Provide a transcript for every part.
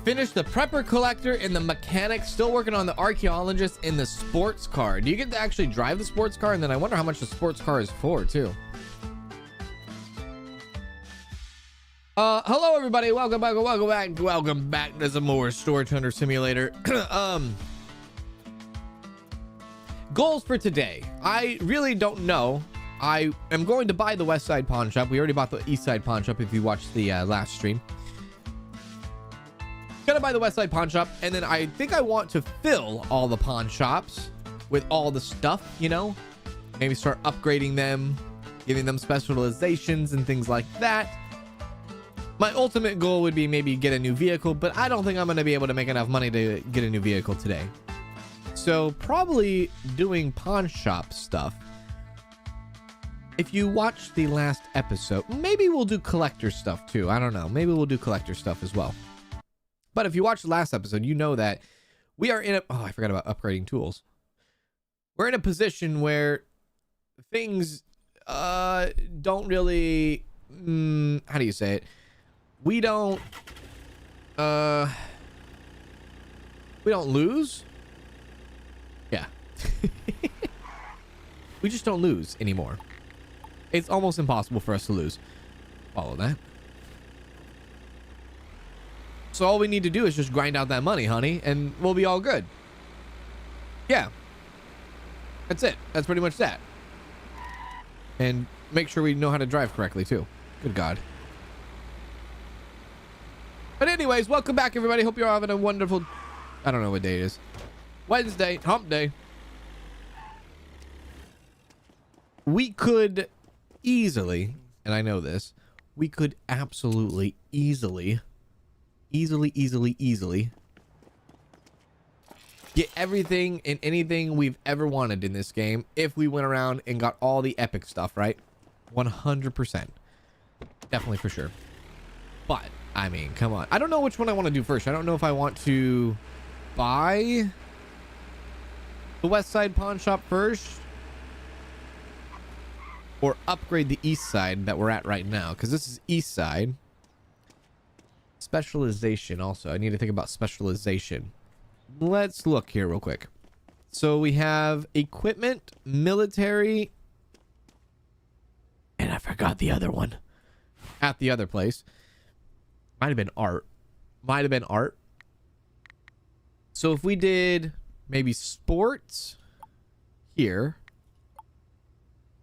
Finished the prepper collector and the mechanic. Still working on the archaeologist and the sports car. Do you get to actually drive the sports car? And then I wonder how much the sports car is for too. Hello everybody, welcome back to some more Storage Hunter Simulator. Goals for today. I really don't know. I am going to buy the West Side Pawn Shop. We already bought the East Side Pawn Shop if you watched the last stream. Gonna buy the West Side Pawn Shop, and then I think I want to fill all the pawn shops with all the stuff, you know, maybe start upgrading them, giving them specializations and things like that. My ultimate goal would be maybe get a new vehicle, but I don't think I'm going to be able to make enough money to get a new vehicle today. So probably doing pawn shop stuff. If you watch the last episode, maybe we'll do collector stuff too. I don't know. Maybe we'll do collector stuff as well. But if you watched the last episode, you know that we are in a... Oh, I forgot about upgrading tools. We're in a position where things don't really... how do you say it? We don't lose. Yeah. We just don't lose anymore. It's almost impossible for us to lose. Follow that. So all we need to do is just grind out that money, honey, and we'll be all good. Yeah. That's it. That's pretty much that. And make sure we know how to drive correctly too. Good God. But anyways, welcome back everybody. Hope you're having a wonderful, I don't know what day it is. Wednesday, hump day. We could easily, and I know this, we could absolutely easily get everything and anything we've ever wanted in this game if we went around and got all the epic stuff, right? 100%. Definitely for sure. But I mean, come on. I don't know which one I want to do first. I don't know if I want to buy the West Side Pawn Shop first or upgrade the East Side that we're at right now, because this is East Side. Specialization also. I need to think about specialization. Let's look here real quick. So we have equipment, military, and I forgot the other one at the other place. Might have been art. So if we did maybe sports here.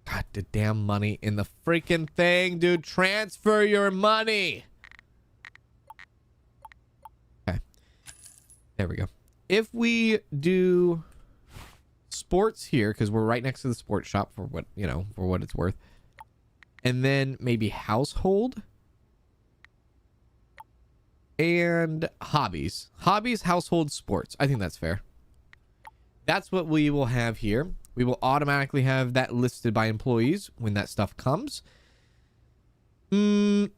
God, the damn money in the freaking thing, dude. Transfer your money. Okay. There we go. If we do sports here, because we're right next to the sports shop for what, you know, for what it's worth. And then maybe household. And hobbies, household, sports. I think that's fair. That's what we will have here. We will automatically have that listed by employees when that stuff comes. We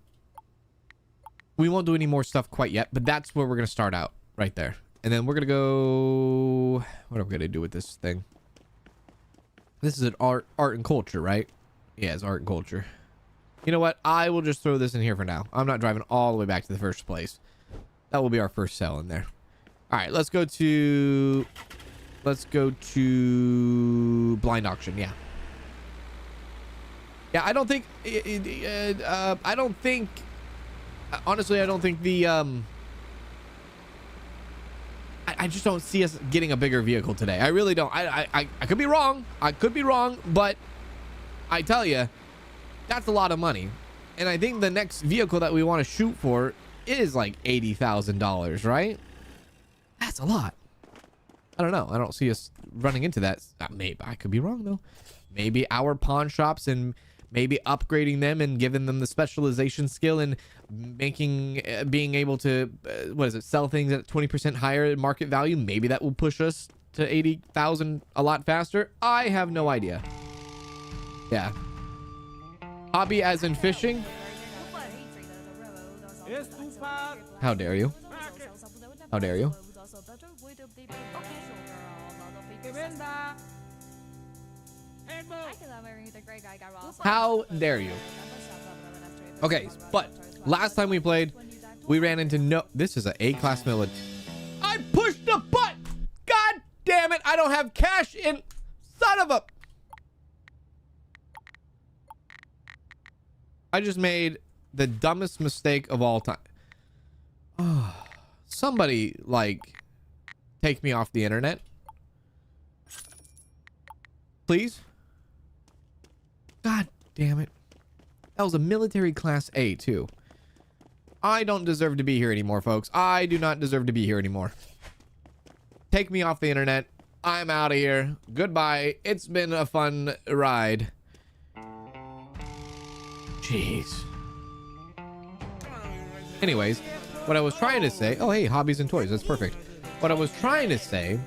won't do any more stuff quite yet, but that's where we're going to start out right there. And then we're going to go... What are we going to do with this thing? This is an art and culture, right? Yeah, it's art and culture. You know what? I will just throw this in here for now. I'm not driving all the way back to the first place. That will be our first sell in there. All right, let's go to blind auction. Yeah. Yeah, I don't think honestly, I don't think the I just don't see us getting a bigger vehicle today. I really don't. I could be wrong. But I tell you, that's a lot of money. And I think the next vehicle that we want to shoot for is like $80,000, right? That's a lot. I don't know. I don't see us running into that. Maybe I could be wrong though. Maybe our pawn shops and maybe upgrading them and giving them the specialization skill and making being able to sell things at 20% higher market value. Maybe that will push us to 80,000 a lot faster. I have no idea. Yeah. Hobby as in fishing. How dare you? How dare you? How dare you? Okay, but last time we played, We ran into no... This is an A-class military. I pushed the button! God damn it! I don't have cash in... Son of a... I just made the dumbest mistake of all time. Oh, somebody, like, take me off the internet. Please? God damn it. That was a military class A, too. I don't deserve to be here anymore, folks. I do not deserve to be here anymore. Take me off the internet. I'm out of here. Goodbye. It's been a fun ride. Jeez. Anyways, what I was trying to say... Oh, hey, hobbies and toys. That's perfect. What I was trying to say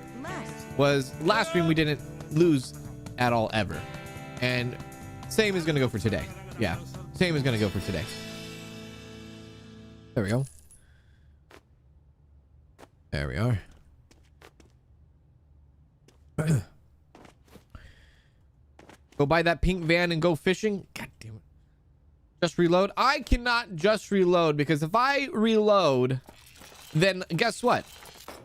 was last stream we didn't lose at all ever. And same is going to go for today. Yeah, same is going to go for today. There we go. There we are. Go buy that pink van and go fishing. God damn it. Just reload. I cannot just reload because if I reload, then guess what?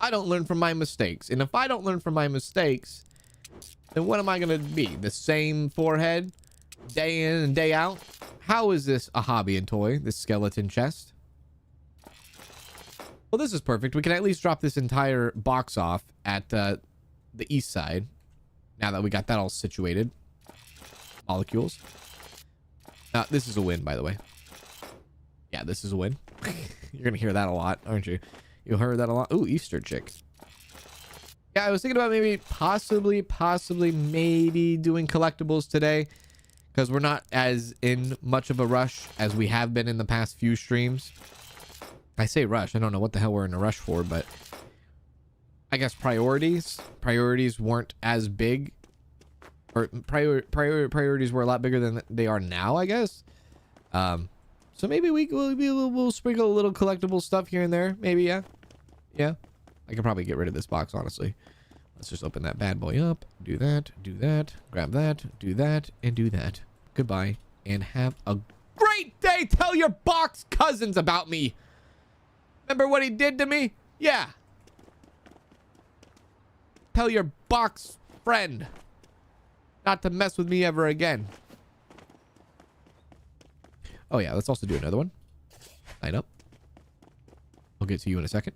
I don't learn from my mistakes. And if I don't learn from my mistakes, then what am I going to be? The same forehead day in and day out? How is this a hobby and toy? This skeleton chest? Well, this is perfect. We can at least drop this entire box off at the east side. Now that we got that all situated. Molecules. This is a win, by the way. Yeah, this is a win. You're going to hear that a lot, aren't you? You heard that a lot. Ooh, Easter chick. Yeah, I was thinking about maybe possibly maybe doing collectibles today. Because we're not as in much of a rush as we have been in the past few streams. I say rush. I don't know what the hell we're in a rush for, but I guess priorities weren't as big, or priorities were a lot bigger than they are now, I guess. So maybe we'll sprinkle a little collectible stuff here and there. Maybe, yeah. I could probably get rid of this box, honestly. Let's just open that bad boy up. Do that. Grab that. Do that. And do that. Goodbye. And have a great day. Tell your box cousins about me. Remember what he did to me? Yeah. Tell your box friend not to mess with me ever again. Oh, yeah. Let's also do another one. Line up. I'll get to you in a second.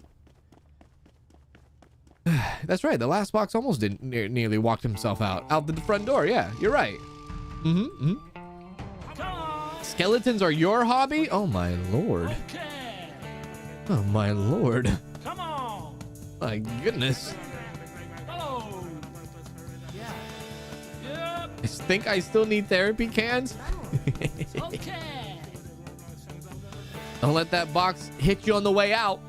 That's right. The last box almost didn't nearly walked himself out the front door. Yeah, you're right. Skeletons are your hobby? Oh, my lord. Oh, my lord. Come on. My goodness. Oh. Yeah. Yep. I think I still need therapy cans. Okay. Don't let that box hit you on the way out.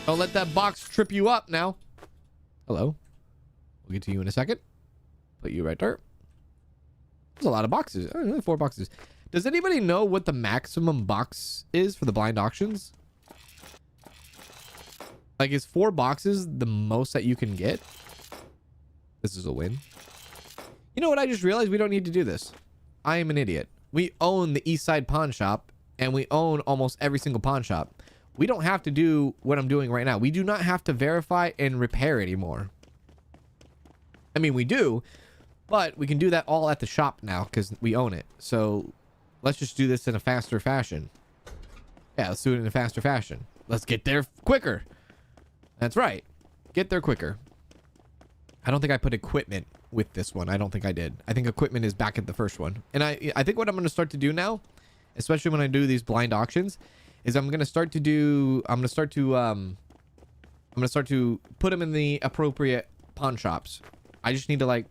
Don't let that box trip you up now. Hello. We'll get to you in a second. Put you right there. There's a lot of boxes. Oh, only 4 boxes. Does anybody know what the maximum box is for the blind auctions? Like, is 4 boxes the most that you can get? This is a win. You know what? I just realized we don't need to do this. I am an idiot. We own the East Side Pawn Shop, and we own almost every single pawn shop. We don't have to do what I'm doing right now. We do not have to verify and repair anymore. I mean, we do, but we can do that all at the shop now because we own it. So let's just do this in a faster fashion. Yeah, let's do it in a faster fashion. Let's get there quicker. That's right. Get there quicker. I don't think I put equipment with this one. I don't think I did. I think equipment is back at the first one. And I think what I'm going to start to do now, especially when I do these blind auctions, is I'm going to start to put them in the appropriate pawn shops. I just need to like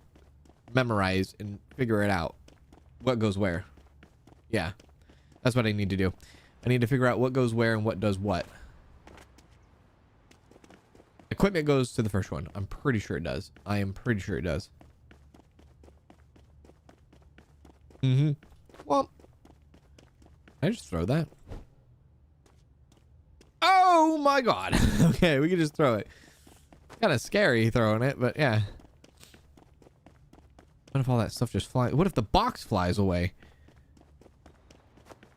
memorize and figure it out. What goes where. Yeah. That's what I need to do. I need to figure out what goes where and what does what. Equipment goes to the first one. I'm pretty sure it does. I am pretty sure it does. Well, I just throw that. Oh my god. Okay, we can just throw it. Kind of scary throwing it, but yeah. What if all that stuff just flies? What if the box flies away?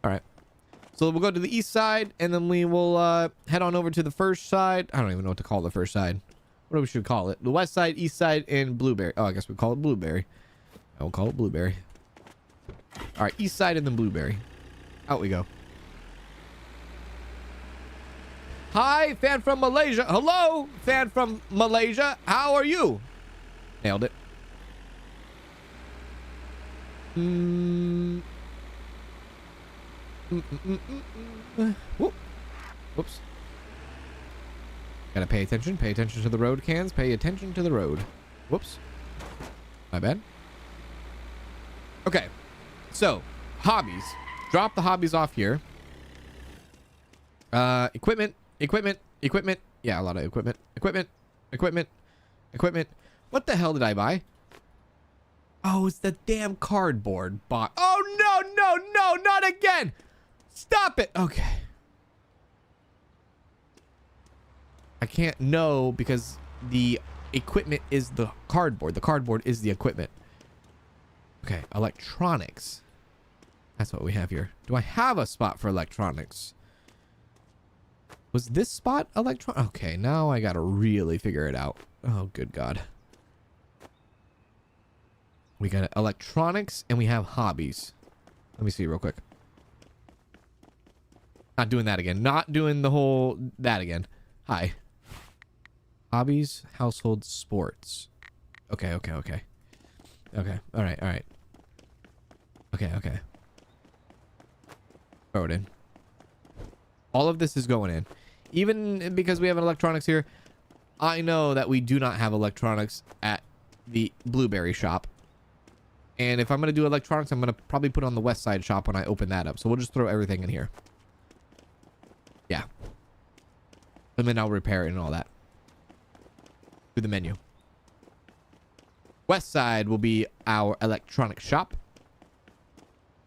All right. So we'll go to the east side, and then we will head on over to the first side. I don't even know what to call the first side. What do we should call it? The west side, east side, and Blueberry. Oh, I guess we call it Blueberry. I will call it Blueberry. All right, east side and then Blueberry. Out we go. Hi, fan from Malaysia. Hello, fan from Malaysia. How are you? Nailed it. Whoop. Whoops. Gotta pay attention. Pay attention to the road, cans. Pay attention to the road. Whoops. My bad. Okay. So, hobbies. Drop the hobbies off here. Equipment. Yeah, a lot of equipment. What the hell did I buy? Oh, it's the damn cardboard box. Oh, no, not again. Stop it. Okay. I can't know because the equipment is the cardboard. The cardboard is the equipment. Okay, electronics. That's what we have here. Do I have a spot for electronics? Was this spot okay, now I gotta really figure it out. Oh, good God. We got electronics and we have hobbies. Let me see real quick. Not doing that again. Not doing the whole that again. Hi. Hobbies, household, sports. Okay. All right. Okay. Throw it in. All of this is going in. Even because we have electronics here, I know that we do not have electronics at the Blueberry shop. And if I'm going to do electronics, I'm going to probably put it on the west side shop when I open that up. So we'll just throw everything in here. Yeah. And then I'll repair it and all that. To the menu. West side will be our electronic shop.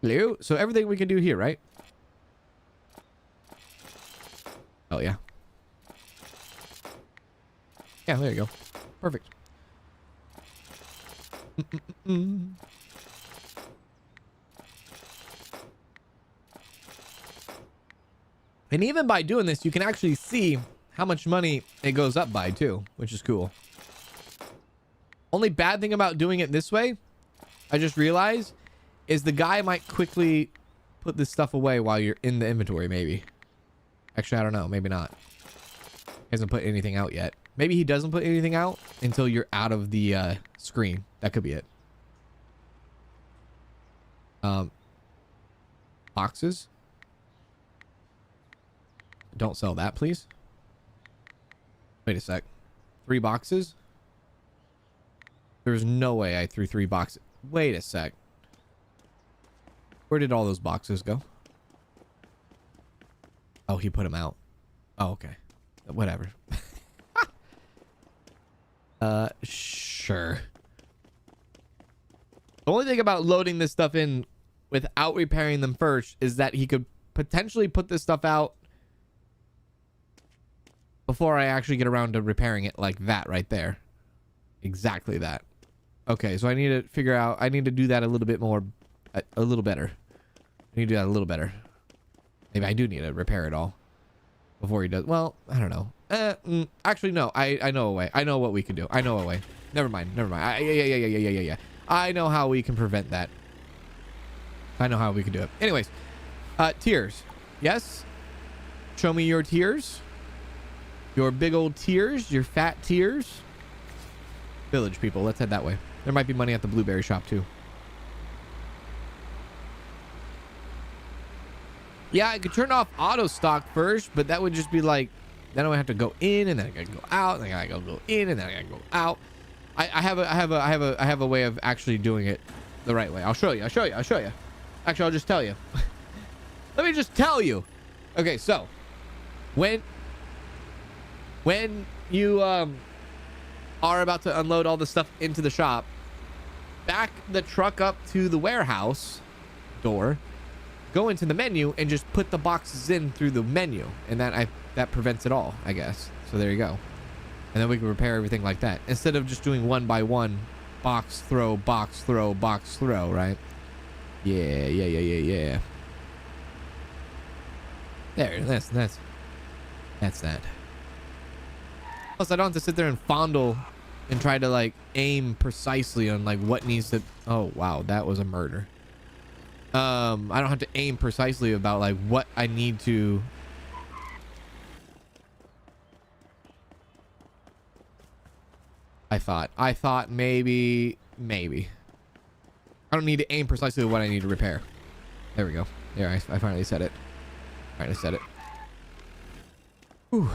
Hello. So everything we can do here, right? Oh, yeah. Yeah, there you go. Perfect. And even by doing this, you can actually see how much money it goes up by too, which is cool. Only bad thing about doing it this way, I just realized, is the guy might quickly put this stuff away while you're in the inventory, maybe. Actually, I don't know. Maybe not. He hasn't put anything out yet. Maybe he doesn't put anything out until you're out of the screen. That could be it. Boxes. Don't sell that, please. Wait a sec. 3 boxes? There's no way I threw 3 boxes. Wait a sec. Where did all those boxes go? Oh, he put them out. Oh, okay. Whatever. Sure. The only thing about loading this stuff in without repairing them first is that he could potentially put this stuff out before I actually get around to repairing it, like that right there. Exactly that. Okay, so I need to figure out, I need to do that a little bit more, a little better. I need to do that a little better. Maybe I do need to repair it all before he does. Well, I don't know. Actually, no. I know a way. I know what we can do. I know a way. Never mind. Yeah. I know how we can prevent that. I know how we can do it. Anyways, tears. Yes? Show me your tears. Your big old tears. Your fat tears. Village people. Let's head that way. There might be money at the Blueberry shop too. Yeah, I could turn off auto stock first, but that would just be like, then I would have to go in, and then I gotta go out, and then I gotta go in, and then I gotta go out. I have a way of actually doing it the right way. I'll show you. Actually, I'll just tell you. Let me just tell you. Okay, so when you are about to unload all the stuff into the shop, back the truck up to the warehouse door, go into the menu and just put the boxes in through the menu, and that prevents it all, I guess. So there you go. And then we can repair everything like that instead of just doing one by one, box throw, right? Yeah. There, that's that. Plus, I don't have to sit there and fondle and try to like aim precisely on like what needs to. Oh wow, that was a murder. I don't have to aim precisely about like what I need to. I thought maybe. I don't need to aim precisely what I need to repair. There we go. There, I finally said it. All right, I said it. Ooh.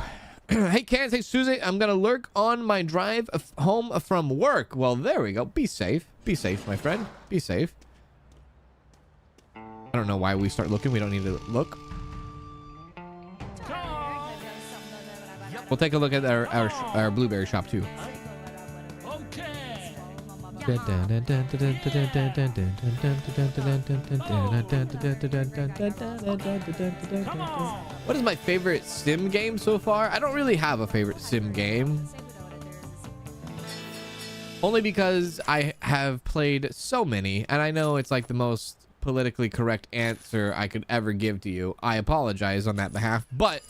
Hey, Kans. Hey, Susie. I'm going to lurk on my drive home from work. Well, there we go. Be safe. Be safe, my friend. Be safe. I don't know why we start looking. We don't need to look. We'll take a look at our blueberry shop, too. Okay. What is my favorite sim game so far? I don't really have a favorite sim game. Only because I have played so many, and I know it's like the most politically correct answer I could ever give to you. I apologize on that behalf, but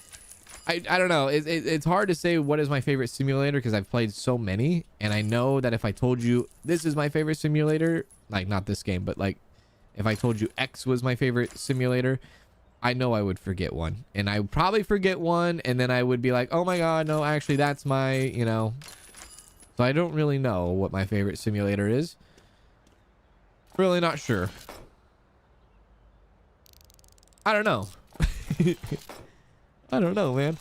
I don't know. It's hard to say what is my favorite simulator because I've played so many, and I know that if I told you this is my favorite simulator, like not this game, but like if I told you X was my favorite simulator, I know I would forget one, and I would probably forget one, and then I would be like, oh my god, no, actually that's my, you know. So I don't really know what my favorite simulator is. Really not sure. I don't know. I don't know, man.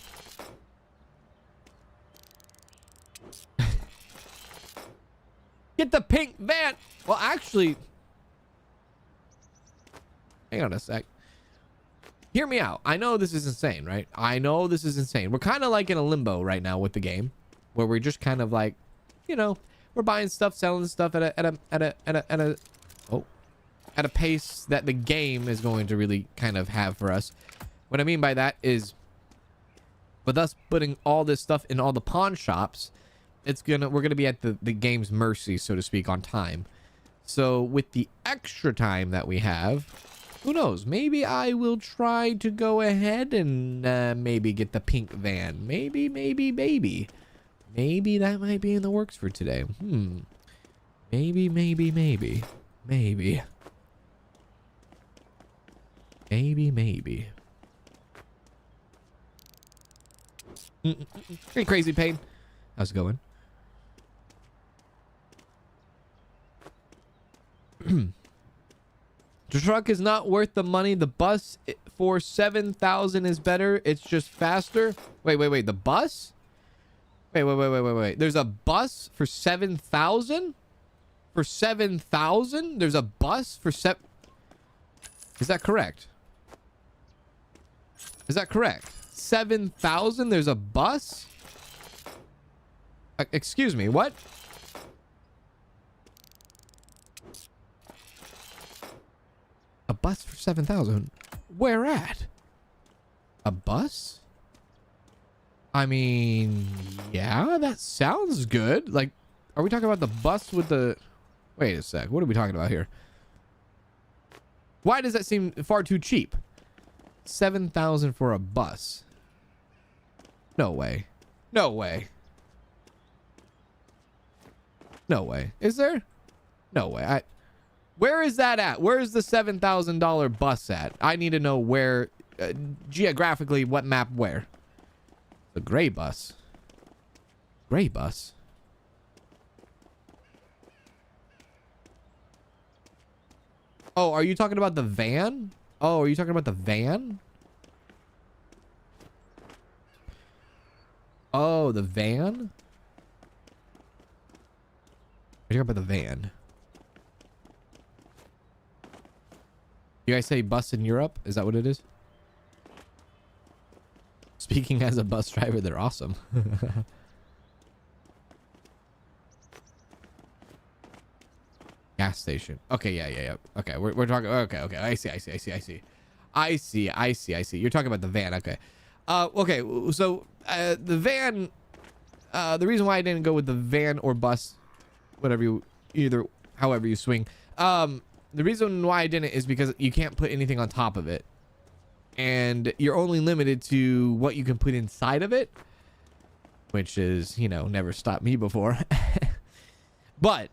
Get the pink van. Well, actually, hang on a sec. Hear me out. I know this is insane, right? I know this is insane. We're kind of like in a limbo right now with the game, where we're just kind of like, you know, we're buying stuff, selling stuff at a pace that the game is going to really kind of have for us. What I mean by that is, with us putting all this stuff in all the pawn shops, we're gonna be at the game's mercy, so to speak, on time. So with the extra time that we have, who knows? Maybe I will try to go ahead and maybe get the pink van. Maybe that might be in the works for today. Maybe. Hey, Crazy Pain. How's it going? The truck is not worth the money. The bus for 7,000 is better. It's just faster. Wait. The bus? Wait. There's a bus for 7,000? For 7,000? There's a bus for Is that correct? 7,000? There's a bus? Excuse me, what? A bus for 7,000? Where at? A bus? I mean, yeah, that sounds good. Like, are we talking about the bus with the... Wait a sec. What are we talking about here? Why does that seem far too cheap? 7,000 for a bus. No way. Is there? No way. Where is that at? Where is the $7,000 bus at? I need to know where, geographically, what map where. The gray bus. Oh, are you talking about the van? Oh, are you talking about the van? Oh, the van? Are you talking about the van? You guys say bus in Europe? Is that what it is? Speaking as a bus driver, they're awesome. Gas station. Okay, yeah. Okay, we're talking. Okay. I see. You're talking about the van. Okay. Okay. So the van. The reason why I didn't go with the van or bus, however you swing. The reason why I didn't is because you can't put anything on top of it. and you're only limited to what you can put inside of it, which is, you know, never stopped me before. But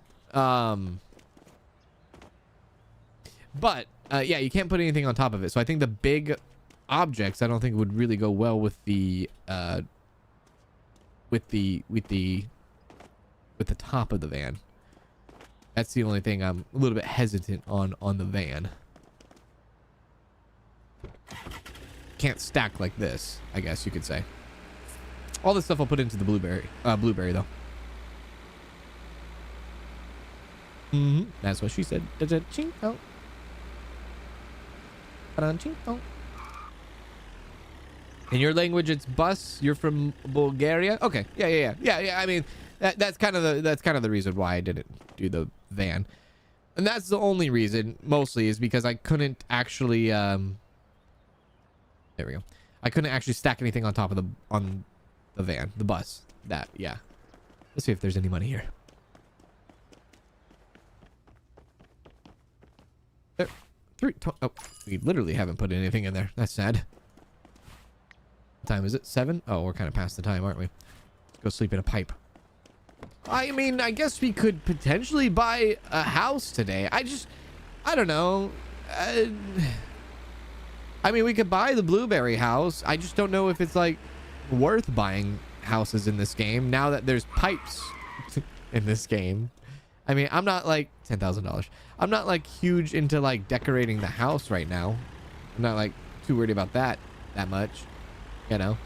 yeah, you can't put anything on top of it. So I think the big objects, I don't think would really go well with the top of the van. That's the only thing I'm a little bit hesitant on the van. Can't stack like this, I guess you could say. All this stuff I'll put into the blueberry though. That's what she said. Chinko. In your language, it's bus. You're from Bulgaria. Okay. Yeah. I mean, that's kind of the reason why I didn't do the van, and that's the only reason. Mostly is because I couldn't actually. There we go. I couldn't actually stack anything on top of the van, the bus. Yeah. Let's see if there's any money here. There. Oh, we literally haven't put anything in there. That's sad. What time is it? 7? Oh, we're kind of past the time, aren't we? Let's go sleep in a pipe. I mean, I guess we could potentially buy a house today. I don't know. I mean, we could buy the blueberry house. I just don't know if it's like worth buying houses in this game now that there's pipes in this game. I mean, I'm not like $10,000. I'm not like huge into like decorating the house right now. I'm not like too worried about that much, you know.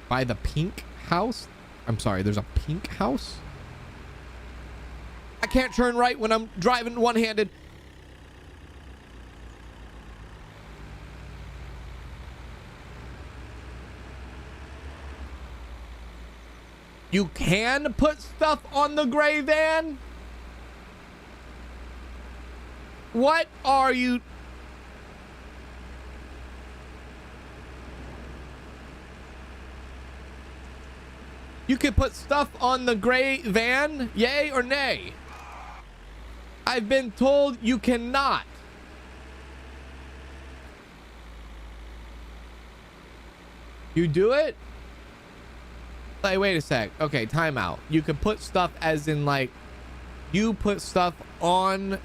Buy the pink house? I'm sorry, there's a pink house? I can't turn right when I'm driving one-handed. You can put stuff on the gray van? What are you? You can put stuff on the gray van? Yay or nay? I've been told you cannot. You do it? Like, wait a sec. Okay, time out. You can put stuff as in like, you put stuff on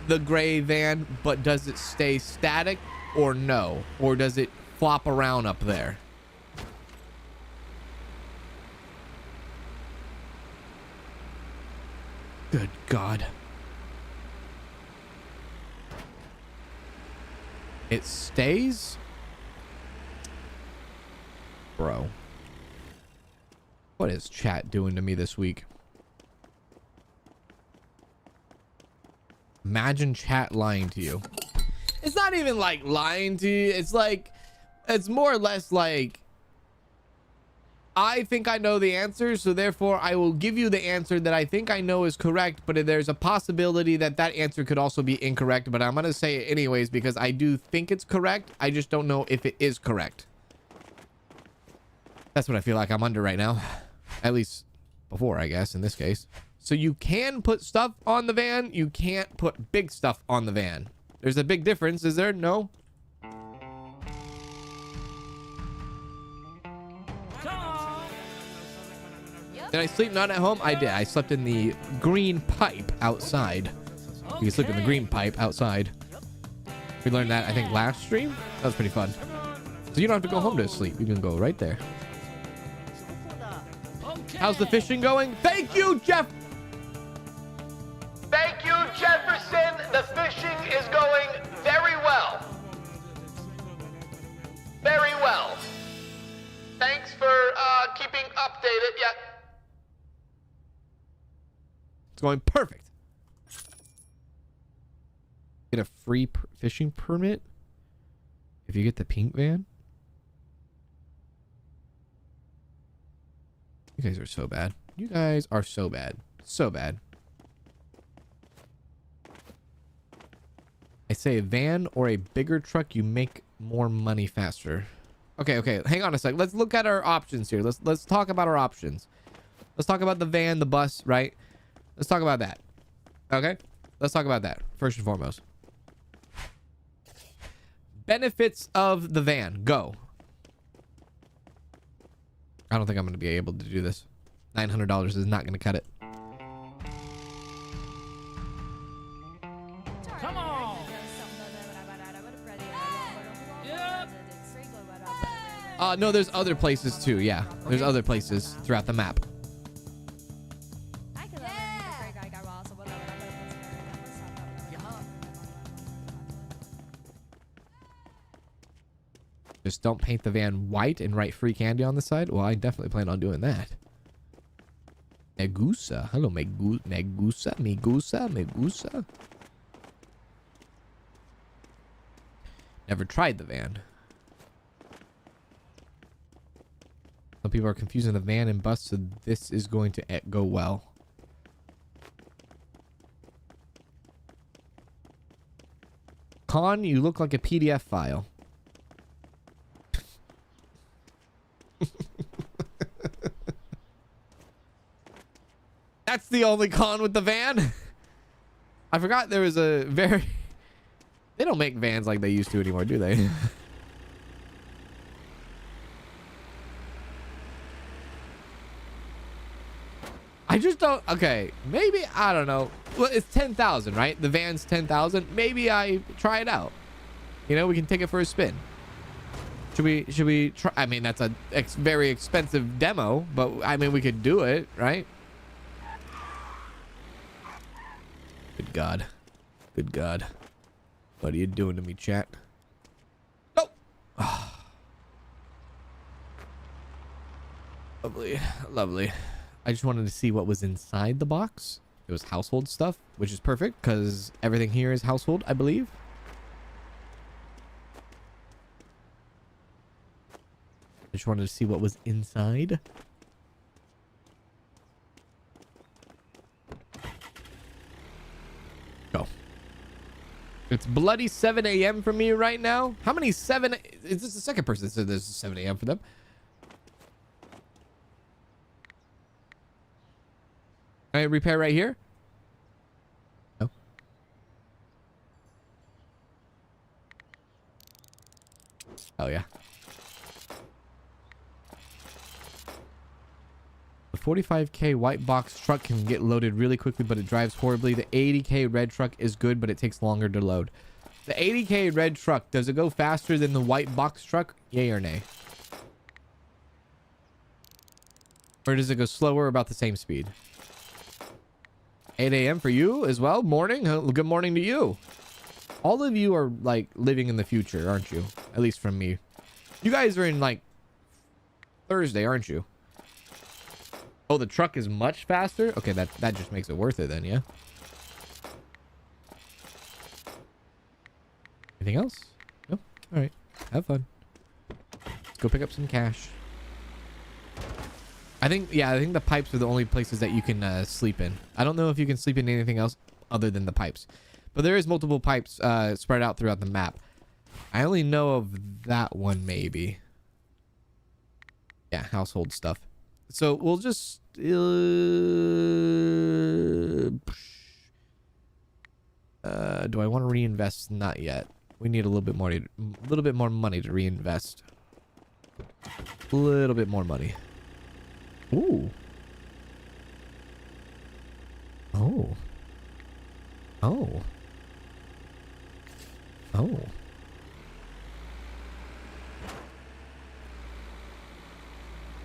the gray van, but does it stay static or no? Or does it flop around up there? Good God. It stays? Bro. What is chat doing to me this week? Imagine chat lying to you. It's not even like lying to you. It's like, it's more or less like, I think I know the answer, so therefore I will give you the answer that I think I know is correct, but there's a possibility that that answer could also be incorrect, but I'm going to say it anyways because I do think it's correct. I just don't know if it is correct. That's what I feel like I'm under right now. At least before, I guess, in this case. So you can put stuff on the van. You can't put big stuff on the van. There's a big difference, is there? No. Did I sleep not at home? I did. I slept in the green pipe outside. You can sleep in the green pipe outside. We learned that, I think, last stream. That was pretty fun. So you don't have to go home to sleep. You can go right there. How's the fishing going? Thank you, Jeff. Thank you, Jefferson. The fishing is going very well. Very well. Thanks for keeping updated. Yeah. It's going perfect. Get a free fishing permit if you get the pink van. You guys are so bad. You guys are so bad. So bad. I say a van or a bigger truck, you make more money faster. Okay. Hang on a sec. Let's look at our options here. Let's talk about our options. Let's talk about the van, the bus, right? Let's talk about that. Okay? Let's talk about that first and foremost. Benefits of the van. Go. I don't think I'm going to be able to do this. $900 is not going to cut it. Come on. Yep. No, there's other places too. Yeah, there's other places throughout the map. Just don't paint the van white and write free candy on the side. Well, I definitely plan on doing that. Megusa. Hello, Megusa. Never tried the van. Some people are confusing the van and bus, so this is going to go well. Con, you look like a PDF file. That's the only con with the van. I forgot there was a very... They don't make vans like they used to anymore, do they? I just don't... Okay, maybe... I don't know. Well, it's 10,000, right? The van's 10,000. Maybe I try it out. You know, we can take it for a spin. Should we try? I mean, that's a very expensive demo, but I mean, we could do it, right? Good God. Good God. What are you doing to me, chat? Oh! Lovely. Lovely. I just wanted to see what was inside the box. It was household stuff, which is perfect because everything here is household, I believe. I just wanted to see what was inside. Go. It's bloody 7 a.m. for me right now. How many 7? Is this the second person that said there's 7 a.m. for them? Can I repair right here? No. Oh, yeah. The 45K white box truck can get loaded really quickly, but it drives horribly. The 80K red truck is good, but it takes longer to load. The 80K red truck, does it go faster than the white box truck? Yay or nay? Or does it go slower, about the same speed? 8 a.m. for you as well? Morning? Good morning to you. All of you are like living in the future, aren't you? At least from me. You guys are in like Thursday, aren't you? Oh, the truck is much faster? Okay, that just makes it worth it then, yeah? Anything else? No? Alright. Have fun. Let's go pick up some cash. I think the pipes are the only places that you can sleep in. I don't know if you can sleep in anything else other than the pipes. But there is multiple pipes spread out throughout the map. I only know of that one, maybe. Yeah, household stuff. So we'll just... do I want to reinvest? Not yet. We need a little bit more money to reinvest. A little bit more money. Ooh. Oh. Oh. Oh.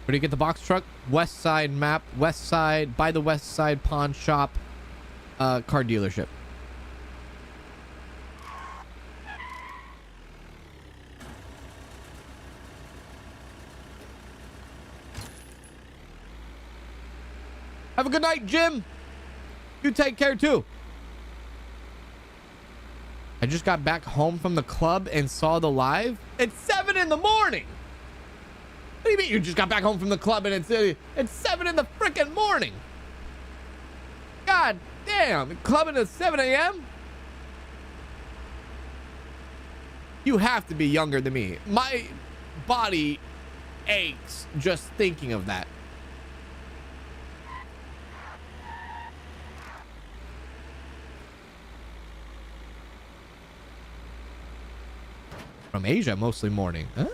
Where do you get the box truck? West side map. West side. By the west side pawn shop. Car dealership. Have a good night, Jim. You take care too. I just got back home from the club and saw the live. It's 7 in the morning. What do you mean you just got back home from the club and it's 7 in the freaking morning? God damn, clubbing at 7 a.m.? You have to be younger than me. body aches just thinking of that. From Asia, mostly morning. Ah.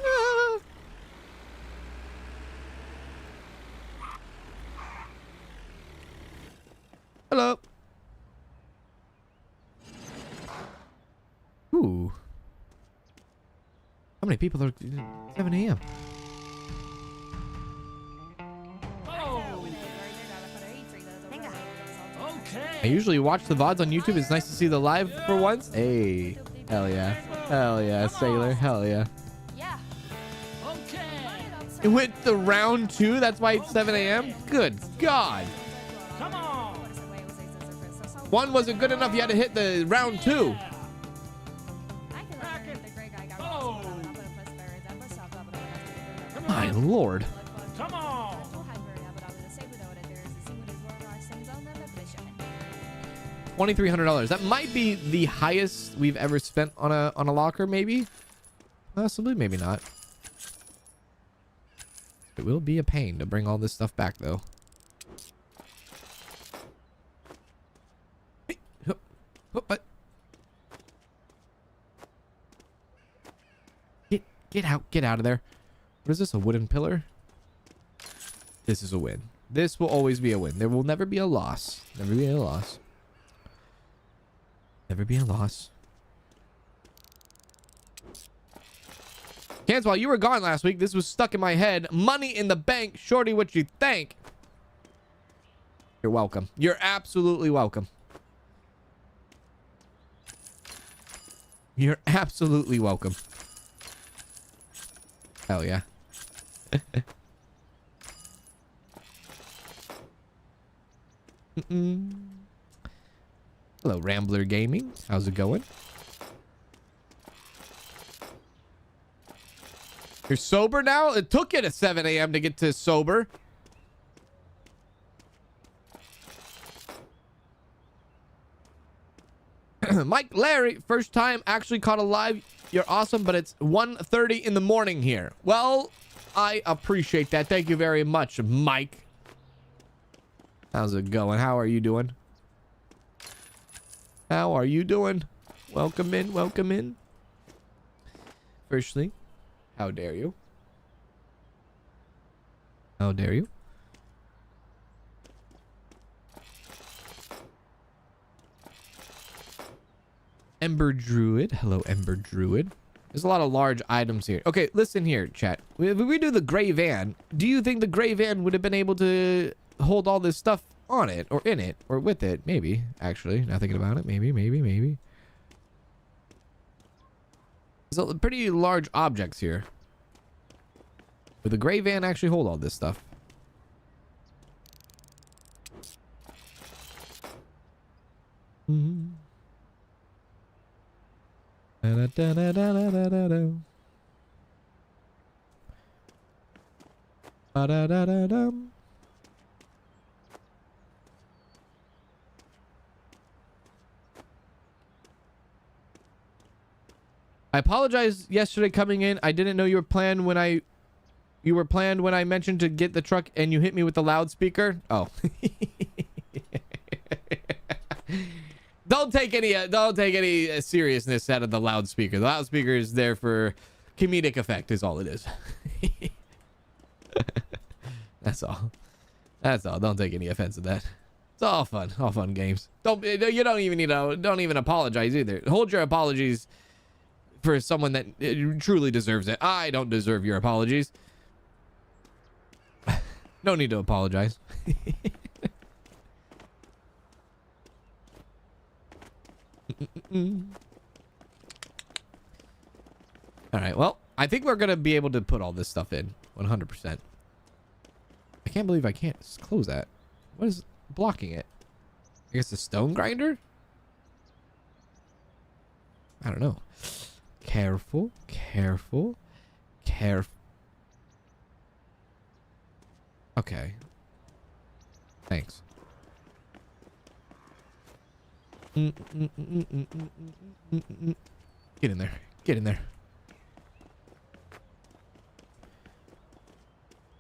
Hello. Ooh. How many people are 7 a.m.? I usually watch the VODs on YouTube. It's nice to see the live for once. Hey. Hell yeah. Hell yeah, Sailor. Hell yeah. Yeah. Okay. It went to round 2. That's why it's 7 a.m. Good God. Come on. 1 wasn't good enough. You had to hit the round 2. My Lord. Come on. $2,300. That might be the highest we've ever spent on a locker, maybe. Possibly, maybe not. It will be a pain to bring all this stuff back, though. Hey, what? Get out of there. What is this? A wooden pillar? This is a win. This will always be a win. There will never be a loss. Never be a loss. Never be a loss. Cans, while you were gone last week, this was stuck in my head. Money in the bank. Shorty, what you think? You're welcome. You're absolutely welcome. You're absolutely welcome. Hell yeah. Hello, Rambler Gaming. How's it going? You're sober now? It took you to 7 a.m. to get to sober. Mike Larry, first time actually caught a live. You're awesome, but it's 1:30 in the morning here. Well, I appreciate that. Thank you very much, Mike. How's it going? How are you doing? How are you doing? Welcome in. Welcome in. Firstly, how dare you? How dare you? Ember Druid. Hello, Ember Druid. There's a lot of large items here. Okay, listen here, chat. If we do the gray van, do you think the gray van would have been able to hold all this stuff on it or in it or with it? Maybe, actually. Not thinking about it. Maybe. There's a pretty large objects here. Would the gray van actually hold all this stuff? I apologize yesterday coming in. I didn't know you were planned when I mentioned to get the truck and you hit me with the loudspeaker. Oh. Don't take any seriousness out of the loudspeaker. The loudspeaker is there for comedic effect is all it is. That's all. Don't take any offense to that. It's all fun games. Don't even apologize either. Hold your apologies for someone that truly deserves it. I don't deserve your apologies. No need to apologize. All right, well, I think we're gonna be able to put all this stuff in 100%. I can't believe I can't close that. What is blocking it? I guess the stone grinder? I don't know. Careful. Okay. Thanks. Get in there.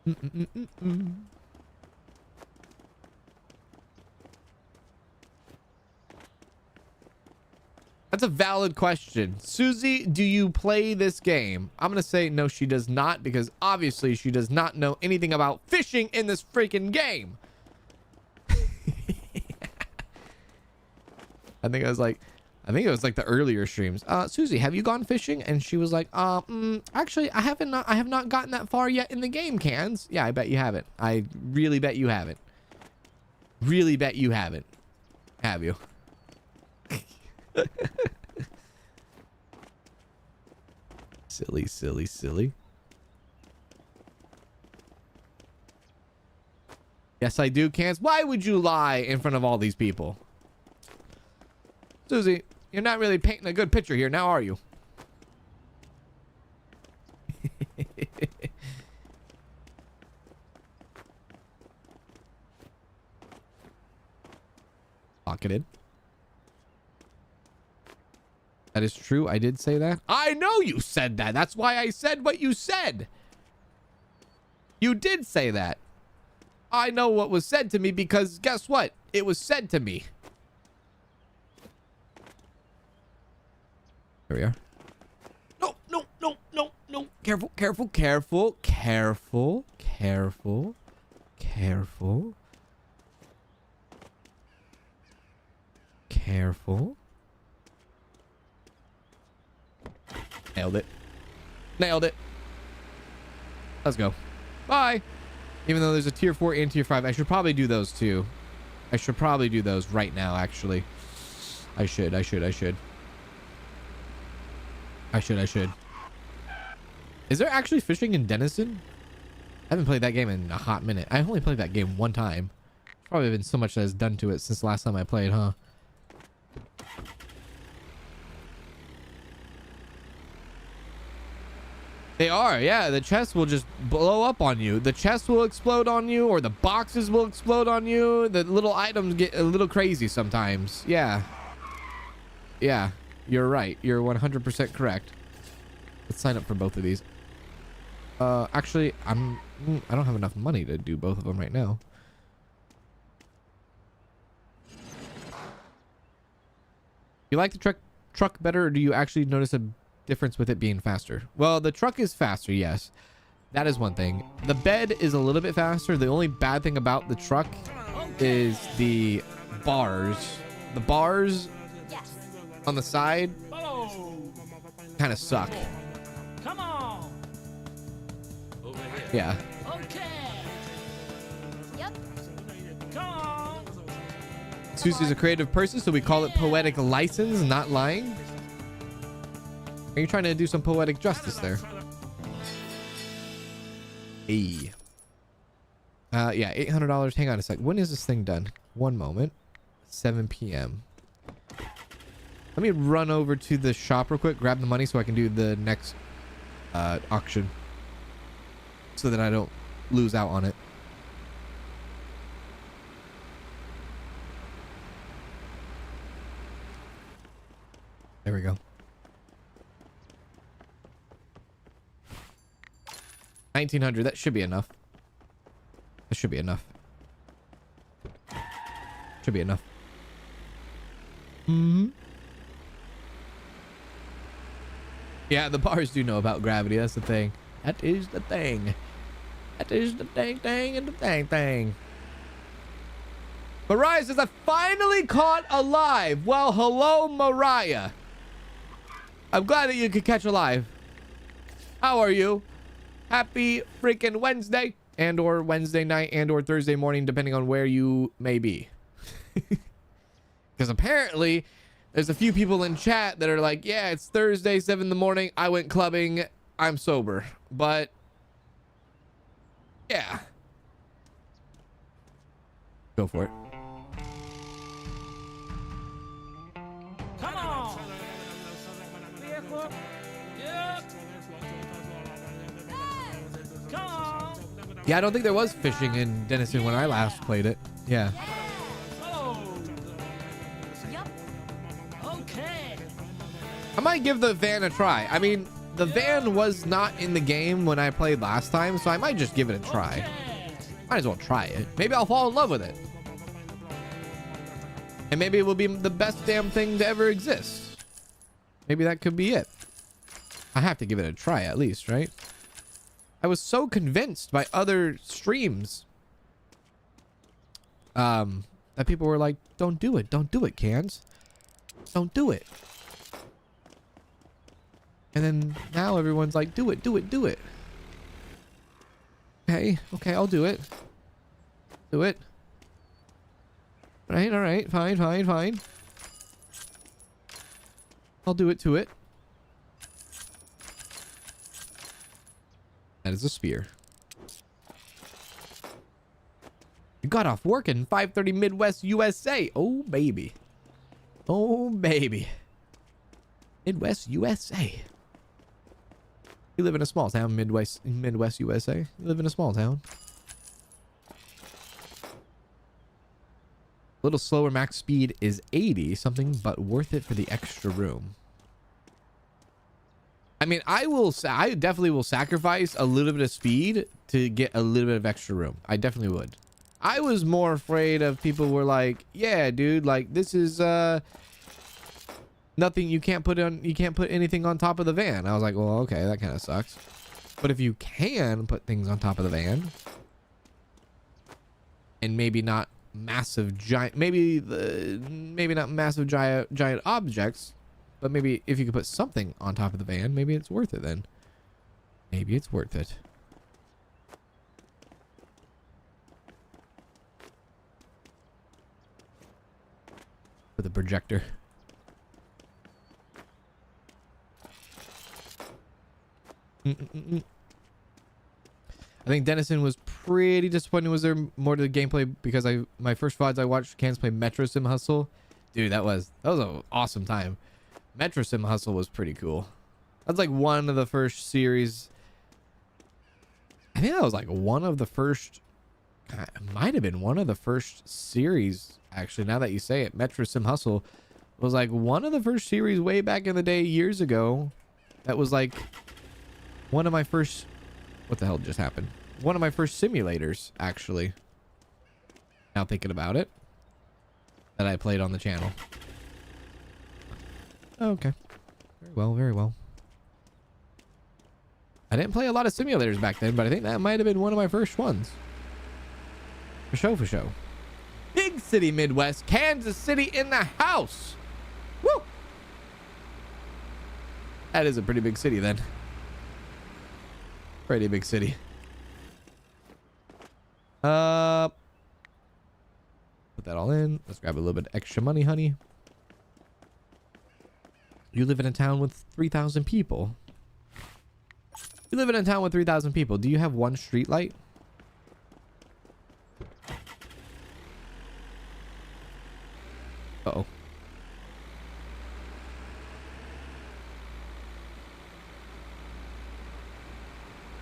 Mm-mm-mm-mm. That's a valid question. Susie, do you play this game? I'm going to say no, she does not, because obviously she does not know anything about fishing in this freaking game. I think it was like the earlier streams. Susie, have you gone fishing? And she was like, actually, I have not gotten that far yet in the game, Cans. Yeah, I bet you haven't. I really bet you haven't. Really bet you haven't. Have you? Silly, silly, silly. Yes, I do, Cans. Why would you lie in front of all these people? Susie, you're not really painting a good picture here, now are you? Pocketed. That is true. I did say that. I know you said that. That's why I said what you said. You did say that. I know what was said to me because guess what? It was said to me. Here we are. No, no, no, no, no. Careful, careful, careful, careful, careful, careful. Careful. Nailed it. Nailed it. Let's go. Bye. Even though there's a tier 4 and tier 5, I should probably do those too. I should probably do those right now, actually. I should. Is there actually fishing in Denison? I haven't played that game in a hot minute. I only played that game one time. Probably been so much that has done to it since the last time I played, huh? They are, yeah. The chest will just blow up on you. The chest will explode on you, or the boxes will explode on you. The little items get a little crazy sometimes. Yeah. Yeah, you're right. You're 100% correct. Let's sign up for both of these. Actually, I don't have enough money to do both of them right now. You like the truck better, or do you actually notice a difference with it being faster? Well, the truck is faster, yes. That is one thing. The bed is a little bit faster. The only bad thing about the truck is the bars. The bars on the side kind of suck. Come on. Yeah. Okay. Yep. Come on. Susie's a creative person, so we call it poetic license, not lying. Are you trying to do some poetic justice there? Hey. Yeah, $800. Hang on a sec. When is this thing done? One moment. 7 p.m. Let me run over to the shop real quick, grab the money so I can do the next auction. So that I don't lose out on it. There we go. 1900. That should be enough. That should be enough. Should be enough. Yeah, the bars do know about gravity. That's the thing. That is the thing. That is the thing and the thing. Mariah says, I finally caught alive. Well, hello, Mariah. I'm glad that you could catch alive. How are you? Happy freaking Wednesday, and or Wednesday night, and or Thursday morning, depending on where you may be. Because apparently there's a few people in chat that are like, yeah, it's Thursday, 7 in the morning. I went clubbing. I'm sober. But yeah. Go for it. Come on. Yep. Come on. Yeah, I don't think there was fishing in Denison when I last played it. Yeah. Yep. Okay. I might give the van a try. I mean, the van was not in the game when I played last time, so I might just give it a try. Okay. Might as well try it. Maybe I'll fall in love with it. And maybe it will be the best damn thing to ever exist. Maybe that could be it. I have to give it a try at least, right? I was so convinced by other streams that people were like, don't do it, Cans. Don't do it. And then now everyone's like, do it. Okay, I'll do it. Do it. All right, fine. I'll do it to it. That is a spear. You got off work in 5:30 Midwest USA. Oh, baby. Midwest USA. You live in a small town, Midwest USA. You live in a small town. A little slower max speed is 80 something, but worth it for the extra room. I mean, I definitely will sacrifice a little bit of speed to get a little bit of extra room. I definitely would. I was more afraid of people were like, yeah, dude, like this is nothing. You can't put anything on top of the van. I was like, well, okay, that kind of sucks. But if you can put things on top of the van and maybe not massive giant, maybe not massive giant objects, but maybe if you could put something on top of the van, maybe it's worth it then. Maybe it's worth it. With a projector. I think Dennison was pretty disappointed. Was there more to the gameplay? Because my first VODs I watched Cans play Metro Sim Hustle. Dude, that was an awesome time. Metro Sim Hustle was pretty cool. That's like one of the first series. I think that was like one of the first. It might have been one of the first series. Actually, now that you say it, Metro Sim Hustle was like one of the first series way back in the day, years ago. That was like one of my first. What the hell just happened? One of my first simulators, actually. Now thinking about it, that I played on the channel. Okay. Very well. I didn't play a lot of simulators back then, but I think that might have been one of my first ones. For show. Big city Midwest, Kansas City in the house. Woo! That is a pretty big city then. Pretty big city. Put that all in. Let's grab a little bit of extra money, honey. You live in a town with 3,000 people. You live in a town with 3,000 people. Do you have one street light? Uh-oh.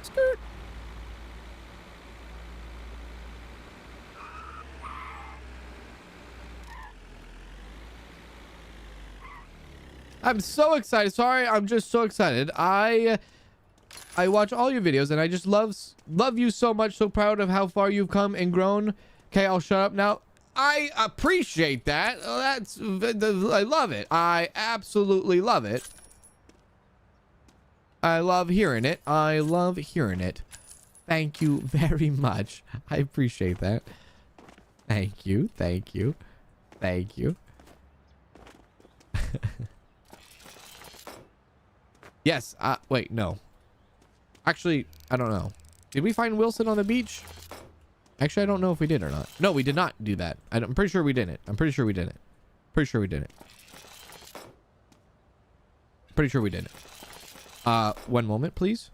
Skirt. I'm so excited. Sorry, I'm just so excited. I watch all your videos and I just love you so much. So proud of how far you've come and grown. Okay, I'll shut up now. I appreciate that. I love it. I absolutely love it. I love hearing it. Thank you very much. I appreciate that. Thank you. Yes. Wait, no. Actually, I don't know. Did we find Wilson on the beach? Actually, I don't know if we did or not. No, we did not do that. I'm pretty sure we didn't. Pretty sure we didn't. One moment, please.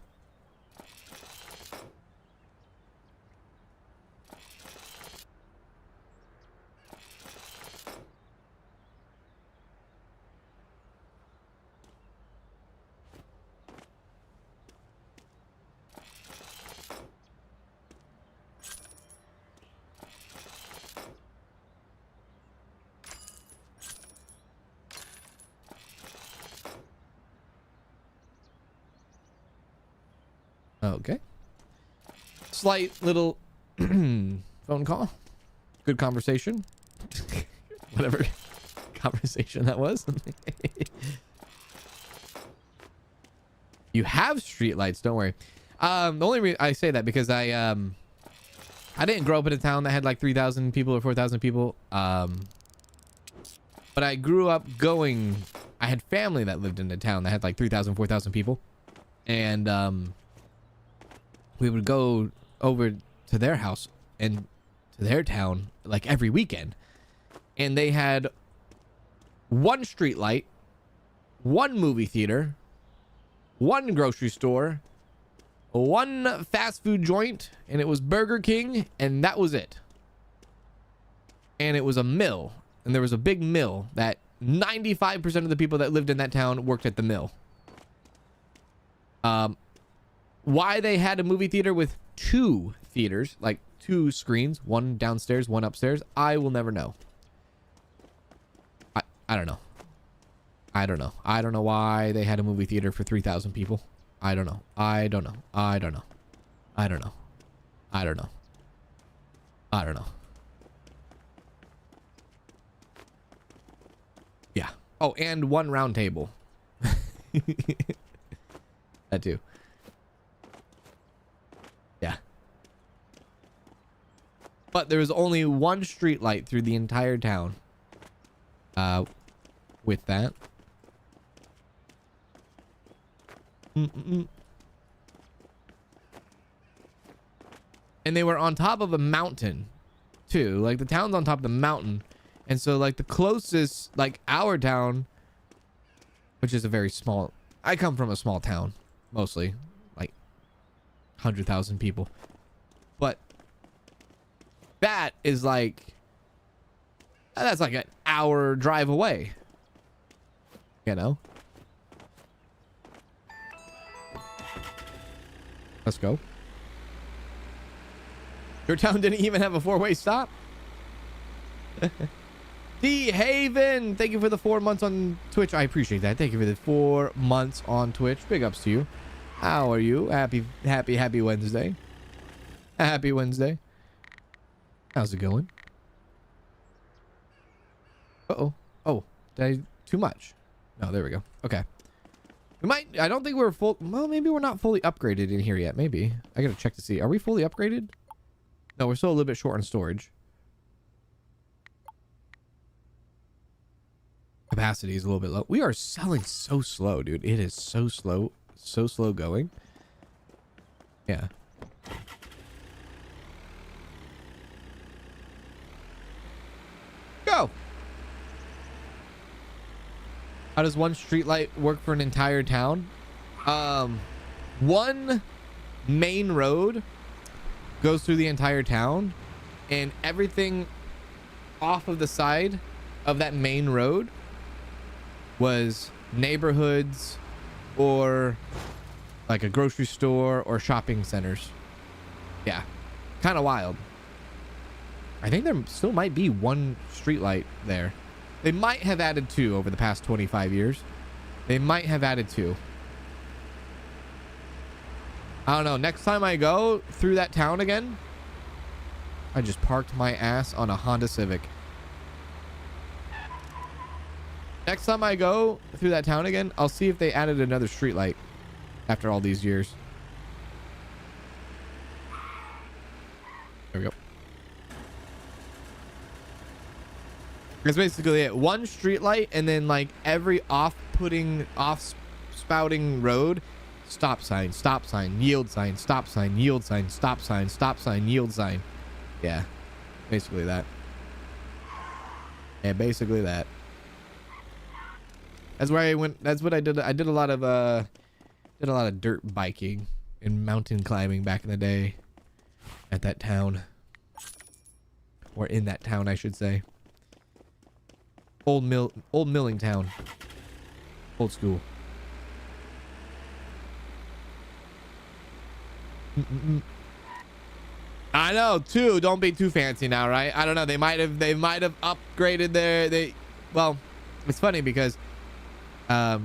Okay. Slight little phone call. Good conversation. Whatever conversation that was. You have streetlights, don't worry. The only reason I say that because I didn't grow up in a town that had like 3,000 people or 4,000 people. But I grew up I had family that lived in a town that had like 3,000, 4,000 people. And we would go over to their house and to their town like every weekend. And they had one street light, one movie theater, one grocery store, one fast food joint, and it was Burger King, and that was it. And it was a mill, and there was a big mill that 95% of the people that lived in that town worked at the mill. Why they had a movie theater with 2 theaters, like 2 screens, one downstairs, one upstairs, I will never know. I don't know. I don't know. I don't know why they had a movie theater for 3,000 people. I don't know. I don't know. I don't know. I don't know. I don't know. I don't know. Yeah. Oh, and one round table. That too. Yeah. But there was only one street light through the entire town. With that. And they were on top of a mountain too. Like the town's on top of the mountain. And so like the closest, like our town, which is a very small, I come from a small town, mostly like 100,000 people. But that is like, that's like an hour drive away. You know? Let's go. Your town didn't even have a 4-way stop. D Haven, thank you for the 4 months on Twitch. I appreciate that. Thank you for the 4 months on Twitch. Big ups to you. How are you? Happy Wednesday. Happy Wednesday. How's it going? Uh-oh. Oh, did I too much? No, there we go. Okay. We might, I don't think we're full. Well, maybe we're not fully upgraded in here yet. Maybe. I gotta check to see. Are we fully upgraded? No, we're still a little bit short on storage. Capacity is a little bit low. We are selling so slow, dude. It is so slow. So slow going. Yeah. Go! How does one streetlight work for an entire town? One main road goes through the entire town, and everything off of the side of that main road was neighborhoods or like a grocery store or shopping centers. Yeah, kind of wild. I think there still might be one streetlight there. They might have added 2 over the past 25 years. They might have added 2. I don't know. Next time I go through that town again, I just parked my ass on a Honda Civic. Next time I go through that town again, I'll see if they added another streetlight after all these years. There we go. That's basically it. One street light, and then like every off-spouting road, stop sign, yield sign, stop sign, yield sign, stop sign, yield sign. Yeah, basically that. Yeah, basically that. That's where I went. That's what I did. I did a lot of dirt biking and mountain climbing back in the day at that town, or in that town, I should say. Old milling town. Old school. I know, too. Don't be too fancy now, right? I don't know. They might have upgraded their well, it's funny because they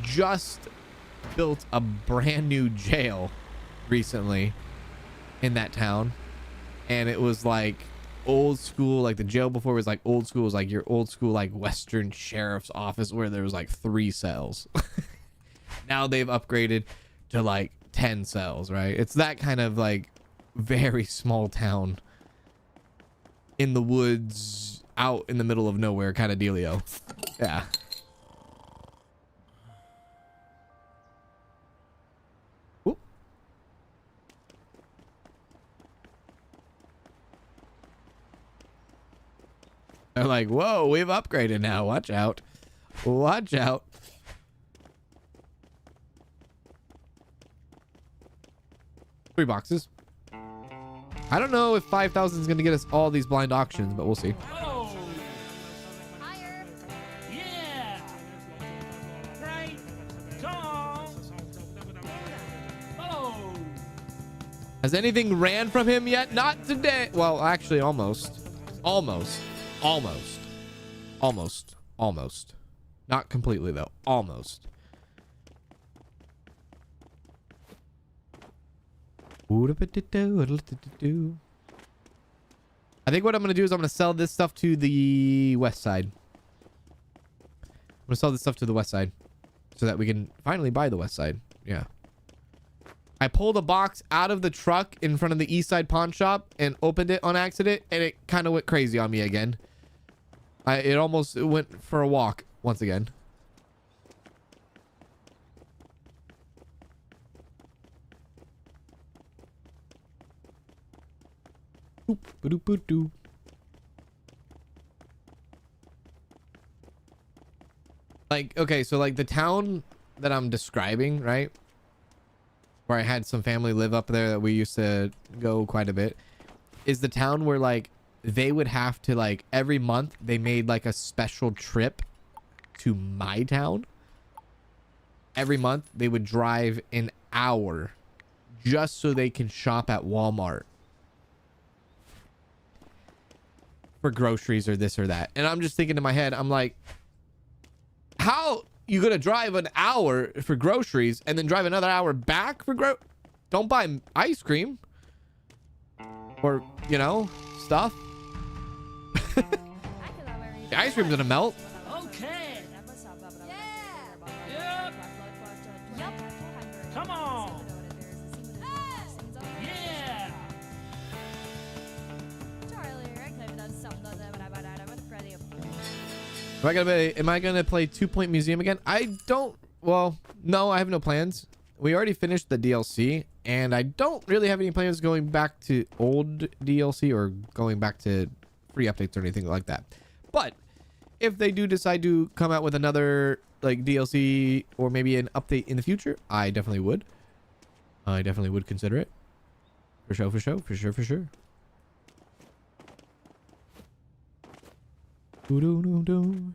just built a brand new jail recently in that town, and it was like old school. Like the jail before was like old school, it was like your old school like Western sheriff's office where there was like 3 cells. Now they've upgraded to like 10 cells, right? It's that kind of like very small town in the woods, out in the middle of nowhere kind of dealio. Yeah. Oop. They're like, whoa, we've upgraded now. Watch out. Watch out. Three boxes. I don't know if 5,000 is going to get us all these blind auctions, but we'll see. Oh. Higher. Yeah. Right. Come on. Oh. Has anything ran from him yet? Not today. Well, actually, almost. Almost. Almost. Almost. Almost. Not completely, though. Almost. I think what I'm going to do is I'm going to sell this stuff to the west side. I'm going to sell this stuff to the west side so that we can finally buy the west side. Yeah. I pulled a box out of the truck in front of the east side pawn shop and opened it on accident, and it kind of went crazy on me again. It almost went for a walk once again. Like, okay, so like the town that I'm describing, right, where I had some family live up there that we used to go quite a bit, is the town where like they would have to, like, every month they made like a special trip to my town. Every month they would drive an hour just so they can shop at Walmart for groceries or this or that. And I'm just thinking in my head, I'm like, how you gonna drive an hour for groceries and then drive another hour back for don't buy ice cream or, you know, stuff. The ice cream's gonna melt. Okay. Yeah. Yep. Come on. Yeah. Am I gonna play 2 Point Museum again? I don't. Well, no, I have no plans. We already finished the DLC, and I don't really have any plans going back to old DLC or going back to free updates or anything like that. But if they do decide to come out with another like DLC or maybe an update in the future, I definitely would. I definitely would consider it. For sure, for sure, for sure, for sure. Doo-doo-doo-doo.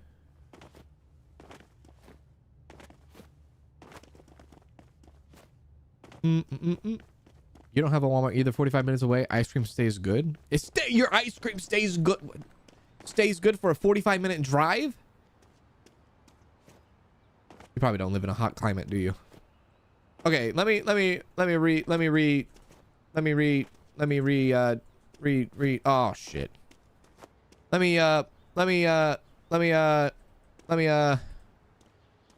You don't have a Walmart either. 45 minutes away. Ice cream stays good. Your ice cream stays good. Stays good for a 45-minute drive. You probably don't live in a hot climate, do you? Okay, let me read. Oh shit. I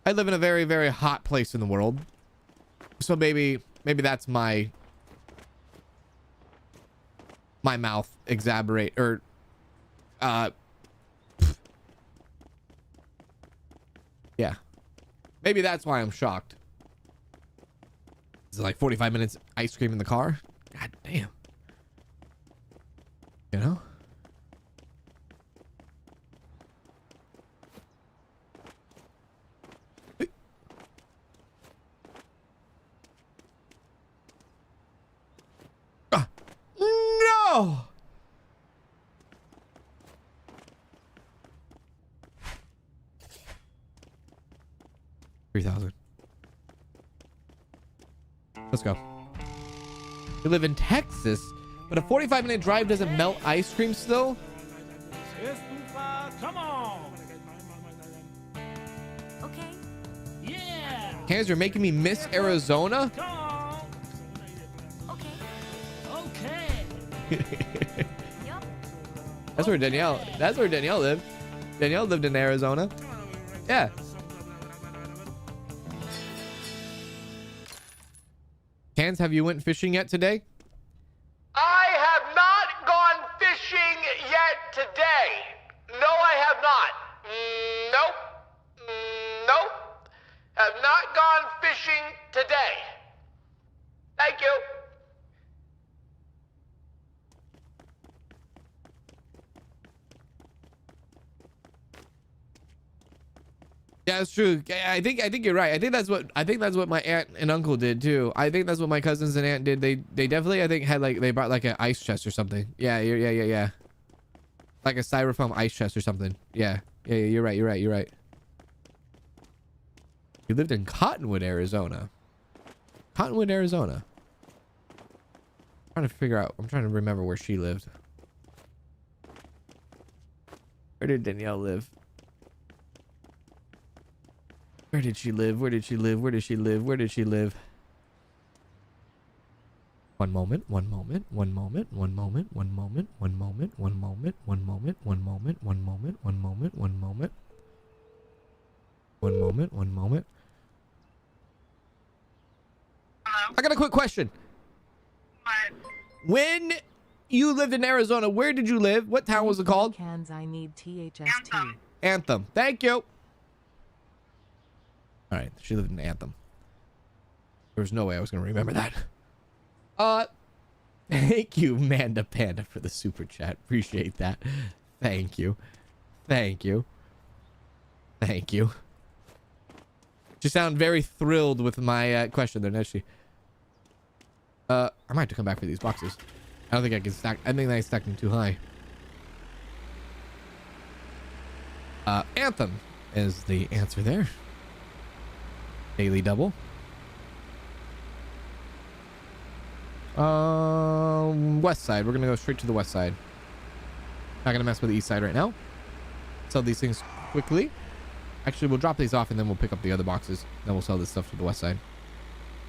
live in a very, very hot place in the world. So maybe that's my mouth exaggerate or yeah. Maybe that's why I'm shocked. Is it like 45 minutes ice cream in the car? God damn. You know? No! $3,000. Let's go. We live in Texas, but a 45-minute drive doesn't melt ice cream still? Come on. Okay. Yeah. Hands, you're making me miss Arizona. Come on. Okay. Okay. Yup. That's where Danielle lived. Danielle lived in Arizona. Yeah. Cans, have you went fishing yet today? I have not gone fishing yet today. No, I have not. Nope. Nope. Have not gone fishing today. Thank you. Yeah, it's true. I think you're right. I think that's what my aunt and uncle did too. I think that's what my cousins and aunt did. They definitely, I think, had like, they brought like an ice chest or something. Yeah. Like a styrofoam ice chest or something. Yeah. You're right. You lived in Cottonwood, Arizona. I'm trying to remember where she lived. Where did Danielle live? Where did she live? One moment. I got a quick question. When you lived in Arizona, where did you live? What town was it called? Cans, I need THST. Anthem. Thank you. All right, she lived in Anthem. There was no way I was going to remember that. Thank you, Manda Panda, for the super chat. Appreciate that. Thank you. She sounded very thrilled with my question there, didn't she? I might have to come back for these boxes. I don't think I can stack. I think I stacked them too high. Anthem is the answer there. Daily double. West side. We're gonna go straight to the west side. Not gonna mess with the east side right now. Sell these things quickly. Actually, we'll drop these off and then we'll pick up the other boxes. Then we'll sell this stuff to the west side.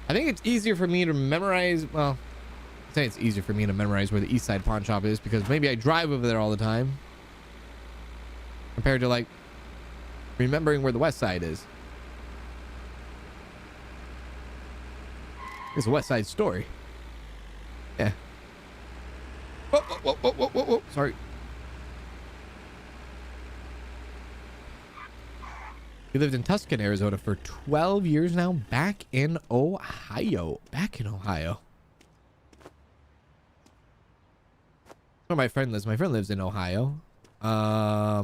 I think it's easier for me to memorize. Well, I'd say it's easier for me to memorize where the east side pawn shop is because maybe I drive over there all the time compared to like remembering where the west side is. It's a west side story. Yeah. Whoa. Sorry. We lived in Tucson, Arizona for 12 years now. Back in Ohio. Where my friend lives. My friend lives in Ohio. I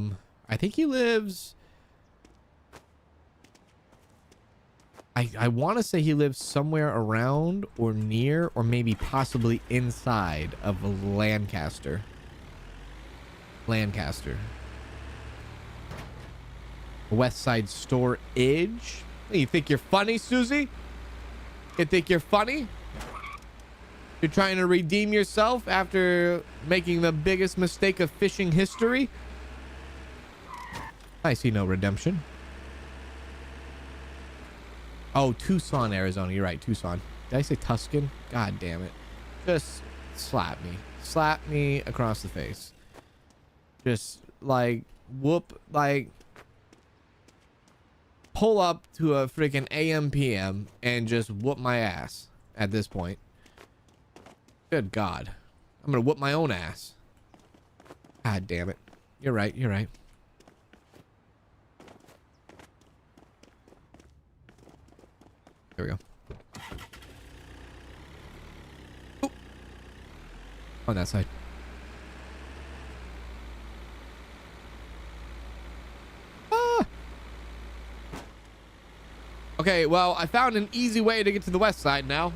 think he lives... I want to say he lives somewhere around or near or maybe possibly inside of Lancaster. West Side Storage. You think you're funny, Susie? You think you're funny? You're trying to redeem yourself after making the biggest mistake of fishing history? I see no redemption. Oh, Tucson, Arizona. You're right, Tucson. Did I say Tuscan? God damn it. Just slap me. Slap me across the face. Just, like, whoop, like, pull up to a freaking AM PM and just whoop my ass at this point. Good God. I'm gonna whoop my own ass. God damn it. You're right. There we go. Ooh. On that side. Ah. Okay, well, I found an easy way to get to the west side now.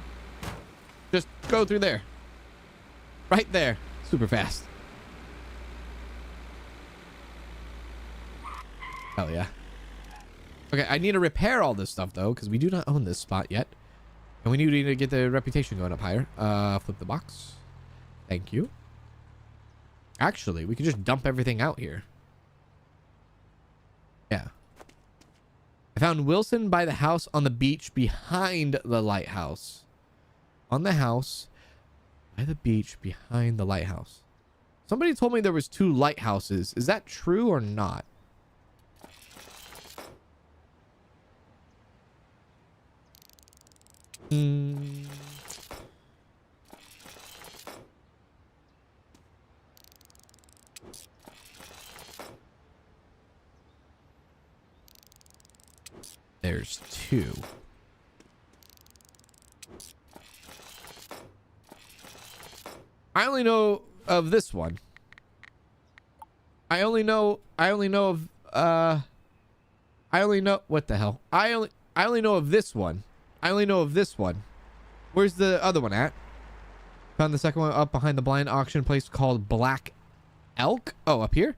Just go through there. Right there. Super fast. Hell yeah. Okay, I need to repair all this stuff, though, because we do not own this spot yet. And we need to get the reputation going up higher. Flip the box. Thank you. Actually, we could just dump everything out here. Yeah. I found Wilson by the house on the beach behind the lighthouse. On the house by the beach behind the lighthouse. Somebody told me there was 2 lighthouses. Is that true or not? There's 2. I only know of this one. I only know what the hell? I only know of this one. I only know of this one. Where's the other one at? Found the second one up behind the blind auction place called Black Elk. Oh, up here?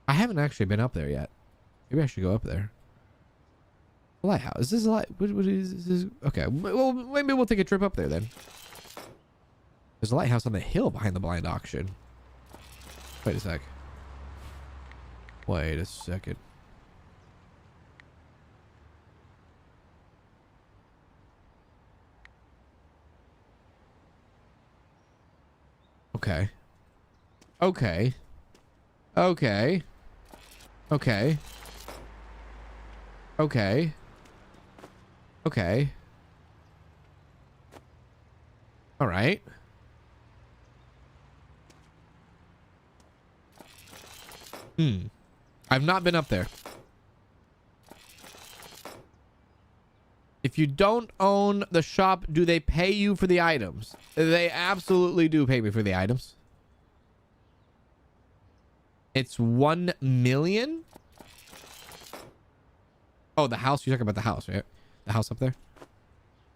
I haven't actually been up there yet. Maybe I should go up there. Lighthouse. Is this a light? What is this? Okay. Well, maybe we'll take a trip up there then. There's a lighthouse on the hill behind the blind auction. Wait a sec. Wait a second. Okay. Okay. Okay. Okay. Okay. Okay. All right. I've not been up there. If you don't own the shop, do they pay you for the items? They absolutely do pay me for the items. It's 1 million. Oh, the house. You're talking about the house, right? The house up there.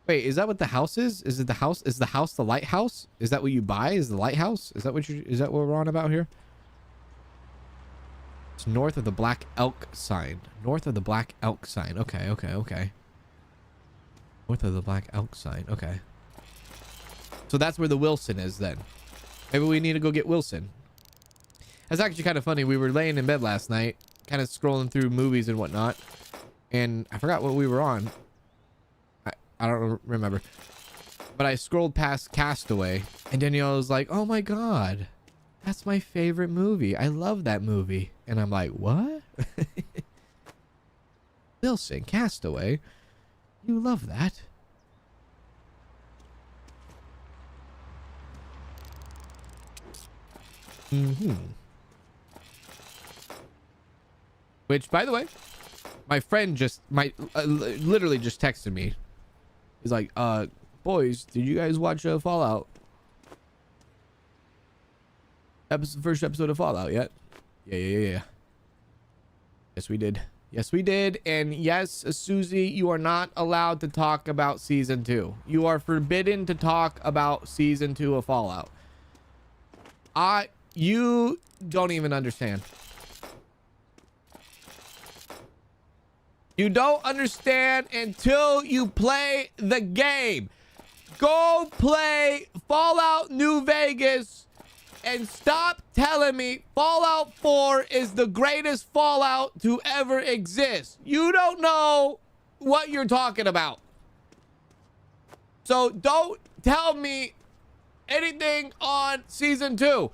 Wait, is that what the house is? Is it the house? Is the house the lighthouse? Is that what you buy? Is the lighthouse? Is that what you? Is that what we're on about here? It's north of the Black Elk sign. North of the Black Elk sign. Okay, okay, okay. North of the Black Elk sign. Okay. So that's where the Wilson is then. Maybe we need to go get Wilson. That's actually kind of funny. We were laying in bed last night, kind of scrolling through movies and whatnot, and I forgot what we were on. I don't remember. But I scrolled past Castaway, and Danielle was like, oh my God, that's my favorite movie. I love that movie. And I'm like, what? Wilson, Castaway? You love that? Which, by the way, my friend just literally just texted me. He's like, boys, did you guys watch Fallout? First episode of Fallout yet? Yeah. Yes, we did. Yes, we did. And yes, Susie, you are not allowed to talk about season 2. You are forbidden to talk about season 2 of Fallout. You don't even understand. You don't understand until you play the game. Go play Fallout New Vegas and stop telling me Fallout 4 is the greatest Fallout to ever exist. You don't know what you're talking about. So don't tell me anything on season 2.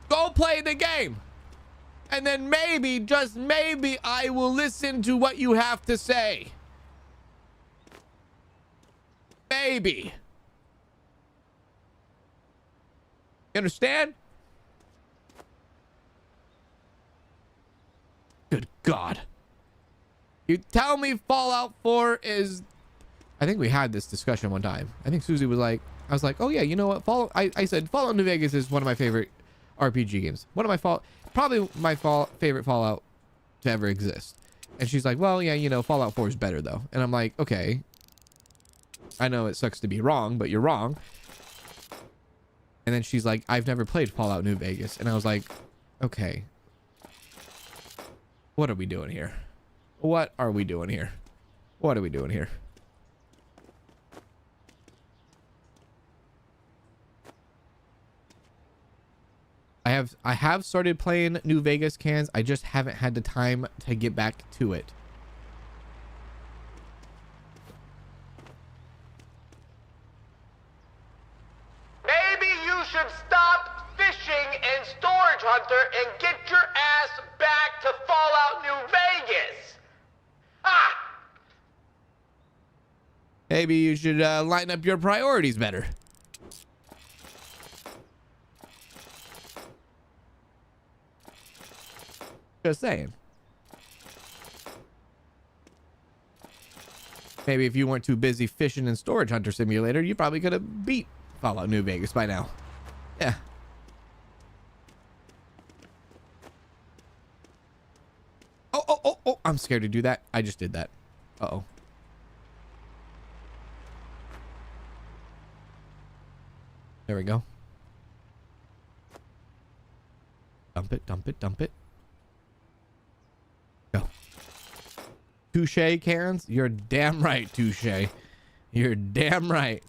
Go play the game. And then maybe, just maybe, I will listen to what you have to say. Maybe. You understand? Good God. You tell me Fallout 4 is... I think we had this discussion one time. I think Susie was like... I was like, oh yeah, you know what? I said Fallout New Vegas is one of my favorite RPG games. One of my probably my favorite Fallout to ever exist. And she's like, well, yeah, you know, Fallout 4 is better though. And I'm like, okay, I know it sucks to be wrong, but you're wrong. And then she's like, I've never played Fallout New Vegas. And I was like, okay, what are we doing here? What are we doing here? What are we doing here? I I have started playing New Vegas cans. I just haven't had the time to get back to it. Maybe you should stop fishing in Storage Hunter and get your ass back to Fallout New Vegas. Ah! Maybe you should line up your priorities better. Just saying. Maybe if you weren't too busy fishing in Storage Hunter Simulator, you probably could have beat Fallout New Vegas by now. Yeah. Oh, I'm scared to do that. I just did that. Uh-oh. There we go. Dump it, dump it, dump it. Go. Touche, Karens. You're damn right, touche. You're damn right.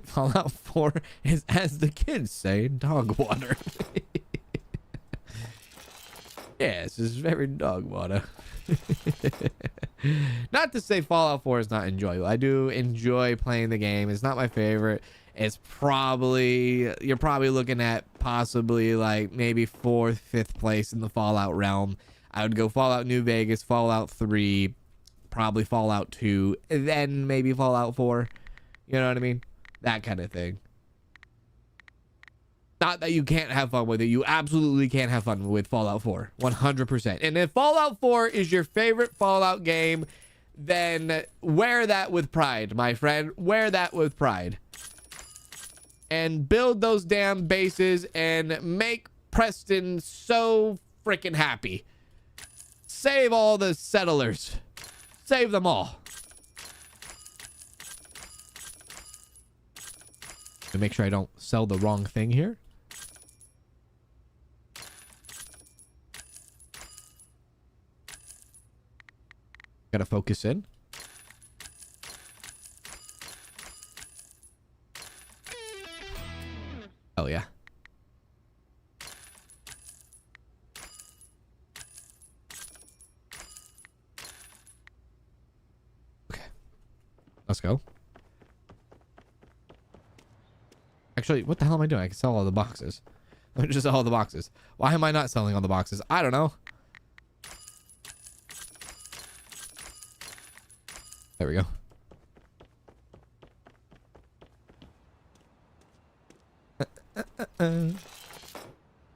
Fallout 4 is, as the kids say, dog water. Yes, it's very dog water. Not to say Fallout 4 is not enjoyable. I do enjoy playing the game. It's not my favorite. It's probably, you're probably looking at possibly like maybe 4th, 5th place in the Fallout realm. I would go Fallout New Vegas, Fallout 3, probably Fallout 2, and then maybe Fallout 4. You know what I mean? That kind of thing. Not that you can't have fun with it. You absolutely can have fun with Fallout 4. 100%. And if Fallout 4 is your favorite Fallout game, then wear that with pride, my friend. Wear that with pride. And build those damn bases and make Preston so freaking happy. Save all the settlers. Save them all. To make sure I don't sell the wrong thing here. Gotta focus in. Oh yeah. Okay. Let's go. Actually, what the hell am I doing? I can sell all the boxes. Let me just sell all the boxes. Why am I not selling all the boxes? I don't know. There we go.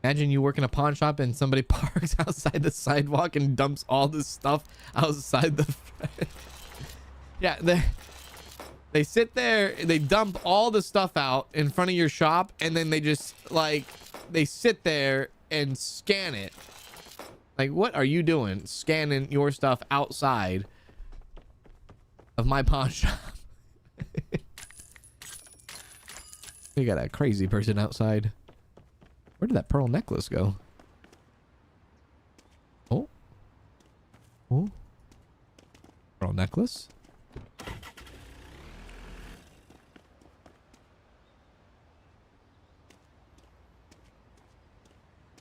Imagine you work in a pawn shop and somebody parks outside the sidewalk and dumps all this stuff outside the... Yeah, they sit there, they dump all the stuff out in front of your shop, and then they just, like, they sit there and scan it. Like, what are you doing? Scanning your stuff outside of my pawn shop. We got a crazy person outside. Where did that pearl necklace go? Oh. Oh. Pearl necklace.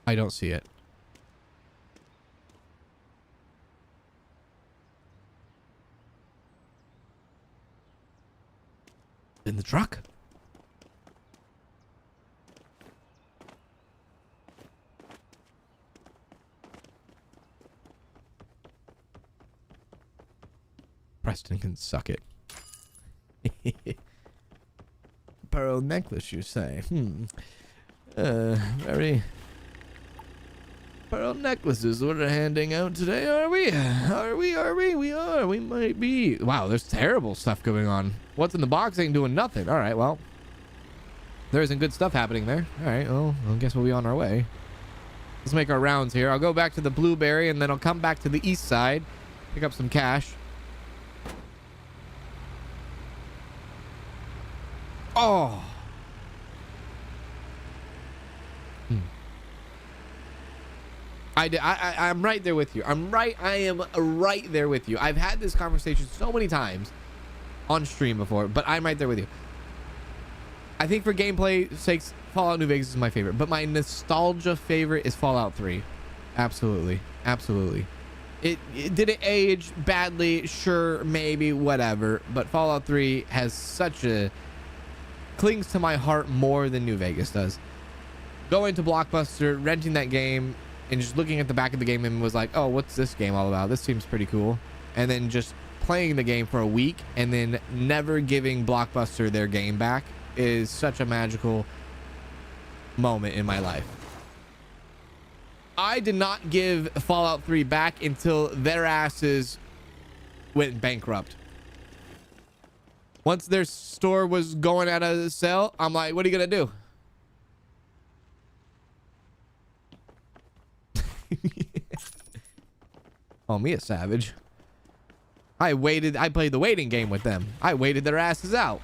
I don't see it. In the truck? Preston can suck it. Pearl necklace, you say? Very... Pearl necklaces what are handing out today, are we? We are. We might be. Wow, there's terrible stuff going on. What's in the box ain't doing nothing. All right, well. There isn't good stuff happening there. All right, well, I guess we'll be on our way. Let's make our rounds here. I'll go back to the Blueberry, and then I'll come back to the east side. Pick up some cash. Oh. I'm right there with you. I am right there with you. I've had this conversation so many times on stream before, but I'm right there with you. I think for gameplay sakes, Fallout New Vegas is my favorite, but my nostalgia favorite is Fallout 3. Absolutely. Absolutely. Did it age badly? Sure, maybe, whatever. But Fallout 3 has such a... clings to my heart more than New Vegas does. Going to Blockbuster, renting that game, and just looking at the back of the game and was like, oh, what's this game all about? This seems pretty cool. And then just playing the game for a week and then never giving Blockbuster their game back is such a magical moment in my life. I did not give Fallout 3 back until their asses went bankrupt. Once their store was going out of sale, I'm like, what are you gonna do? Oh, me a savage. I played the waiting game with them. I waited their asses out.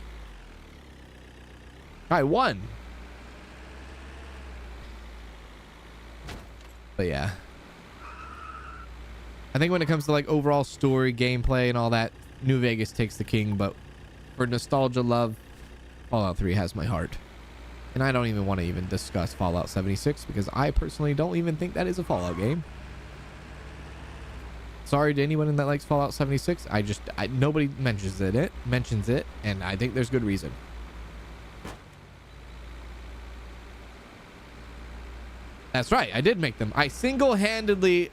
I won. But yeah, I think when it comes to like overall story, gameplay, and all that, New Vegas takes the king. But for nostalgia love, Fallout 3 has my heart. And I don't even want to even discuss Fallout 76 because I personally don't even think that is a Fallout game. Sorry to anyone that likes Fallout 76. Nobody mentions it, and I think there's good reason. That's right. I did make them. I single-handedly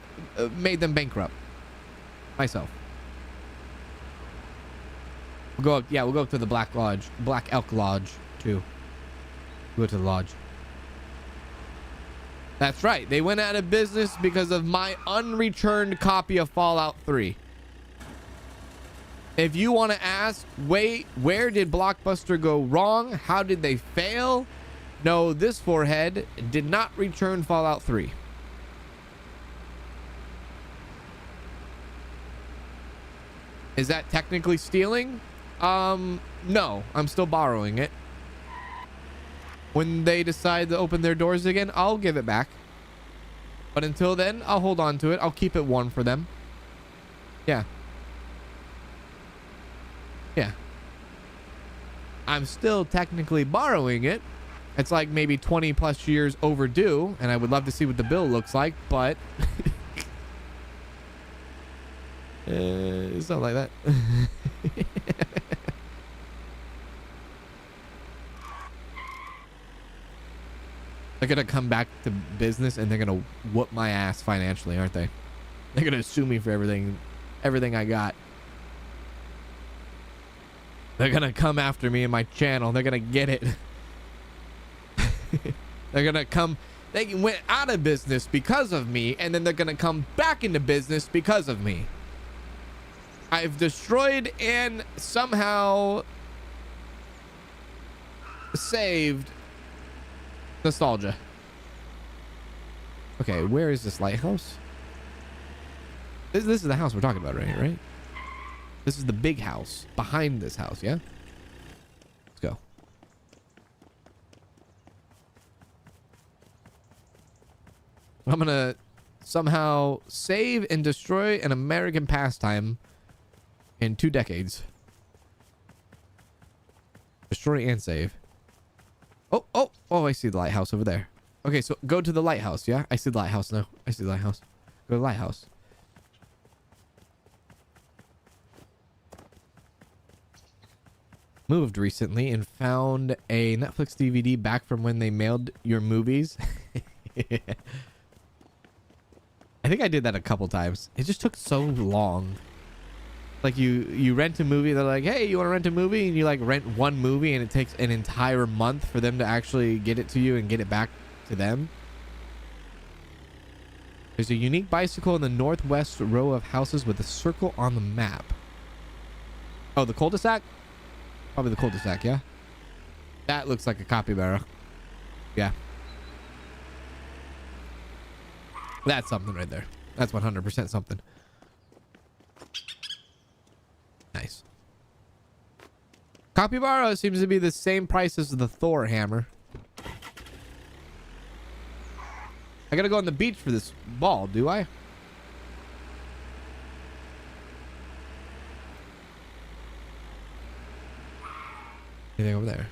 made them bankrupt myself. We'll go up to the Black Elk Lodge too. Go to the lodge. That's right. They went out of business because of my unreturned copy of Fallout 3. If you want to ask, wait, where did Blockbuster go wrong? How did they fail? No, this forehead did not return Fallout 3. Is that technically stealing? No, I'm still borrowing it. When they decide to open their doors again, I'll give it back. But until then, I'll hold on to it. I'll keep it warm for them. Yeah. Yeah. I'm still technically borrowing it. It's like maybe 20 plus years overdue, and I would love to see what the bill looks like, but it's not like that. They're gonna come back to business and they're gonna whoop my ass financially, aren't they? They're gonna sue me for everything I got. They're gonna come after me and my channel. They're gonna get it. They're gonna come. They went out of business because of me, and then they're gonna come back into business because of me. I've destroyed and somehow saved nostalgia. Okay, where is this lighthouse? This is the house we're talking about, right? This is the big house behind this house, yeah? Let's go. I'm gonna somehow save and destroy an American pastime in 2 decades. Destroy and save. Oh, I see the lighthouse over there. Okay, so go to the lighthouse, yeah? I see the lighthouse now. I see the lighthouse. Go to the lighthouse. Moved recently and found a Netflix DVD back from when they mailed your movies. I think I did that a couple times. It just took so long. Like you rent a movie, they're like, hey, you want to rent a movie? And you like rent one movie and it takes an entire month for them to actually get it to you and get it back to them. There's a unique bicycle in the northwest row of houses with a circle on the map. Oh, the cul-de-sac? Probably the cul-de-sac, yeah? That looks like a capybara. Yeah. That's something right there. That's 100% something. Nice. Capybara seems to be the same price as the Thor hammer. I gotta go on the beach for this ball, do I? Anything over there?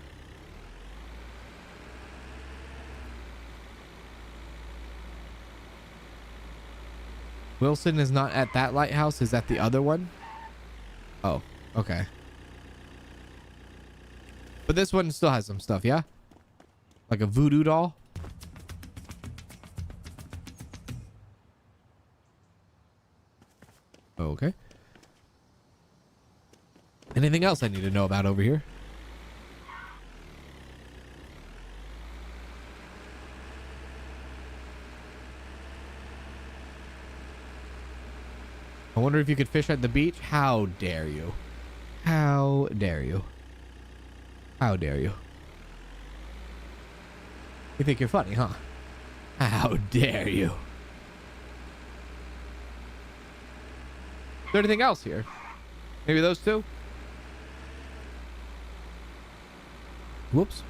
Wilson is not at that lighthouse. Is that the other one? Oh, okay. But this one still has some stuff, yeah? Like a voodoo doll? Okay. Anything else I need to know about over here? I wonder if you could fish at the beach. How dare you? How dare you? How dare you? You think you're funny, huh? How dare you? Is there anything else here? Maybe those two? Whoops.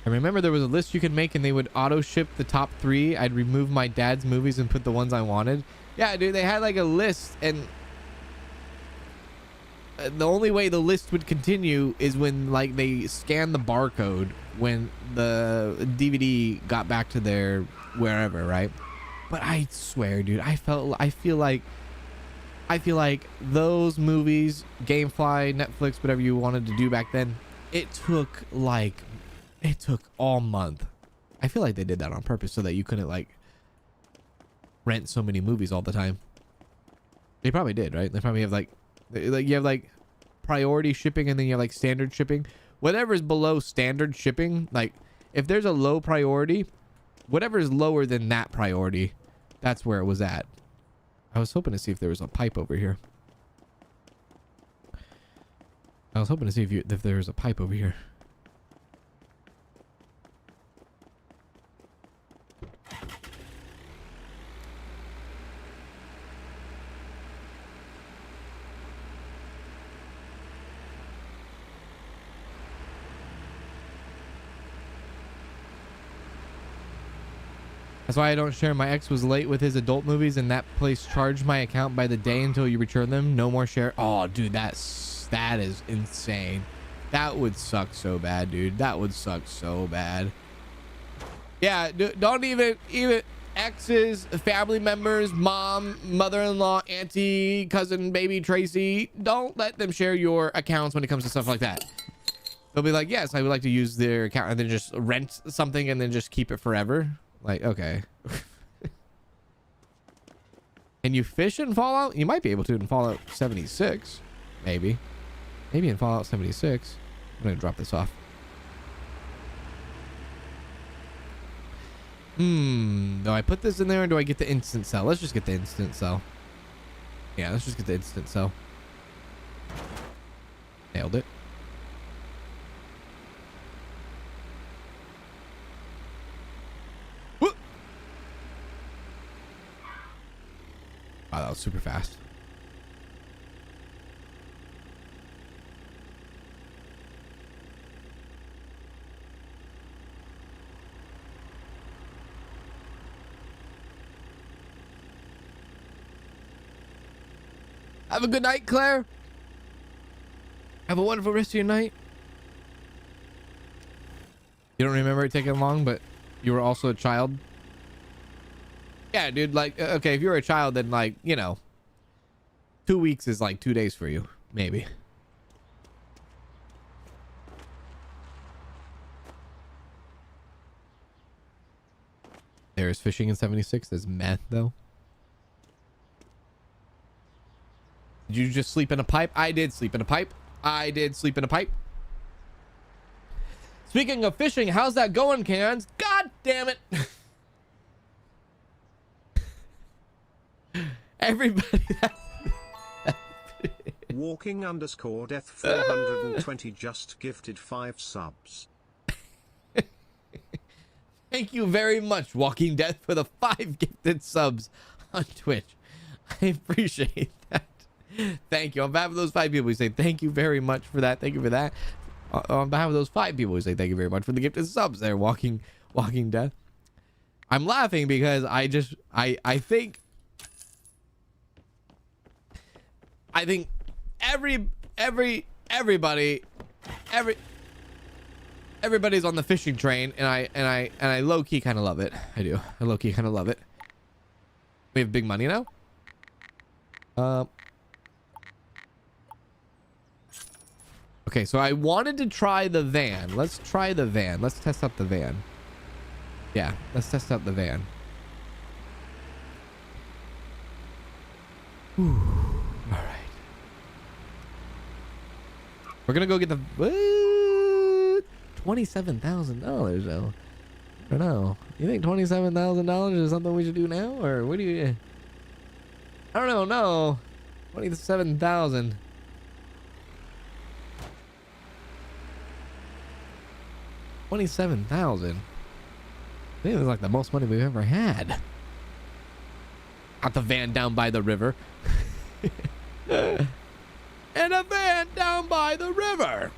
I remember there was a list you could make and they would auto ship the top 3. I'd remove my dad's movies and put the ones I wanted. Yeah, dude, they had like a list, and the only way the list would continue is when like they scanned the barcode when the DVD got back to their wherever, right? But I swear, dude, I feel like those movies, Gamefly, Netflix, whatever you wanted to do back then, it took all month. I feel like they did that on purpose so that you couldn't like rent so many movies all the time. They probably did, right? They probably have like you have like priority shipping, and then you have like standard shipping. Whatever is below standard shipping, like if there's a low priority, whatever is lower than that priority, that's where it was at. I was hoping to see if there was a pipe over here. I was hoping to see if there was a pipe over here. That's why I don't share. My ex was late with his adult movies, and that place charged my account by the day until you return them. No more share. Oh, dude, that is insane. That would suck so bad, dude. That would suck so bad. Yeah, don't even exes, family members, mom, mother-in-law, auntie, cousin, baby, Tracy. Don't let them share your accounts when it comes to stuff like that. They'll be like, yes, I would like to use their account, and then just rent something and then just keep it forever. Like, okay. Can you fish in Fallout? You might be able to in Fallout 76. Maybe in Fallout 76. I'm gonna drop this off. Do I put this in there, or do I get the instant sell? Let's just get the instant sell. Yeah, let's just get the instant sell. Nailed it. Wow, that was super fast. Have a good night, Claire. Have a wonderful rest of your night. You don't remember it taking long, but you were also a child. Yeah, dude, like, okay, if you're a child, then, like, you know, 2 weeks is like 2 days for you, maybe. There's fishing in 76. There's meth, though. Did you just sleep in a pipe? I did sleep in a pipe. I did sleep in a pipe. Speaking of fishing, how's that going, Cans? God damn it. Everybody. Walking _ death 420 just gifted 5 subs. Thank you very much, Walking Death, for the 5 gifted subs on Twitch. I appreciate that. Thank you. On behalf of those 5 people, we say thank you very much for that. Thank you for that. On behalf of those 5 people, we say thank you very much for the gifted subs there, Walking Death. I'm laughing because I think everybody everybody's on the fishing train, and I low key kind of love it. I do. I low key kind of love it. We have big money now. Okay, so I wanted to try the van. Let's try the van. Let's test out the van. Yeah, let's test out the van. Whew. All right. We're gonna go get the $27,000 though. I don't know. You think $27,000 is something we should do now, or what do you? I don't know. No, 27,000. 27,000. I think it was like the most money we've ever had. Got the van down by the river. And a van down by the river.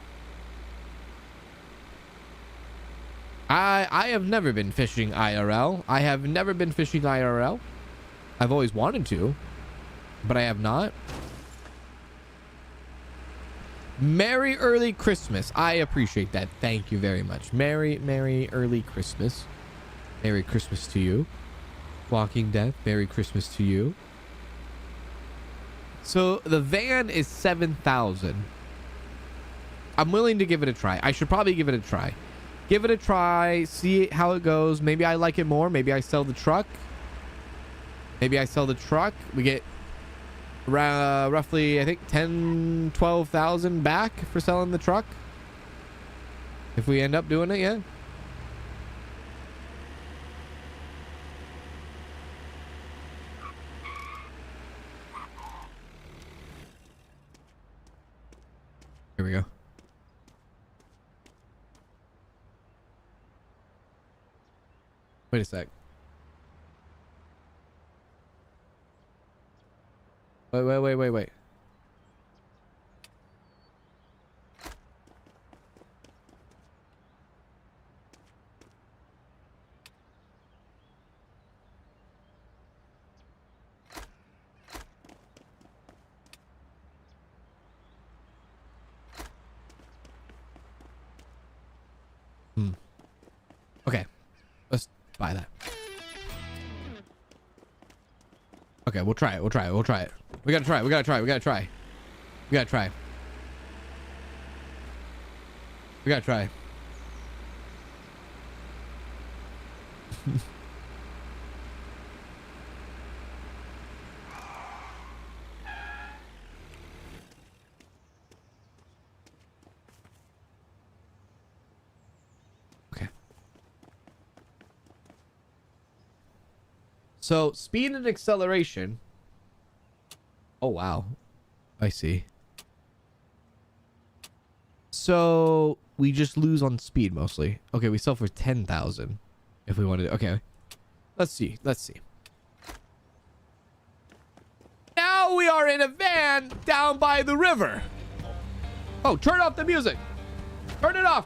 I have never been fishing IRL. I have never been fishing IRL. I've always wanted to, but I have not. Merry early Christmas. I appreciate that. Thank you very much. Merry early Christmas. Merry Christmas to you. Walking Death, Merry Christmas to you. So the van is 7,000. I'm willing to give it a try. I should probably give it a try. Give it a try, see how it goes. Maybe I like it more. Maybe I sell the truck. Maybe I sell the truck. We get roughly, I think, 10, 12,000 back for selling the truck. If we end up doing it, yeah. Here we go. Wait a sec. Wait. Okay. Let's buy that. Okay, we'll try it. We gotta try. We gotta try. Okay. So, speed and acceleration. Oh, wow. I see. So, we just lose on speed mostly. Okay, we sell for 10,000 if we wanted to. Okay. Let's see. Now we are in a van down by the river. Oh, turn off the music. Turn it off.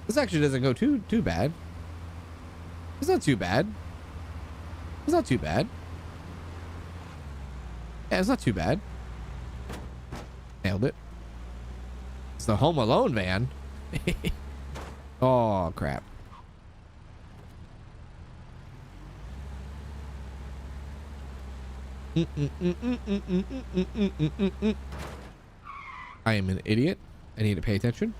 This actually doesn't go too bad. It's not too bad. Yeah, it's not too bad. Nailed it. It's the Home Alone van. Oh, crap. I am an idiot. I need to pay attention.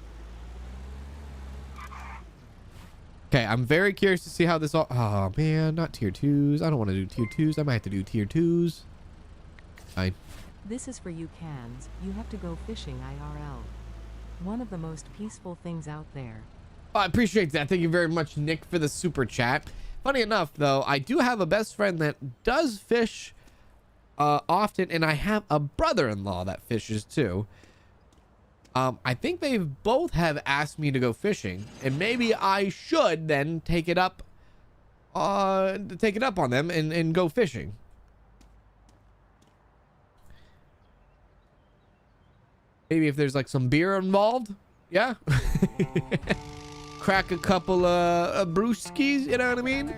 Okay, I'm very curious to see how this all... Oh, man, not tier 2s. I don't want to do tier 2s. I might have to do tier 2s. Fine. This is for you, Cans. You have to go fishing IRL. One of the most peaceful things out there. Oh, I appreciate that. Thank you very much, Nick, for the super chat. Funny enough, though, I do have a best friend that does fish often, and I have a brother-in-law that fishes, too. I think they both have asked me to go fishing, and maybe I should then take it up on them and go fishing. Maybe if there's like some beer involved, yeah. Crack a couple of brewskis, you know what I mean?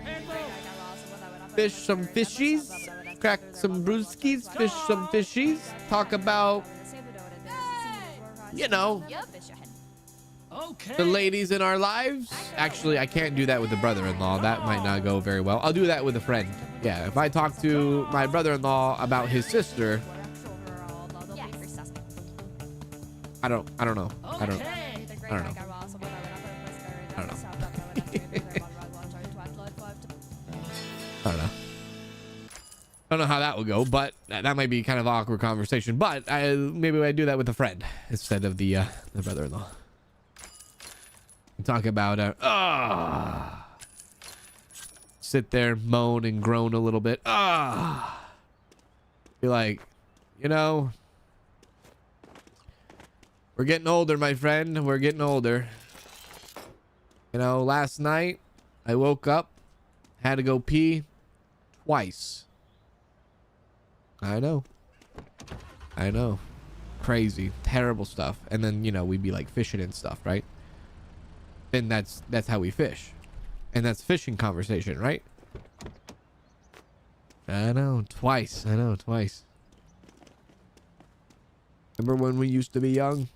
Fish some fishies, crack some brewskis, fish some fishies, talk about, you know, Okay. the ladies in our lives. Actually, I can't do that with the brother-in-law. That might not go very well. I'll do that with a friend. Yeah, if I talk to my brother-in-law about his sister, I don't know. I don't know. I don't know. I don't know. I don't know how that will go, but that might be kind of an awkward conversation. But maybe I do that with a friend instead of the brother-in-law. Talk about sit there, moan and groan a little bit. Be like, you know, we're getting older, my friend. We're getting older. You know, last night I woke up, had to go pee twice. I know. Crazy, terrible stuff. And then, you know, we'd be like fishing and stuff, right? Then that's how we fish. And that's fishing conversation, right? I know, twice. Remember when we used to be young?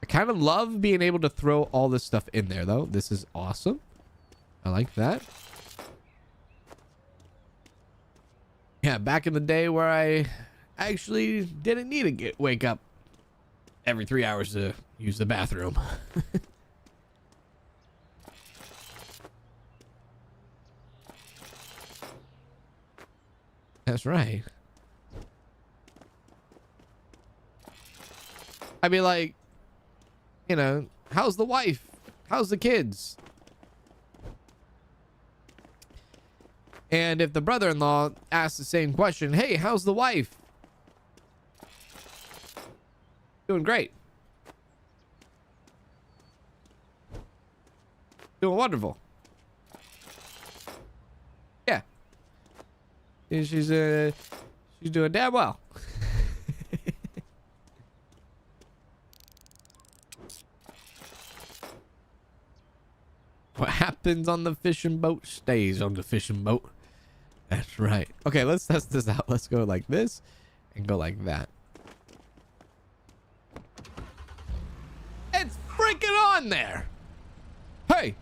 I kind of love being able to throw all this stuff in there, though. This is awesome. I like that. Yeah, back in the day where I actually didn't need to wake up every 3 hours to use the bathroom. That's right. I'd be like, you know, how's the wife? How's the kids? And if the brother-in-law asks the same question, hey, how's the wife? Doing great. Doing wonderful. Yeah. She's doing damn well. What happens on the fishing boat stays on the fishing boat. That's right. Okay, let's test this out. Let's go like this and go like that. It's freaking on there. Hey.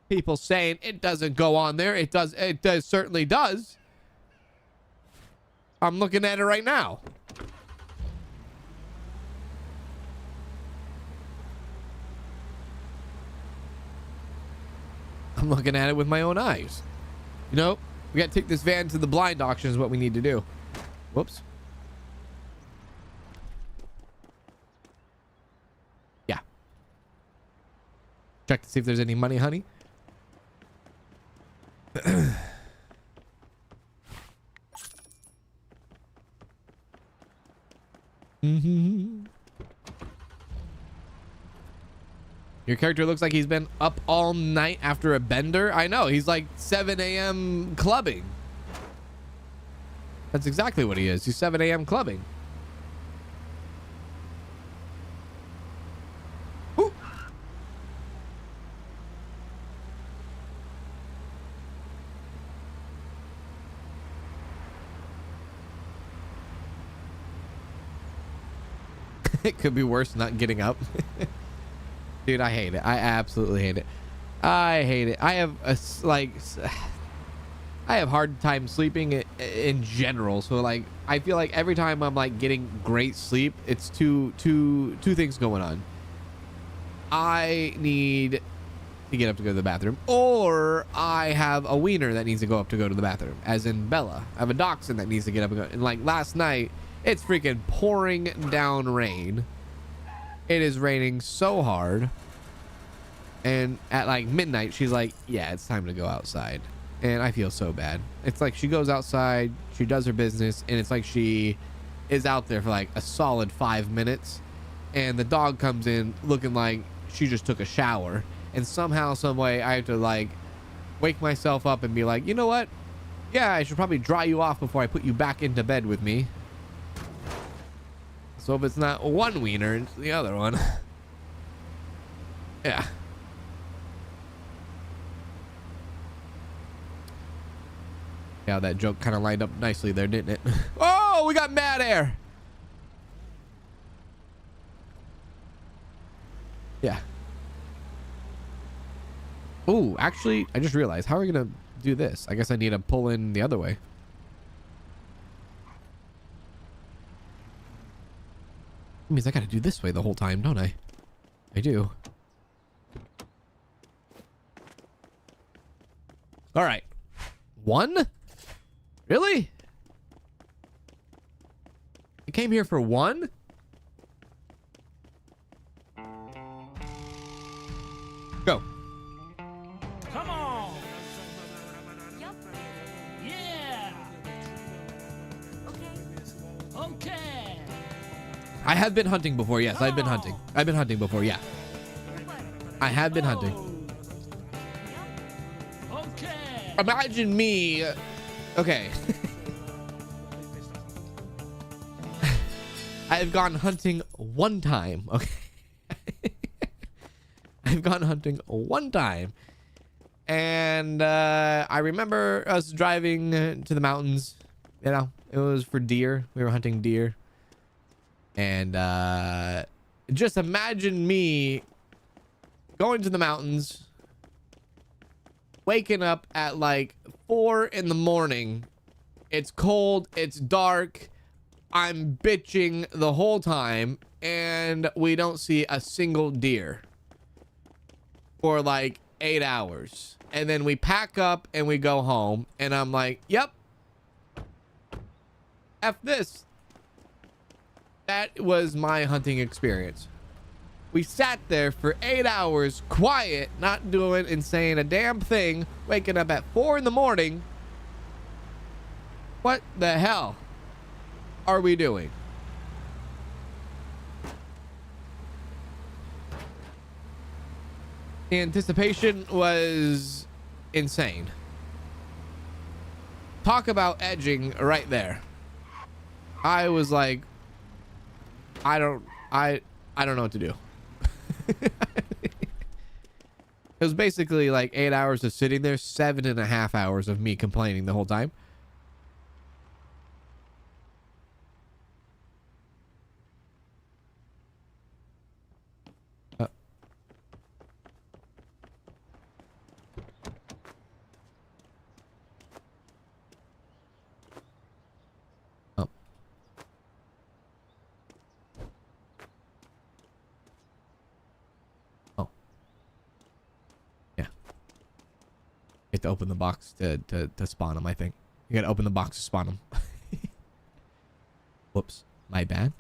People saying it doesn't go on there. It does. It does. Certainly does. I'm looking at it right now. I'm looking at it with my own eyes. You know, we got to take this van to the blind auction is what we need to do. Whoops. Yeah. Check to see if there's any money, honey. Your character looks like he's been up all night after a bender. I know. He's like 7 a.m. clubbing. That's exactly what he is. He's 7 a.m. clubbing. Ooh. It could be worse not getting up. Dude, I hate it. I absolutely hate it. I hate it. I have I have hard time sleeping in general. So like, I feel like every time I'm like getting great sleep, it's two things going on. I need to get up to go to the bathroom, or I have a wiener that needs to go up to go to the bathroom, as in Bella. I have a dachshund that needs to get up and go. And like last night, it's freaking pouring down rain. It is raining so hard, and at like midnight she's like, yeah, it's time to go outside. And I feel so bad. It's like she goes outside, she does her business, and it's like she is out there for like a solid 5 minutes, and the dog comes in looking like she just took a shower, and somehow, some way, I have to like wake myself up and be like, you know what, yeah, I should probably dry you off before I put you back into bed with me. So if it's not one wiener, it's the other one. Yeah. Yeah, that joke kind of lined up nicely there, didn't it? Oh, we got mad air. Yeah. Oh, actually, I just realized, how are we going to do this? I guess I need to pull in the other way. That means I got to do this way the whole time, don't I? I do. All right. 1? Really? You came here for 1? Go. Come on. Yup. Yeah. Okay. Okay. I have been hunting before. Yes, I've been hunting. I've been hunting before. Yeah. I have been hunting. Okay. Imagine me. Okay. I've gone hunting 1 time. Okay. I've gone hunting 1 time. And I remember us driving to the mountains. You know, it was for deer. We were hunting deer. And just imagine me going to the mountains, waking up at like 4 in the morning. It's cold, it's dark, I'm bitching the whole time, and we don't see a single deer for like 8 hours. And then we pack up and we go home, and I'm like, yep, F this. That was my hunting experience. We sat there for 8 hours, quiet, not doing and saying a damn thing, waking up at 4 in the morning. What the hell are we doing? The anticipation was insane. Talk about edging right there. I was like, I don't know what to do. It was basically like 8 hours of sitting there, 7.5 hours of me complaining the whole time. Oh. Oh. Yeah. You have to open the box to spawn them, I think. You gotta open the box to spawn them. Whoops. My bad.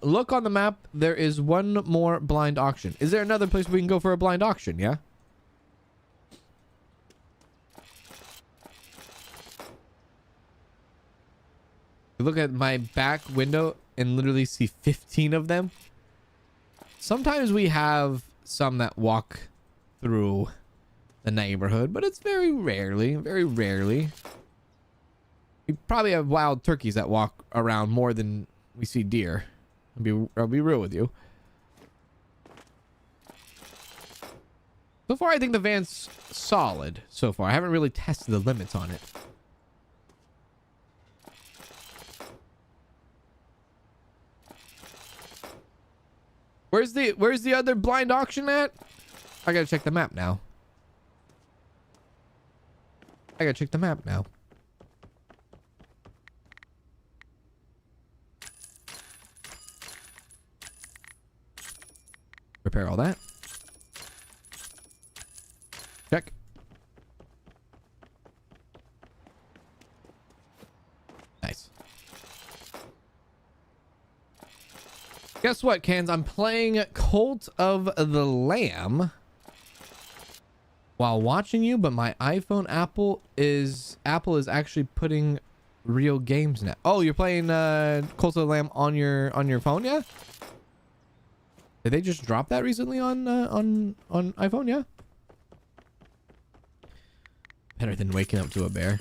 Look on the map. There is one more blind auction. Is there another place we can go for a blind auction? Yeah. Look at my back window and literally see 15 of them. Sometimes we have some that walk through the neighborhood, but it's very rarely. We probably have wild turkeys that walk around more than we see deer. I'll be real with you. So far, I think the van's solid so far. I haven't really tested the limits on it. Where's the other blind auction at? I gotta check the map now. Repair all that. Check. Nice. Guess what, Cans? I'm playing Cult of the Lamb while watching you, but my iPhone Apple is actually putting real games now. Oh, you're playing Cult of the Lamb on your phone, yeah? Did they just drop that recently on iPhone? Yeah. Better than waking up to a bear.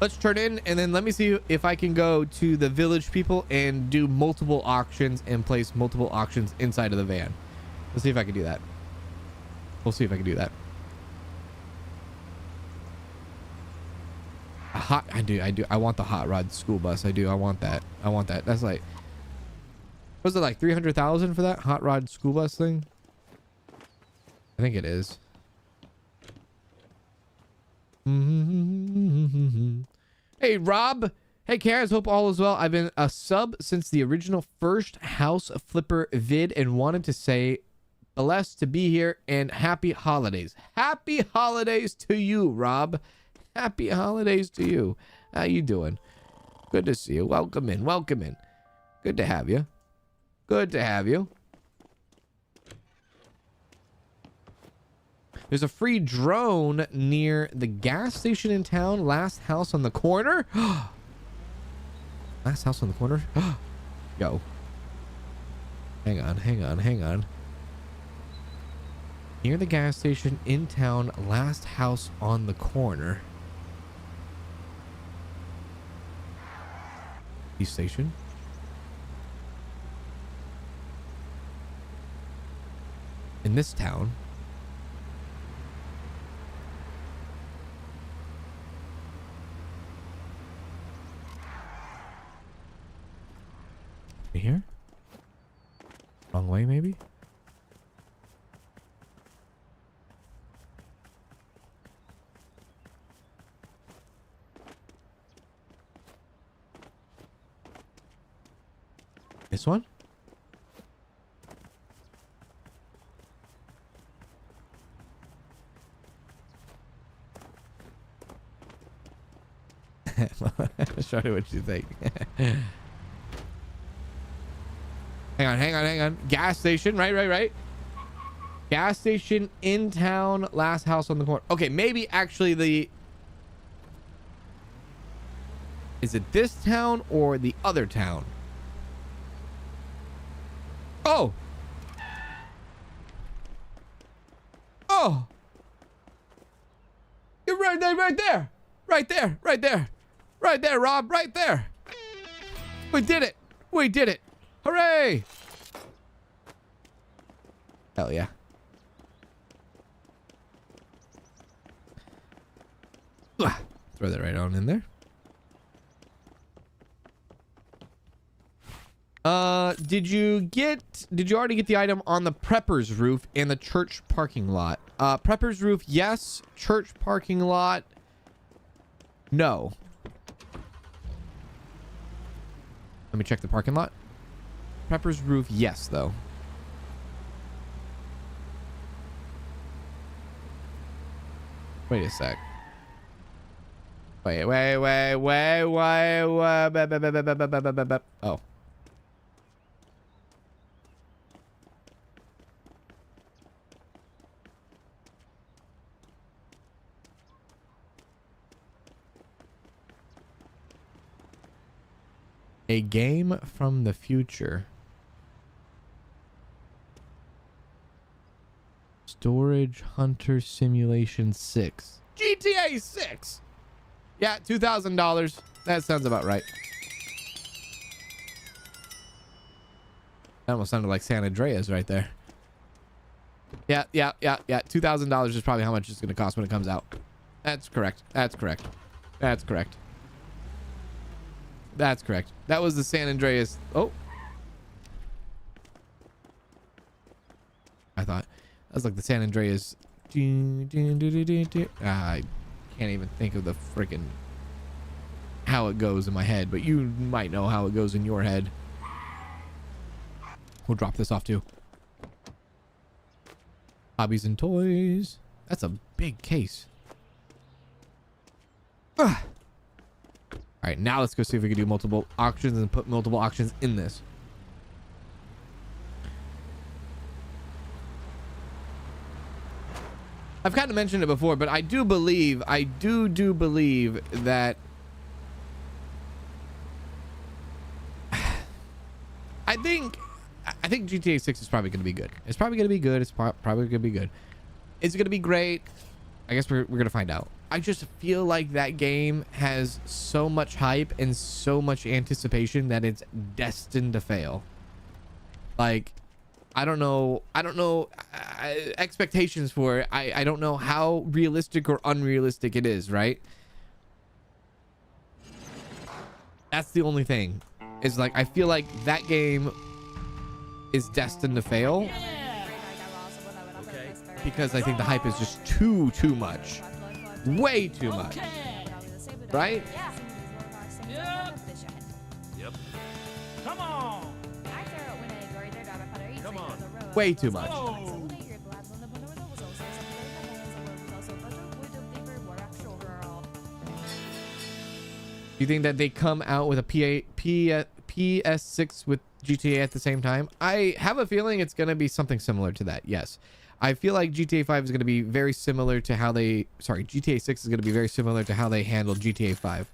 Let's turn in, and then let me see if I can go to the village people and do multiple auctions and place multiple auctions inside of the van. Let's see if I can do that. We'll see if I can do that. I do. I want the hot rod school bus. I do. I want that. I want that. That's like, was it like 300,000 for that hot rod school bus thing? I think it is. Hey, Rob. Hey, Karis. Hope all is well. I've been a sub since the original first house flipper vid and wanted to say blessed to be here and happy holidays. Happy holidays to you, Rob. Happy holidays to you. How you doing? Good to see you. Welcome in. Welcome in. Good to have you. Good to have you. There's a free drone near the gas station in town. Last house on the corner. Last house on the corner. Yo. Hang on, hang on, hang on. Near the gas station in town. Last house on the corner. Station. In this town. Here? Wrong way, maybe? This one? Show me what you think. Hang on, hang on, hang on. Gas station, right. Gas station in town, last house on the corner. Okay, maybe actually the... Is it this town or the other town? Oh! Oh! You're right there, right there! Right there, right there! Right there, Rob, right there! We did it! We did it! Hooray! Hell yeah. Throw that right on in there. Did you already get the item on the prepper's roof and the church parking lot? Prepper's roof, yes. Church parking lot, no. Let me check the parking lot. Prepper's roof, yes, though. Wait a sec. Wait. Oh. A game from the future. Storage Hunter Simulation 6. GTA 6! Yeah, $2,000. That sounds about right. That almost sounded like San Andreas right there. Yeah. $2,000 is probably how much it's going to cost when it comes out. That's correct. That's correct. That's correct. That's correct. That was the San Andreas. Oh. I thought that was like the San Andreas. I can't even think of the freaking how it goes in my head, but you might know how it goes in your head. We'll drop this off too. Hobbies and toys. That's a big case. Ugh. All right, now let's go see if we can do multiple auctions and put multiple auctions in this. I've kind of mentioned it before, but I do believe, I do believe that I think GTA 6 is probably going to be good. It's probably going to be good. It's probably going to be good. Is it going to be great? I guess we're going to find out. I just feel like that game has so much hype and so much anticipation that it's destined to fail. Like, I don't know expectations for it. I don't know how realistic or unrealistic it is, right? That's the only thing. Is like, I feel like that game is destined to fail. Yeah. Okay. Because I think the hype is just too much. Way too much. Okay. Right? Yep. Yep. Come on. Come on. Way too much. Oh. You think that they come out with a PS6 with GTA at the same time? I have a feeling it's going to be something similar to that. Yes. I feel like GTA 5 is going to be very similar to how GTA 6 is going to be very similar to how they handled GTA 5.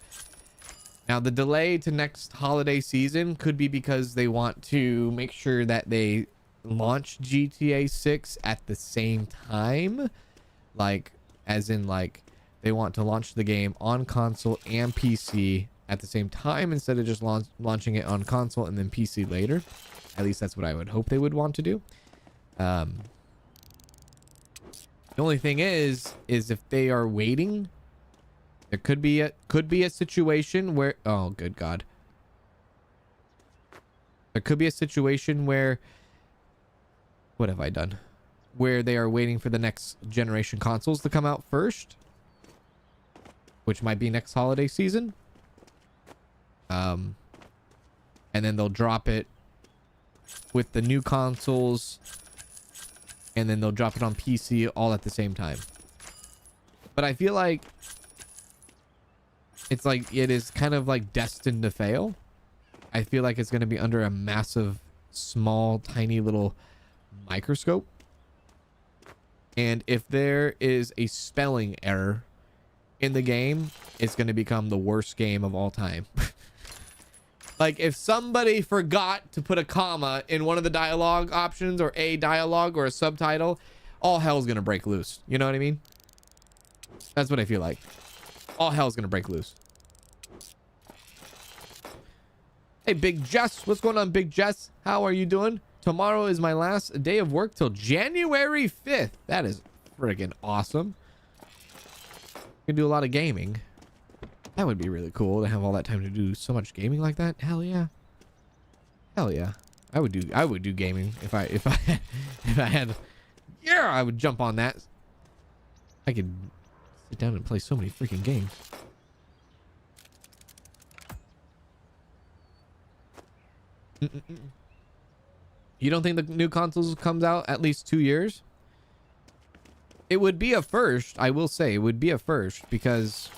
Now, the delay to next holiday season could be because they want to make sure that they launch GTA 6 at the same time. Like, as in, like, they want to launch the game on console and PC at the same time instead of just launching it on console and then PC later. At least that's what I would hope they would want to do. The only thing is if they are waiting, there could be a situation where, oh good God, there could be a situation where, what have I done? Where they are waiting for the next generation consoles to come out first, which might be next holiday season. And then they'll drop it with the new consoles, and then they'll drop it on PC all at the same time. But I feel like it's like it is kind of like destined to fail. I feel like it's going to be under a massive, small, tiny little microscope. And if there is a spelling error in the game, it's going to become the worst game of all time. Like, if somebody forgot to put a comma in one of the dialogue options, or a dialogue or a subtitle, all hell's going to break loose. You know what I mean? That's what I feel like. All hell's going to break loose. Hey, Big Jess. What's going on, Big Jess? How are you doing? Tomorrow is my last day of work till January 5th. That is friggin' awesome. You can do a lot of gaming. That would be really cool to have all that time to do so much gaming like that. Hell yeah. Hell yeah. I would do gaming if I had, yeah, I would jump on that. I could sit down and play so many freaking games. You don't think the new consoles comes out at least 2 years? It would be a first. I will say it would be a first, because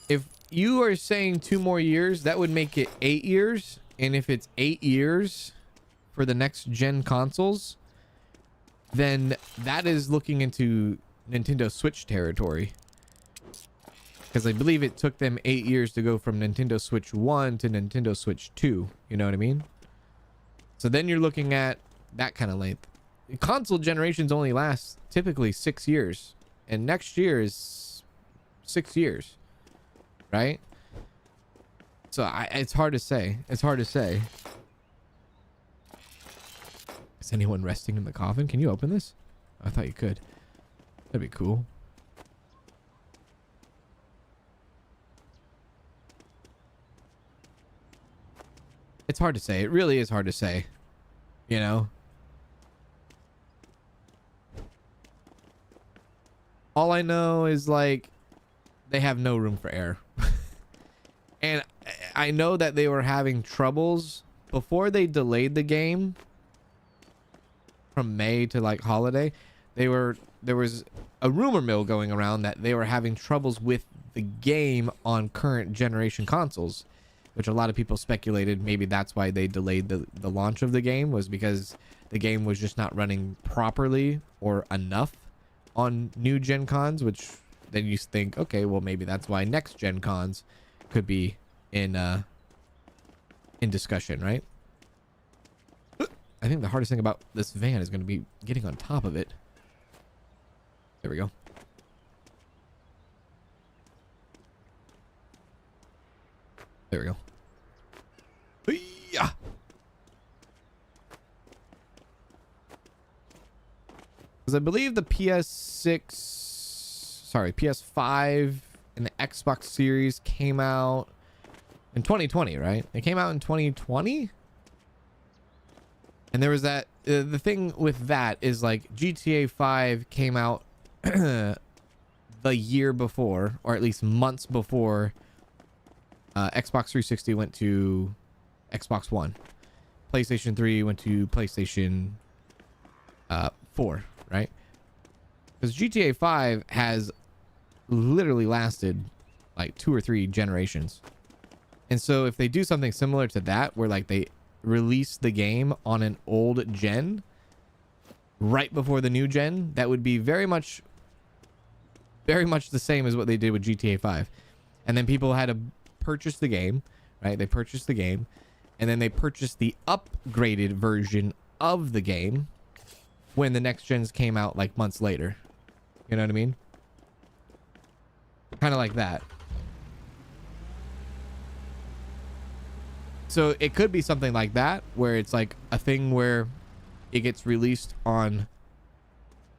if you are saying 2 more years, that would make it 8 years. And if it's 8 years for the next gen consoles, then that is looking into Nintendo Switch territory. Because I believe it took them 8 years to go from Nintendo Switch 1 to Nintendo Switch 2. You know what I mean? So then you're looking at that kind of length. Console generations only last typically 6 years. And next year is 6 years. Right? So it's hard to say. It's hard to say. Is anyone resting in the coffin? Can you open this? I thought you could. That'd be cool. It's hard to say. It really is hard to say. You know? All I know is, like, they have no room for error. And I know that they were having troubles before they delayed the game from May to, like, holiday. There was a rumor mill going around that they were having troubles with the game on current generation consoles, which a lot of people speculated maybe that's why they delayed the launch of the game, was because the game was just not running properly or enough on new gen cons, which then you think, okay, well, maybe that's why next gen cons could be in discussion, right? I think the hardest thing about this van is going to be getting on top of it. There we go. There we go. Yeah. Because I believe the PS5 and the Xbox Series came out in 2020, right? They came out in 2020. And there was that, the thing with that is like GTA 5 came out the year before, or at least months before Xbox 360 went to Xbox One. PlayStation 3 went to PlayStation 4, right? Because GTA 5 has literally lasted like 2 or 3 generations. And so if they do something similar to that, where like they release the game on an old gen right before the new gen, that would be very much the same as what they did with GTA 5. And then people had to purchase the game, right? They purchased the game, and then they purchased the upgraded version of the game when the next gens came out like months later. You know what I mean? Kind of like that. So it could be something like that, where it's like a thing where it gets released on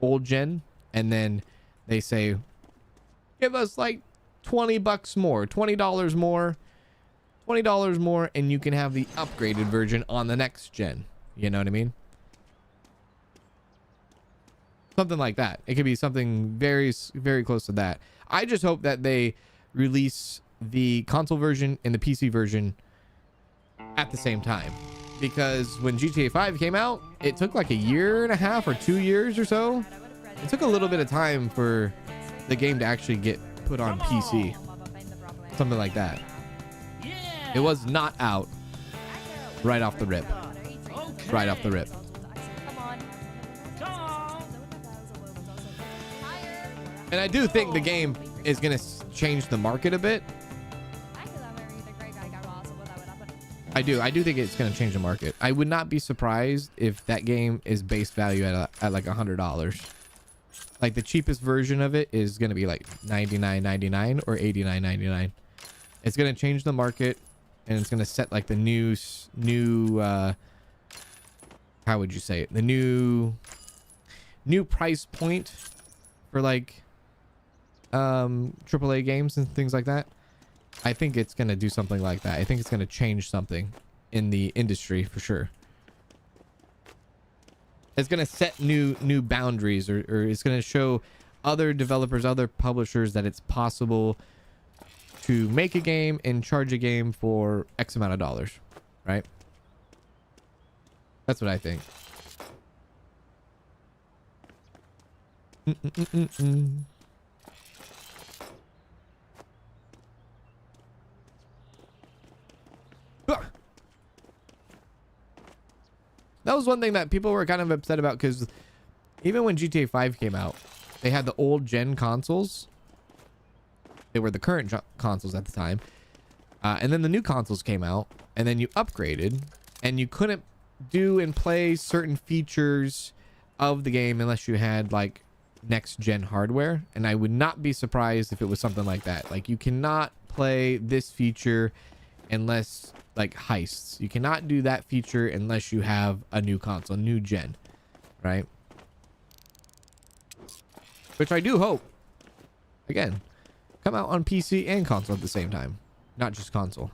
old gen, and then they say, give us like $20 more, $20 more, $20 more, and you can have the upgraded version on the next gen. You know what I mean? Something like that. It could be something very, very close to that. I just hope that they release the console version and the PC version at the same time, because when GTA 5 came out, it took like a year and a half or 2 years or so. It took a little bit of time for the game to actually get put on PC, something like that. It was not out right off the rip. Right off the rip. And I do think the game is going to change the market a bit. I do think it's going to change the market. I would not be surprised if that game is base value at like $100. Like the cheapest version of it is going to be like $99.99 or $89.99. It's going to change the market, and it's going to set like the new how would you say it? The new price point for like AAA games and things like that. I think it's going to do something like that. I think it's going to change something in the industry for sure. It's going to set new boundaries, or it's going to show other developers, other publishers, that it's possible to make a game and charge a game for X amount of dollars, right? That's what I think. That was one thing that people were kind of upset about, because even when GTA 5 came out, they had the old gen consoles. They were the current consoles at the time. And then the new consoles came out, and then you upgraded, and you couldn't do and play certain features of the game unless you had like next gen hardware. And I would not be surprised if it was something like that. Like, you cannot play this feature unless, like, heists, you cannot do that feature unless you have a new console, new gen, right? Which I do hope, again, come out on PC and console at the same time, not just console.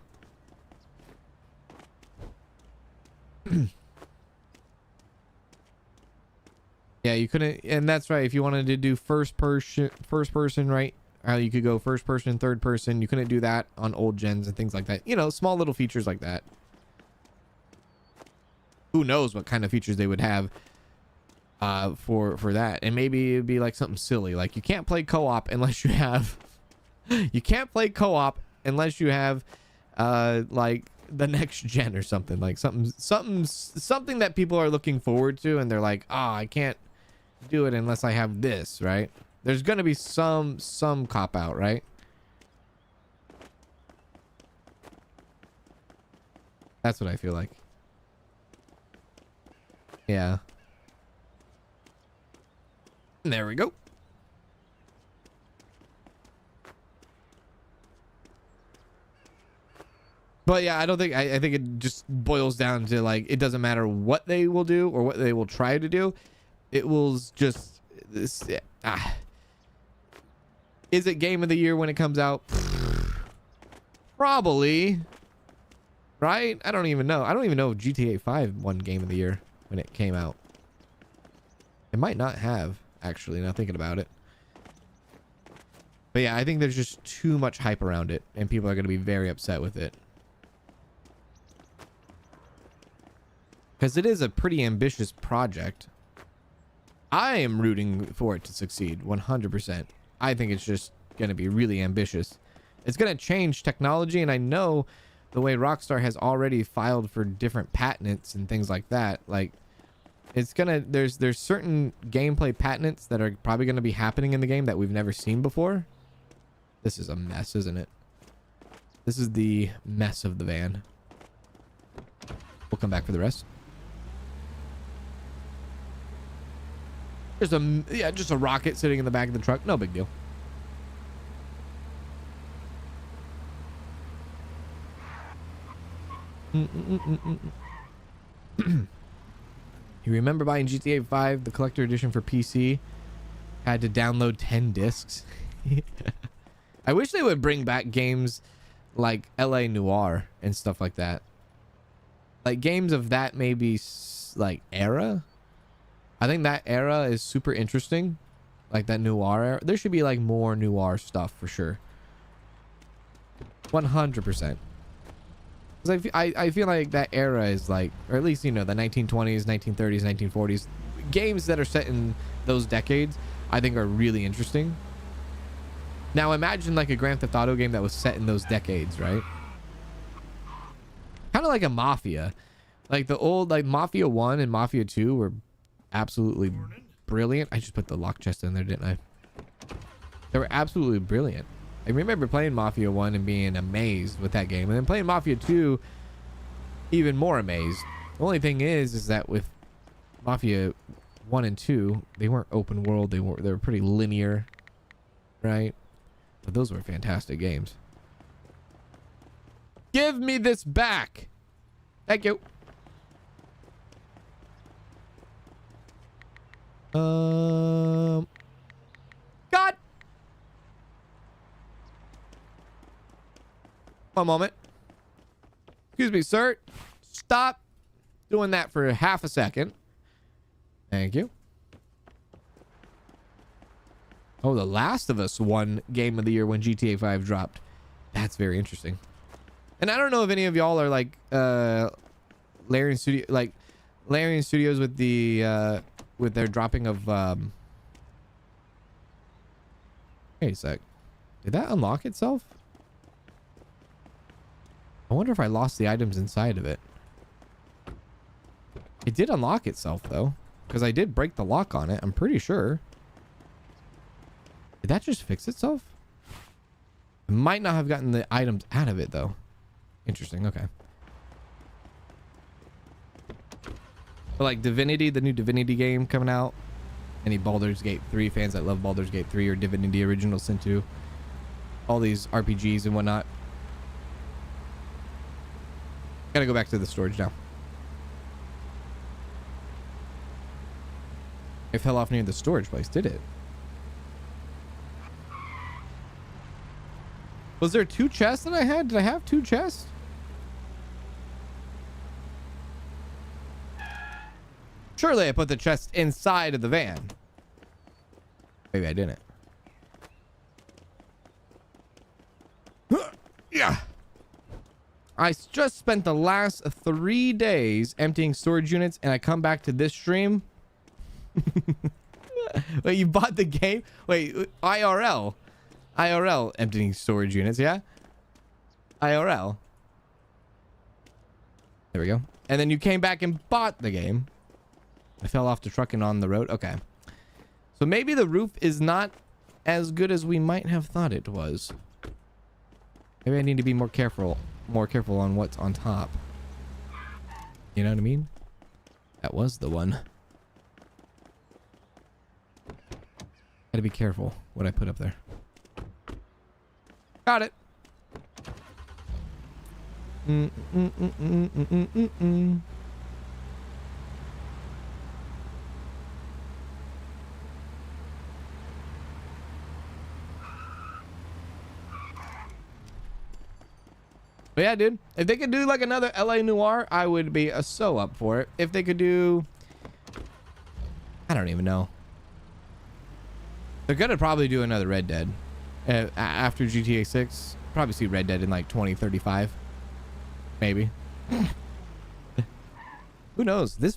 Yeah, you couldn't, and that's right. If you wanted to do first person, right? You could go first person, third person. You couldn't do that on old gens and things like that. You know, small little features like that. Who knows what kind of features they would have for that. And maybe it'd be like something silly, like you can't play co-op unless you have you can't play co-op unless you have like the next gen or something, like something that people are looking forward to, and they're like, I can't do it unless I have this, right? There's gonna be some cop out, right? That's what I feel like. Yeah. There we go. But yeah, I don't think I think it just boils down to like it doesn't matter what they will do or what they will try to do. It will just this. Is it game of the year when it comes out? Probably. Right? I don't even know. I don't even know if GTA 5 won game of the year when it came out. It might not have, actually, now thinking about it. But yeah, I think there's just too much hype around it, and people are going to be very upset with it. Because it is a pretty ambitious project. I am rooting for it to succeed 100%. I think it's just going to be really ambitious. It's going to change technology, and I know the way Rockstar has already filed for different patents and things like that. Like, it's going to... There's certain gameplay patents that are probably going to be happening in the game that we've never seen before. This is a mess, isn't it? This is the mess of the van. We'll come back for the rest. Just a rocket sitting in the back of the truck. No big deal. You remember buying GTA 5, the collector edition for PC? Had to download 10 discs. I wish they would bring back games like LA Noire and stuff like that. Like games of that maybe like era. I think that era is super interesting. Like that noir era. There should be like more noir stuff for sure. 100%. Because I feel like that era is like, or at least, you know, the 1920s, 1930s, 1940s. Games that are set in those decades, I think are really interesting. Now imagine like a Grand Theft Auto game that was set in those decades, right? Kind of like a Mafia. Like the old, like Mafia 1 and Mafia 2 were absolutely brilliant. I just put the lock chest in there, didn't I? They were absolutely brilliant. I remember playing Mafia 1 and being amazed with that game. And then playing Mafia 2, even more amazed. The only thing is that with Mafia 1 and 2, they weren't open world. They were pretty linear, right? But those were fantastic games. Give me this back. Thank you. God. One moment. Excuse me, sir. Stop doing that for half a second. Thank you. Oh, The Last of Us won Game of the Year when GTA 5 dropped. That's very interesting. And I don't know if any of y'all are like Larian Studios with the with their dropping of wait a sec. Did that unlock itself? I wonder if I lost the items inside of it. It did unlock itself though, because I did break the lock on it, I'm pretty sure. Did that just fix itself? I might not have gotten the items out of it though. Interesting, okay. But like Divinity, the new Divinity game coming out. Any Baldur's Gate 3 fans that love Baldur's Gate 3 or Divinity Original Sin 2. All these RPGs and whatnot. Gotta go back to the storage now. It fell off near the storage place, did it? Was there 2 chests that I had? Did I have 2 chests? Surely I put the chest inside of the van. Maybe I didn't. Yeah. I just spent the last 3 days emptying storage units, and I come back to this stream. Wait, you bought the game? Wait, IRL emptying storage units, yeah? IRL. There we go. And then you came back and bought the game. I fell off the truck and on the road. Okay. So maybe the roof is not as good as we might have thought it was. Maybe I need to be more careful on what's on top. You know what I mean? That was the one. Gotta be careful what I put up there. Got it. Mm, mm, mm, mm, mm, mm, mm, mm. But yeah, dude, if they could do like another LA Noire, I would be so up for it. If they could do, I don't even know. They're gonna probably do another Red Dead after GTA 6. Probably see Red Dead in like 2035, maybe. Who knows? This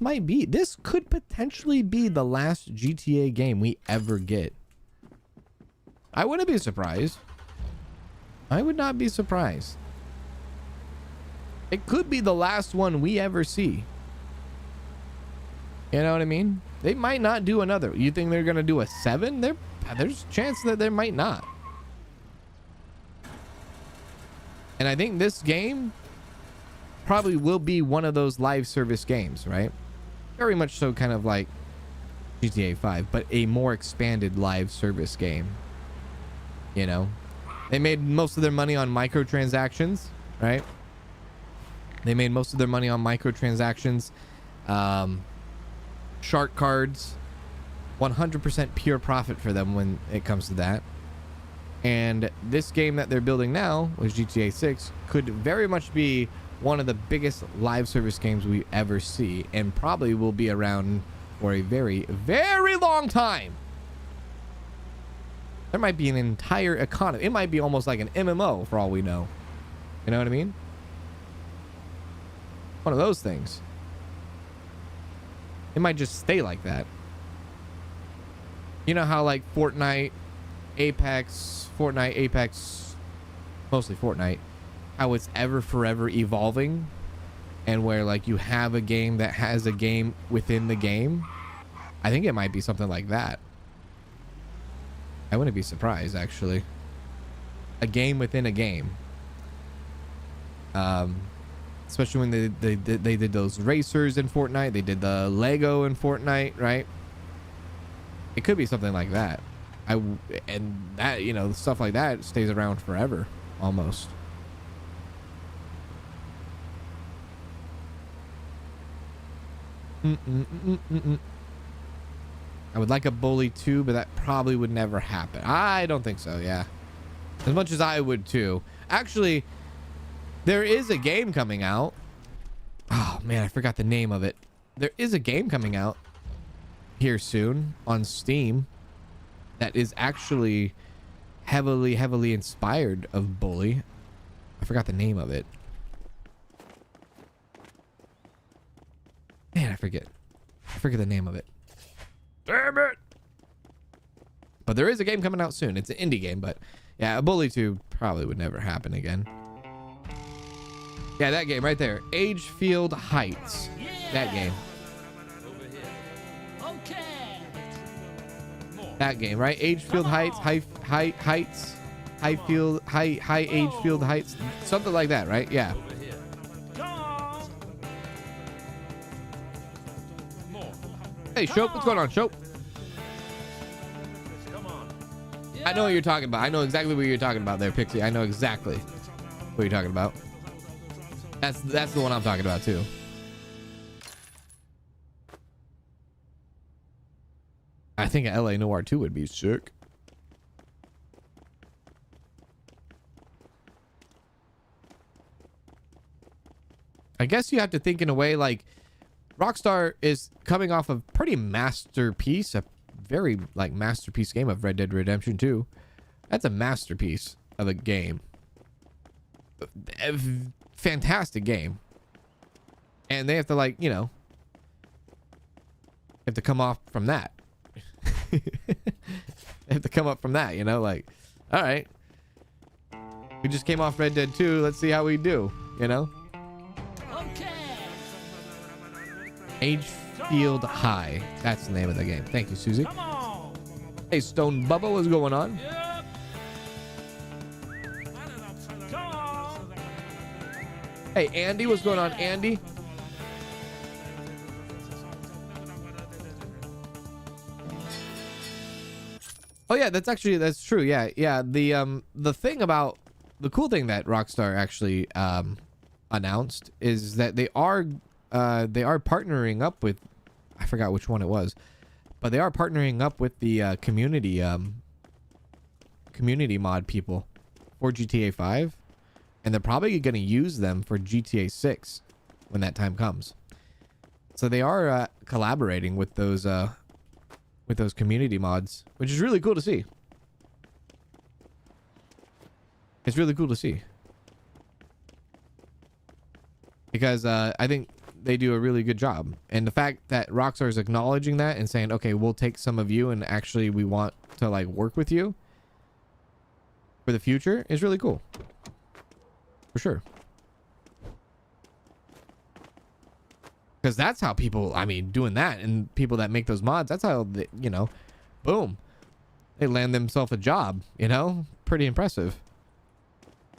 could potentially be the last GTA game we ever get. I wouldn't be surprised. I would not be surprised. It could be the last one we ever see. You know what I mean? They might not do another. You think they're gonna do a 7? There's a chance that they might not. And I think this game probably will be one of those live service games, right? Very much so, kind of like GTA 5, but a more expanded live service game. You know, they made most of their money on microtransactions, right? They made most of their money on microtransactions, shark cards, 100% pure profit for them when it comes to that. And this game that they're building now, with GTA 6, could very much be one of the biggest live service games we ever see, and probably will be around for a very, very long time. There might be an entire economy. It might be almost like an MMO for all we know. You know what I mean? One of those things. It might just stay like that. You know how like Fortnite, Apex, mostly Fortnite, how it's ever forever evolving, and where like you have a game that has a game within the game. I think it might be something like that. I wouldn't be surprised, actually. A game within a game. Especially when they did those racers in Fortnite. They did the Lego in Fortnite, right? It could be something like that. And that, you know, stuff like that stays around forever, almost. I would like a Bully too, but that probably would never happen. I don't think so, yeah. As much as I would too. Actually, there is a game coming out. Oh man, I forgot the name of it. There is a game coming out here soon on Steam that is actually heavily inspired of Bully. I forgot the name of it. Man, I forget the name of it. Damn it! But there is a game coming out soon. It's an indie game, but yeah, a Bully 2 probably would never happen again. Yeah, that game right there. Agefield Heights. That game. That game, right? Agefield Heights, high Agefield Heights, something like that, right? Yeah. Hey, Shope, what's going on, Shope? I know what you're talking about. I know exactly what you're talking about there, Pixie. I know exactly what you're talking about. That's the one I'm talking about too. I think LA Noire 2 would be sick. I guess you have to think in a way like Rockstar is coming off a pretty masterpiece, a very like masterpiece game of Red Dead Redemption 2. That's a masterpiece of a game. A fantastic game. And they have to like, you know, have to come off from that. They have to come up from that, you know, like, all right, we just came off Red Dead 2. Let's see how we do, you know? Agefield High. That's the name of the game. Thank you, Susie. Hey, Stone Bubba, what's going on? Hey, Andy, what's going on, Andy? Oh yeah, that's true. Yeah. The thing about the cool thing that Rockstar actually announced is that they are partnering up with, I forgot which one it was, but they are partnering up with the community mod people for GTA 5, and they're probably going to use them for GTA 6 when that time comes. So they are collaborating with those community mods, which is really cool to see. It's really cool to see. Because I think they do a really good job. And the fact that Rockstar is acknowledging that and saying, okay, we'll take some of you and actually we want to like work with you for the future is really cool. For sure. Because that's how people, I mean, doing that and people that make those mods, that's how, they, you know, boom. They land themselves a job, you know? Pretty impressive.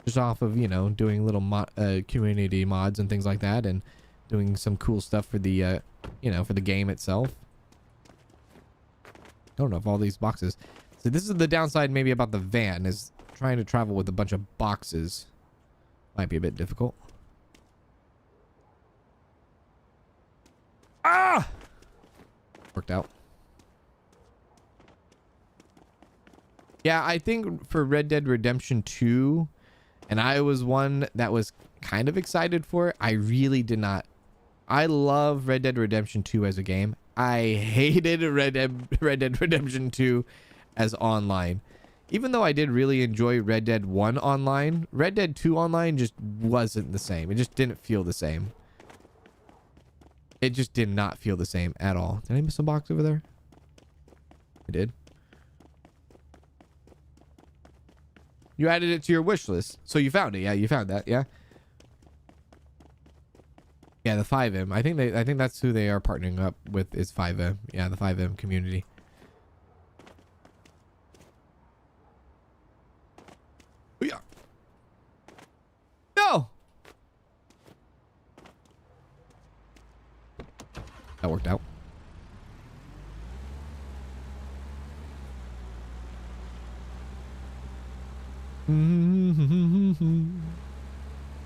Just off of, you know, doing little community mods and things like that, and doing some cool stuff for the, you know, for the game itself. I don't know if all these boxes. So this is the downside maybe about the van, is trying to travel with a bunch of boxes. Might be a bit difficult. Ah! Worked out. Yeah, I think for Red Dead Redemption 2, and I was one that was kind of excited for it. I really did not. I love Red Dead Redemption 2 as a game. I hated Red Dead Redemption 2 as online. Even though I did really enjoy Red Dead 1 online, Red Dead 2 online just wasn't the same. It just didn't feel the same. It just did not feel the same at all. Did I miss a box over there? I did. You added it to your wish list. So you found it. Yeah, you found that. Yeah. Yeah, the 5M. I think that's who they are partnering up with, is 5M. Yeah, the 5M community. Oh, yeah. No. That worked out.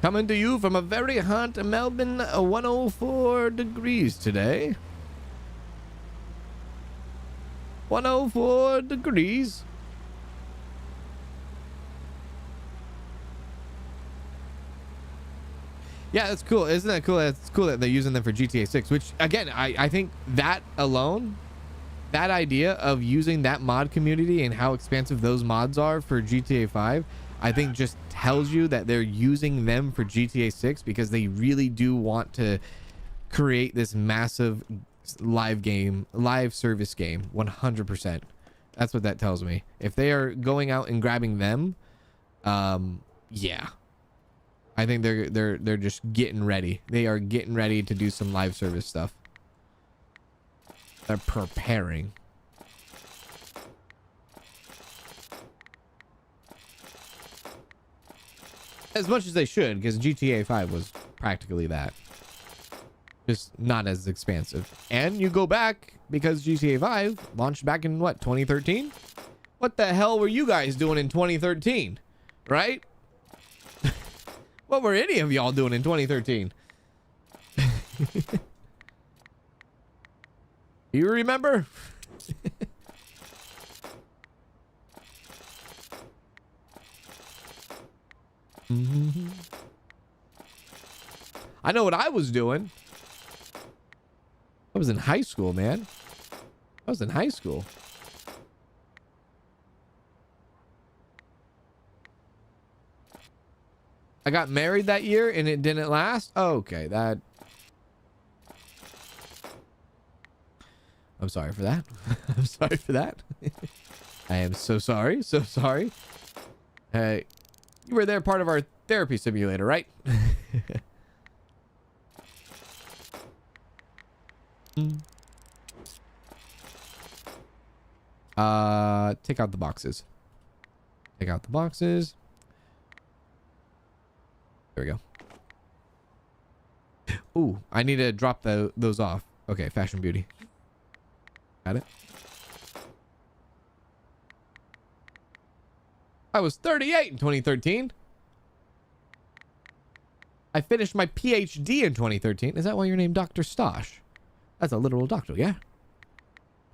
Coming to you from a very hot Melbourne, 104 degrees today. 104 degrees. Yeah, that's cool. Isn't that cool? It's cool that they're using them for GTA 6, which again, I think that alone, that idea of using that mod community and how expansive those mods are for GTA 5, I think just tells you that they're using them for GTA 6 because they really do want to create this massive live service game. 100%. That's what that tells me. If they are going out and grabbing them, yeah, I think they're just getting ready. They are getting ready to do some live service stuff. They're preparing. As much as they should, because GTA 5 was practically that. Just not as expansive. And you go back, because GTA 5 launched back in, what, 2013? What the hell were you guys doing in 2013? Right? What were any of y'all doing in 2013? You remember? I know what I was doing. I was in high school, man. I was in high school. I got married that year and it didn't last. Oh, okay, that. I'm sorry for that. I'm sorry for that. I am so sorry. So sorry. Hey, you were there part of our therapy simulator, right? Take out the boxes. Take out the boxes. There we go. Ooh, I need to drop those off. Okay, Fashion Beauty. Got it. I was 38 in 2013. I finished my PhD in 2013. Is that why you're named Dr. Stosh? That's a literal doctor, yeah?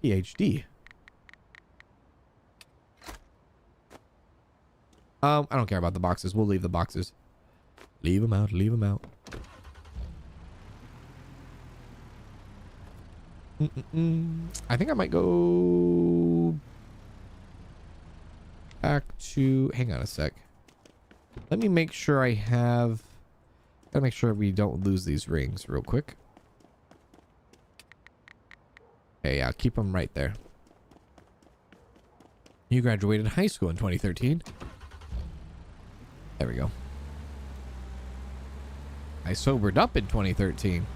PhD. I don't care about the boxes. We'll leave the boxes. Leave them out. Leave them out. I think I might go back to... Hang on a sec. Let me make sure I have... Gotta make sure we don't lose these rings real quick. Okay, yeah, keep them right there. You graduated high school in 2013. There we go. I sobered up in 2013.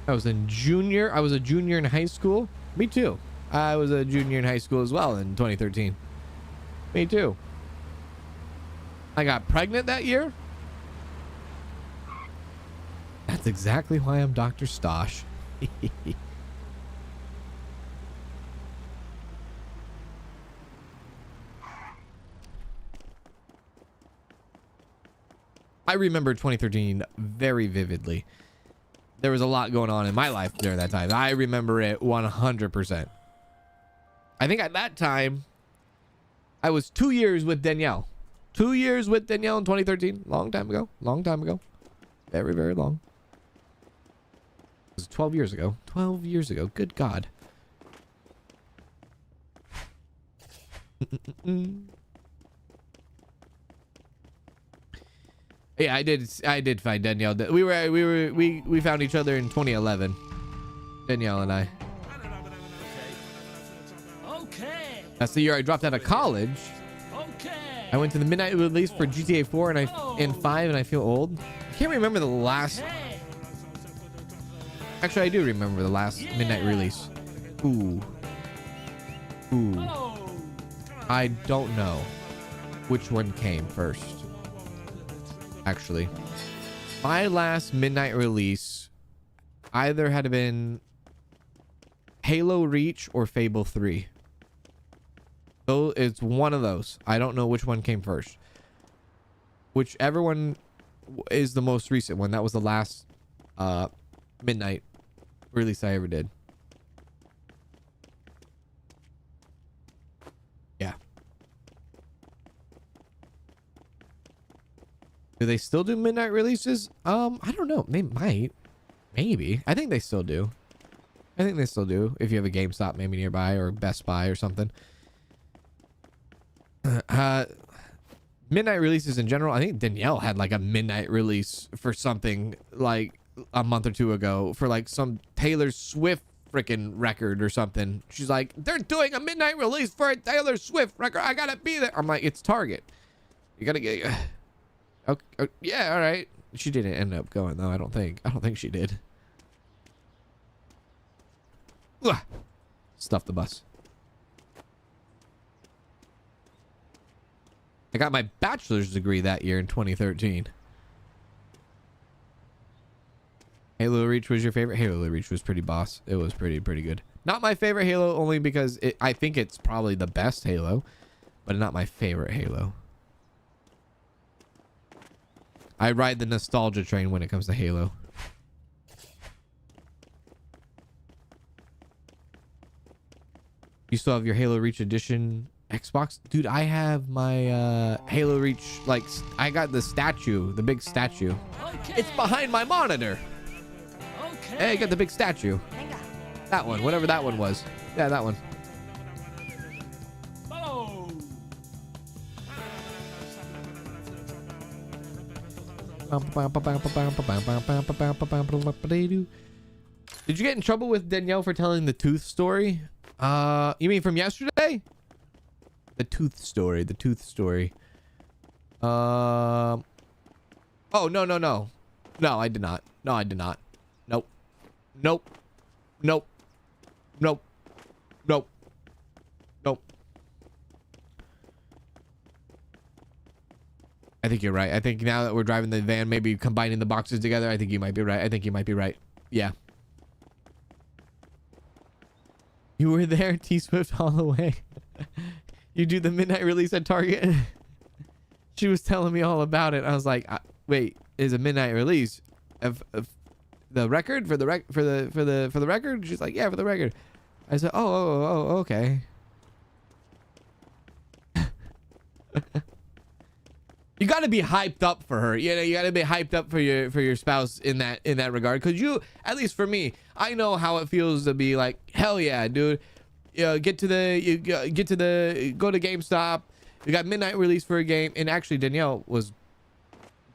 I was a junior in high school. Me too. I was a junior in high school as well in 2013. Me too. I got pregnant that year. That's exactly why I'm Dr. Stosh. I remember 2013 very vividly. There was a lot going on in my life during that time. I remember it 100%. I think at that time, I was 2 years with Danielle. 2 years with Danielle in 2013. Long time ago. Long time ago. Very, very long. It was 12 years ago. 12 years ago. Good God. Yeah, I did find Danielle. We found each other in 2011. Danielle and I. Okay. That's the year I dropped out of college. Okay. I went to the midnight release for GTA 4 and 5, and I feel old. I can't remember the last. Actually, I do remember the last midnight release. Ooh. I don't know which one came first. Actually, my last midnight release either had been Halo Reach or Fable 3. So it's one of those. I don't know which one came first. Whichever one is the most recent one. That was the last midnight release I ever did. Yeah. Do they still do midnight releases? I don't know. They might. Maybe. I think they still do. I think they still do. If you have a GameStop maybe nearby or Best Buy or something. Midnight releases in general. I think Danielle had like a midnight release for something like a month or two ago for like some Taylor Swift freaking record or something. She's like, they're doing a midnight release for a Taylor Swift record. I gotta be there. I'm like, it's Target. You gotta get... Okay, yeah, all right. She didn't end up going though. I don't think she did. Ugh. Stuff the bus. I got my bachelor's degree that year in 2013. Halo Reach was your favorite? Halo Reach was pretty boss. It was pretty good. Not my favorite Halo only because I think it's probably the best Halo, but not my favorite Halo. I ride the nostalgia train when it comes to Halo. You still have your Halo Reach Edition Xbox? Dude, I have my Halo Reach, like, I got the statue, the big statue. Okay. It's behind my monitor. Okay. Hey, I got the big statue. That one, whatever that one was. Yeah, that one. Oh. Did you get in trouble with Danielle for telling the tooth story? You mean from yesterday? The tooth story. Oh, no. No, I did not. Nope. I think you're right. I think now that we're driving the van, maybe combining the boxes together, I think you might be right. Yeah. You were there, T-Swift, all the way. You do the midnight release at Target. She was telling me all about it. I was like, wait, is a midnight release of the record for the record. She's like, yeah, for the record. I said, oh, okay. You got to be hyped up for her. You know, you got to be hyped up for your spouse in that regard. Because you, at least for me, I know how it feels to be like, hell yeah, dude. Go to GameStop. You got midnight release for a game, and actually Danielle was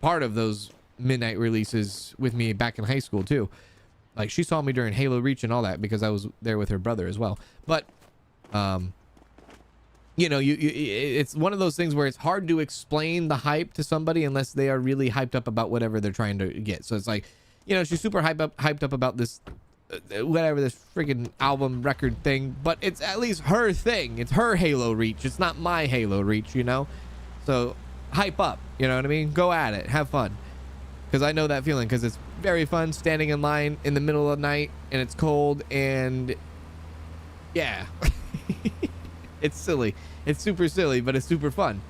part of those midnight releases with me back in high school too. Like, she saw me during Halo Reach and all that because I was there with her brother as well. But you know, it's one of those things where it's hard to explain the hype to somebody unless they are really hyped up about whatever they're trying to get. So it's like, you know, she's super hyped up about this whatever, this freaking album record thing, but it's at least her thing. It's her Halo Reach. It's not my Halo Reach, you know? So hype up, you know what I mean? Go at it, have fun, because I know that feeling, because it's very fun standing in line in the middle of the night and it's cold, and yeah. It's silly. It's super silly, but it's super fun.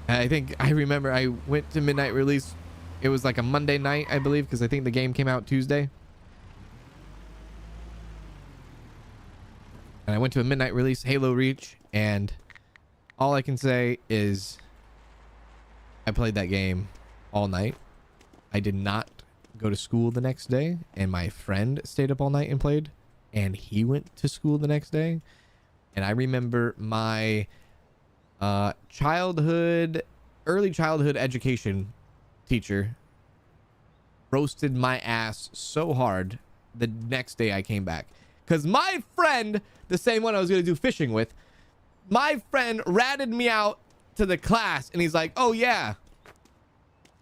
I remember I went to midnight release. It was like a Monday night, I believe, because I think the game came out Tuesday. And I went to a midnight release, Halo Reach, and all I can say is I played that game all night. I did not go to school the next day, and my friend stayed up all night and played, and he went to school the next day. And I remember my early childhood education teacher roasted my ass so hard the next day I came back, because my friend, the same one I was going to do fishing with, my friend ratted me out to the class, and he's like, oh yeah,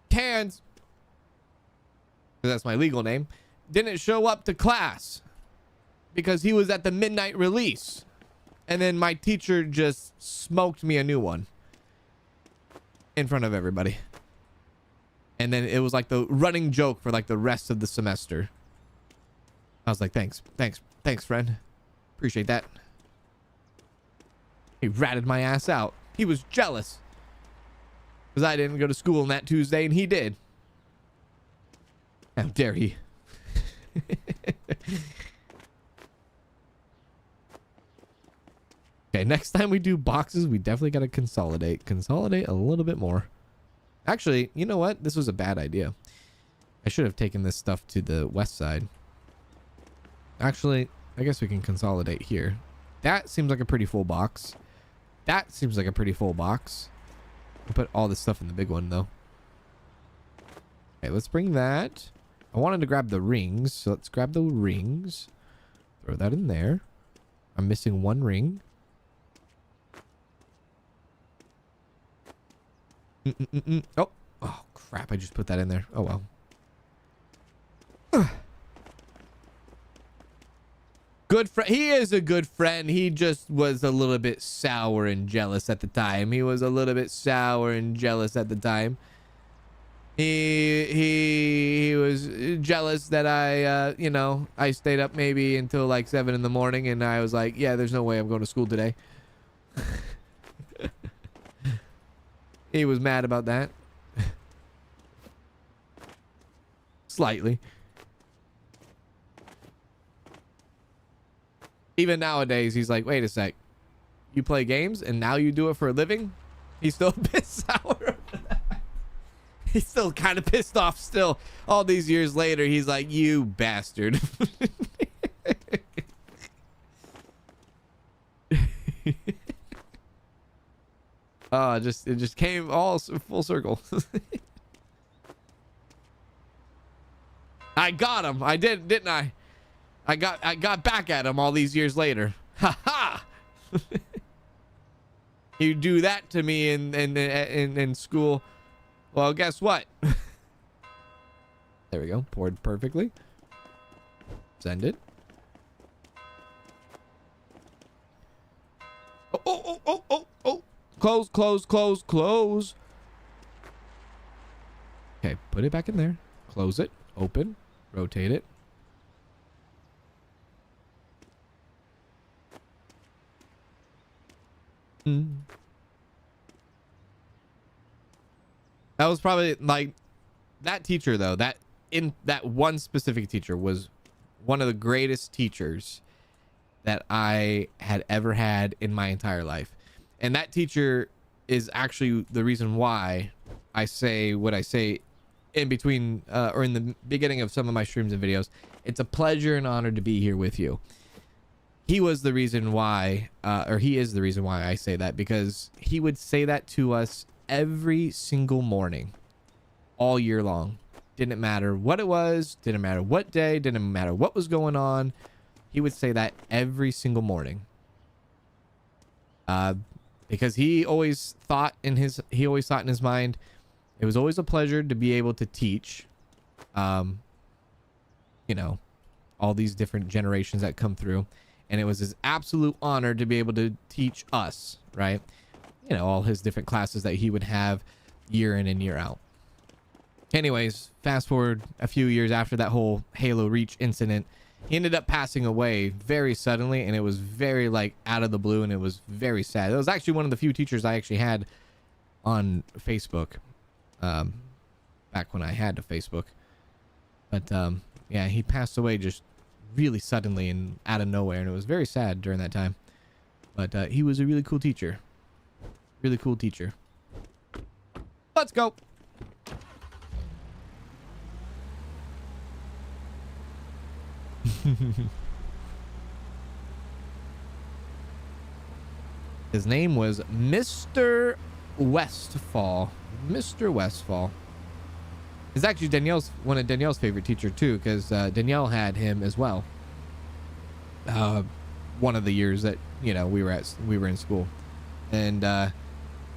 Kanz, because that's my legal name, didn't show up to class because he was at the midnight release. And then my teacher just smoked me a new one in front of everybody. And then it was like the running joke for like the rest of the semester. I was like, thanks, friend. Appreciate that. He ratted my ass out. He was jealous because I didn't go to school on that Tuesday and he did. How dare he? Okay, next time we do boxes, we definitely got to consolidate a little bit more. Actually, you know what? This was a bad idea. I should have taken this stuff to the west side. Actually, I guess we can consolidate here. That seems like a pretty full box. That seems like a pretty full box. I'll put all this stuff in the big one, though. Okay, let's bring that. I wanted to grab the rings, so let's grab the rings. Throw that in there. I'm missing one ring. Oh crap, I just put that in there. Oh well. Good friend. He is a good friend. He just was a little bit sour and jealous at the time. He was a little bit sour and jealous at the time. He was jealous that I you know, I stayed up maybe until like 7 in the morning, and I was like, yeah, there's no way I'm going to school today. He was mad about that. Slightly. Even nowadays, he's like, wait a sec. You play games and now you do it for a living? He's still a bit sour over that. He's still kind of pissed off still. All these years later, he's like, you bastard. It just came all full circle. I got him. I did, didn't I? I got back at him all these years later. Ha ha! You do that to me in school. Well, guess what? There we go. Poured perfectly. Send it. Oh. Close. Okay, put it back in there. Close it. Open. Rotate it. That was probably like that teacher though. That one specific teacher was one of the greatest teachers that I had ever had in my entire life. And that teacher is actually the reason why I say what I say in between or in the beginning of some of my streams and videos. It's a pleasure and honor to be here with you. He was the reason why, or he is the reason why I say that, because he would say that to us every single morning, all year long. Didn't matter what it was, didn't matter what day, didn't matter what was going on. He would say that every single morning. Because he always thought in his mind, it was always a pleasure to be able to teach, you know, all these different generations that come through. And it was his absolute honor to be able to teach us, right? You know, all his different classes that he would have year in and year out. Anyways, fast forward a few years after that whole Halo Reach incident, he ended up passing away very suddenly, and it was very like out of the blue, and it was very sad. It was actually one of the few teachers I actually had on Facebook, back when I had a Facebook. But yeah, he passed away just really suddenly and out of nowhere, and it was very sad during that time. But he was a really cool teacher. Really cool teacher. Let's go. His name was Mr. Westfall. Mr. Westfall. It's actually one of Danielle's favorite teacher too, because Danielle had him as well. One of the years that, you know, we were in school, and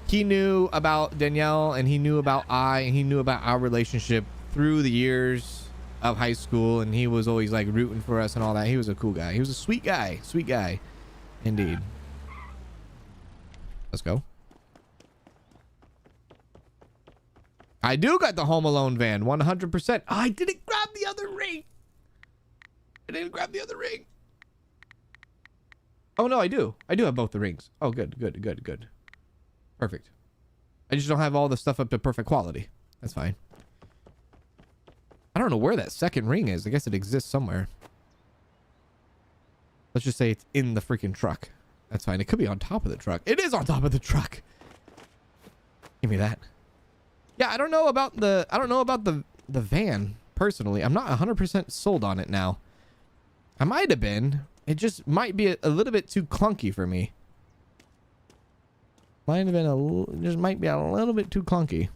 he knew about Danielle, and he knew about and he knew about our relationship through the years of high school, and he was always like rooting for us and all that. He was a cool guy. He was a sweet guy indeed. Let's go. I do got the Home Alone van 100%. I didn't grab the other ring. Oh no, I do have both the rings. Oh, good. Perfect. I just don't have all the stuff up to perfect quality. That's fine. I don't know where that second ring is. I guess it exists somewhere. Let's just say it's in the freaking truck. That's fine. It could be on top of the truck. It is on top of the truck. Give me that. Yeah, I don't know about the van personally. I'm not 100% sold on it now. I might have been. It just might be a little bit too clunky for me. Might be a little bit too clunky.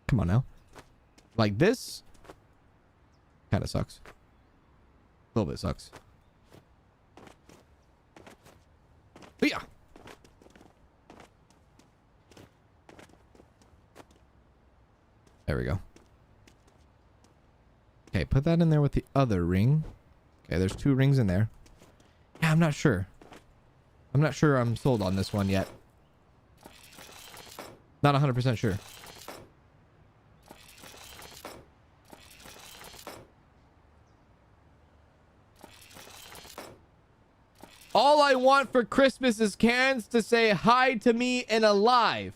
Come on now. Like this kind of sucks. A little bit sucks. But yeah. There we go. Okay, put that in there with the other ring. Okay, there's 2 rings in there. Yeah, I'm not sure. I'm sold on this one yet. Not 100% sure. All I want for Christmas is cans to say hi to me and alive.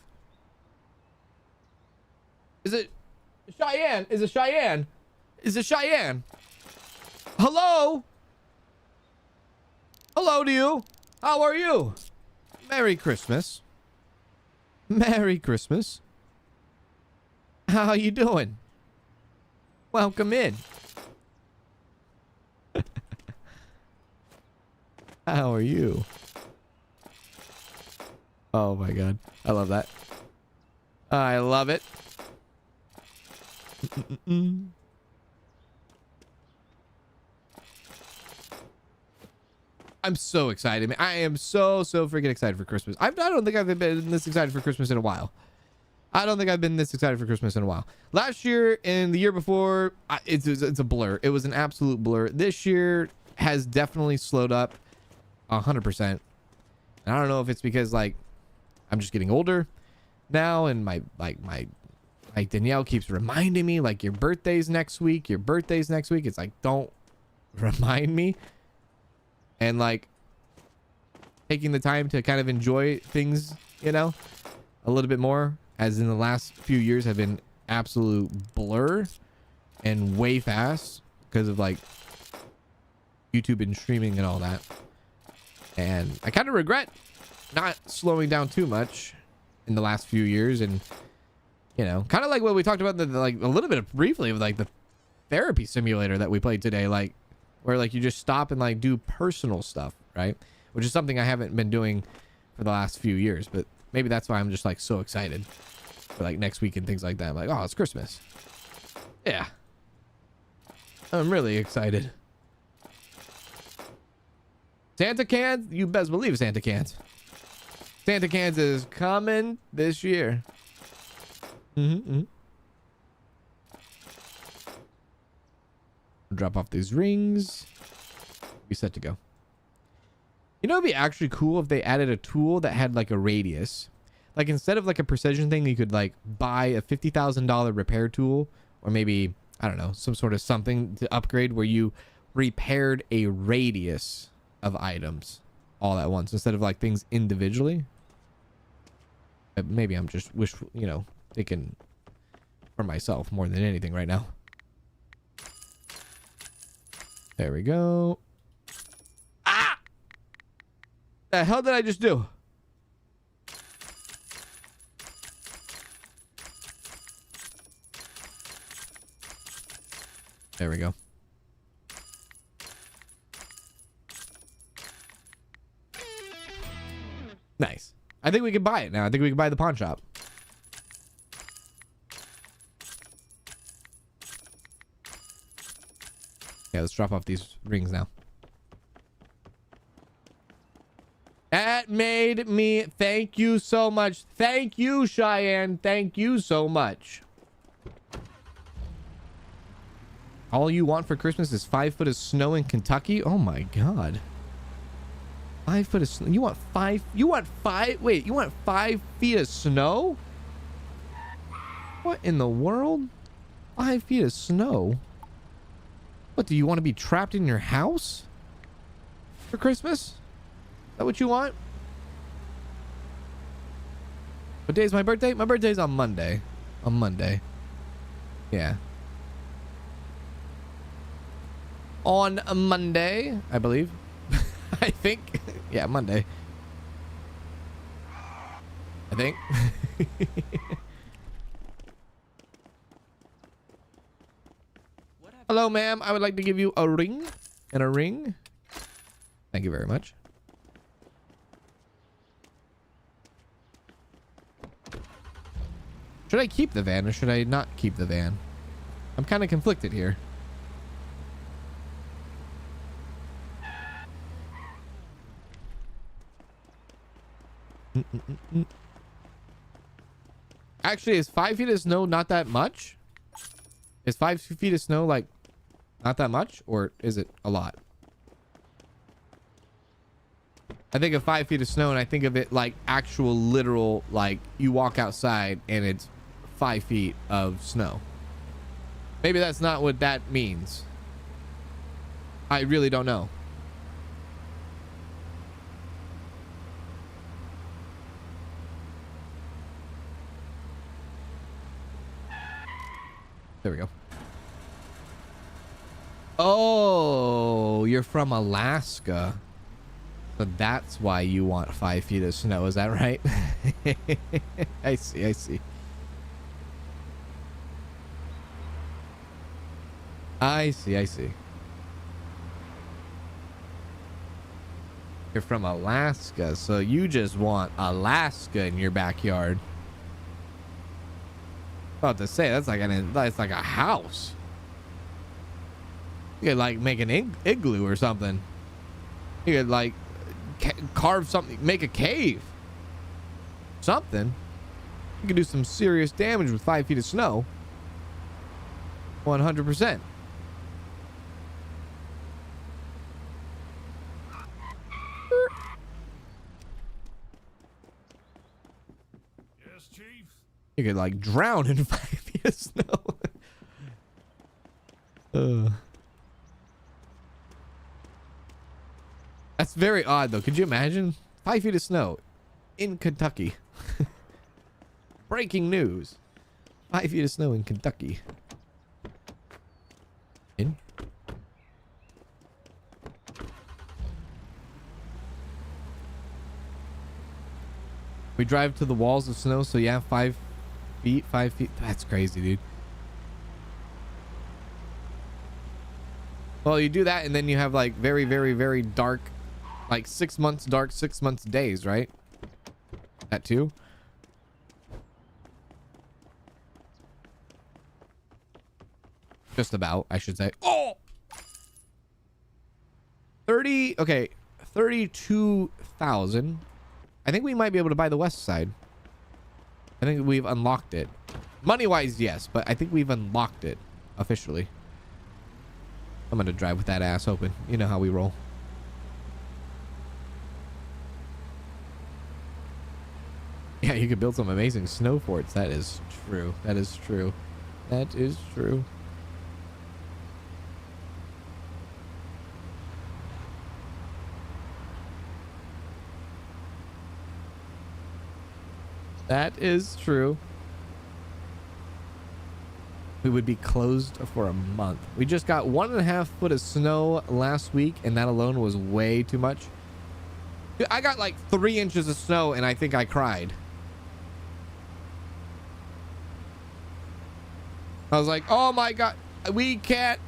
Is it Cheyenne? Is it Cheyenne? Is it Cheyenne? Hello? Hello to you. How are you? Merry Christmas. Merry Christmas. How you doing? Welcome in. How are you? Oh my god. I love that. I love it. I'm so excited, man. I am so freaking excited for Christmas. I don't think I've been this excited for Christmas in a while. Last year and the year before, it's a blur. It was an absolute blur. This year has definitely slowed up 100%. And I don't know if it's because like I'm just getting older now, and my Danielle keeps reminding me like your birthday's next week. It's like, don't remind me. And like taking the time to kind of enjoy things, you know, a little bit more as in the last few years have been absolute blur and way fast because of like YouTube and streaming and all that. And I kind of regret not slowing down too much in the last few years. And, you know, kind of like what we talked about, like a little bit of briefly of like the therapy simulator that we played today, like where like you just stop and like do personal stuff, right? Which is something I haven't been doing for the last few years, but maybe that's why I'm just like so excited for like next week and things like that. I'm like, oh, it's Christmas. Yeah. I'm really excited. Santa cans? You best believe Santa cans. Santa cans is coming this year. Drop off these rings. Be set to go. You know, it'd be actually cool if they added a tool that had like a radius. Like instead of like a precision thing, you could like buy a $50,000 repair tool, or maybe, I don't know, some sort of something to upgrade where you repaired a radius of items all at once instead of like things individually. Maybe I'm just wishful, you know, thinking for myself more than anything right now. There we go. Ah! The hell did I just do? There we go. Nice. I think we can buy it now. I think we can buy the pawn shop. Yeah, let's drop off these rings now. That made me... Thank you so much. Thank you, Cheyenne. Thank you so much. All you want for Christmas is 5 foot of snow in Kentucky? Oh my god. 5 foot of snow? You want 5? You want 5? Wait, you want 5 feet of snow? What in the world? 5 feet of snow? What, do you want to be trapped in your house for Christmas? Is that what you want? What day is my birthday? My birthday's on Monday. On Monday. Yeah. On a Monday, I believe. I think. Yeah, Monday. I think. Hello, ma'am. I would like to give you a ring and a ring. Thank you very much. Should I keep the van or should I not keep the van? I'm kind of conflicted here. Actually, is 5 feet of snow not that much? Is 5 feet of snow like not that much, or is it a lot? I think of 5 feet of snow and I think of it like actual literal, like you walk outside and it's 5 feet of snow. Maybe that's not what that means. I really don't know. There we go. Oh, you're from Alaska. So that's why you want 5 feet of snow. Is that right? I see. I see. I see. I see. You're from Alaska, so you just want Alaska in your backyard. About to say that's like a house. You could like make an igloo or something. You could like carve something, make a cave, something. You could do some serious damage with 5 feet of snow. 100%. Yes, Chief. You could like drown in 5 feet of snow. That's very odd though. Could you imagine 5 feet of snow in Kentucky? Breaking news. 5 feet of snow in Kentucky. In. We drive to the walls of snow, so yeah, 5 feet, 5 feet. That's crazy, dude. Well, you do that, and then you have like very, very, very dark, like 6 months dark, 6 months days, right? That too. Just about, I should say. Oh! 30, okay, 32,000. I think we might be able to buy the west side. I think we've unlocked it. Money-wise, yes, but I think we've unlocked it officially. I'm gonna drive with that ass open. You know how we roll. Yeah, you could build some amazing snow forts. That is true. That is true. That is true. That is true. We would be closed for a month. We just got 1.5 foot of snow last week, and that alone was way too much. Dude, I got like 3 inches of snow, and I think I cried. I was like, oh my God, we can't,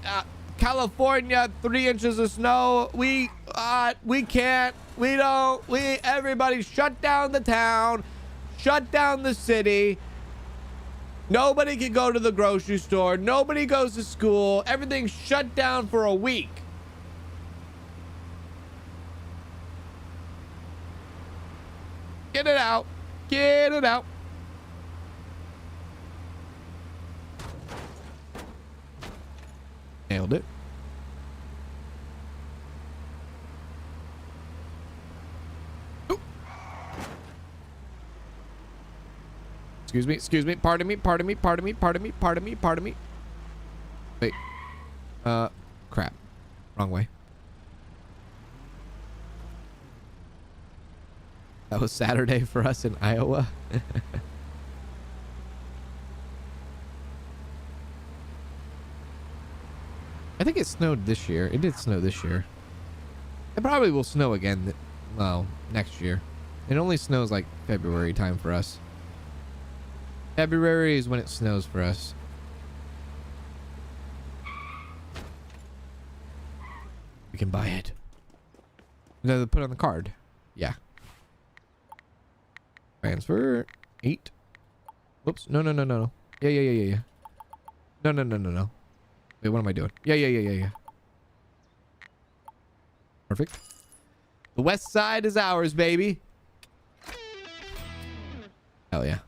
California, 3 inches of snow. We can't, everybody shut down the town, shut down the city. Nobody can go to the grocery store. Nobody goes to school. Everything's shut down for a week. Get it out. Get it out. Nailed it. Ooh. Excuse me, pardon me. Wait. Crap. Wrong way. That was Saturday for us in Iowa. I think it snowed this year. It did snow this year. It probably will snow again, well, next year. It only snows like February time for us. February is when it snows for us. We can buy it. No, put it on the card. Yeah. Transfer 8. Whoops. No. Yeah. No. Wait, what am I doing? Yeah. Perfect. The west side is ours, baby. Hell yeah.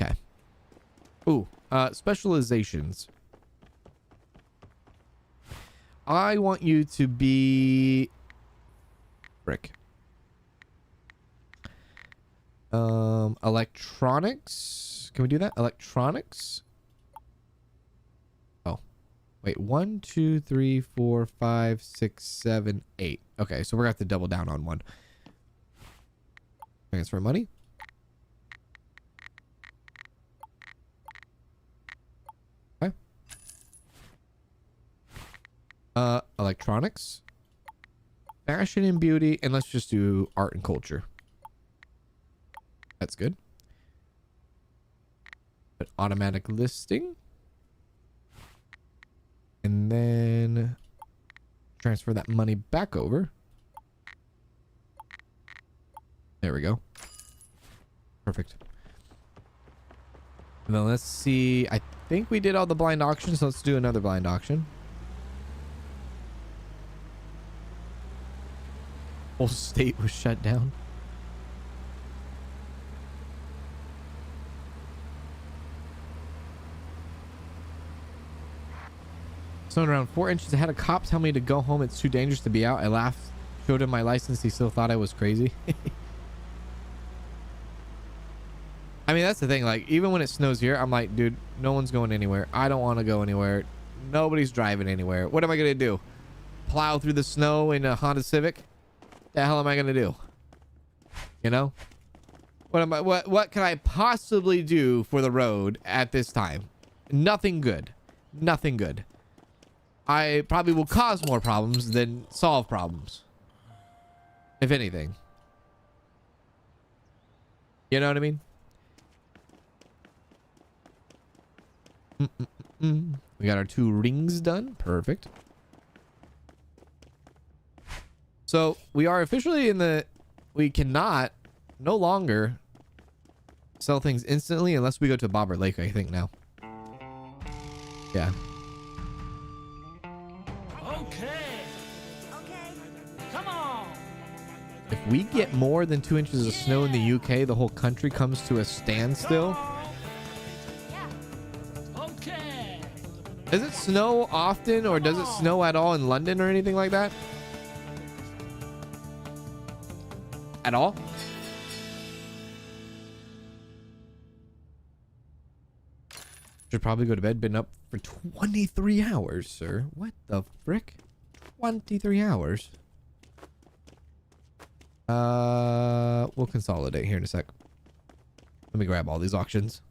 Okay. Ooh, specializations. I want you to be frick. Electronics. Can we do that? Electronics. Oh, wait. 1, 2, 3, 4, 5, 6, 7, 8. Okay, so we're gonna have to double down on one. Transfer money. Okay. Electronics, fashion and beauty, and let's just do art and culture. That's good. But automatic listing. And then transfer that money back over. There we go. Perfect. And then let's see. I think we did all the blind auctions, so let's do another blind auction. Whole state was shut down. Snowed around 4 inches. I had a cop tell me to go home. It's too dangerous to be out. I laughed, showed him my license. He still thought I was crazy. I mean, that's the thing. Like, even when it snows here, I'm like, dude, no one's going anywhere. I don't want to go anywhere. Nobody's driving anywhere. What am I going to do? Plow through the snow in a Honda Civic? The hell am I going to do? You know? What can I possibly do for the road at this time? Nothing good. Nothing good. I probably will cause more problems than solve problems. If anything. You know what I mean? We got our 2 rings done. Perfect. So we are officially in the... We cannot no longer sell things instantly unless we go to Bobber Lake, I think now. Yeah. Okay. Come on. If we get more than 2 inches of snow in the UK, the whole country comes to a standstill. Okay. Does it snow often, or does it snow at all in London or anything like that? At all? Should probably go to bed. Been up for 23 hours, sir. What the frick? 23 hours. We'll consolidate here in a sec. Let me grab all these auctions.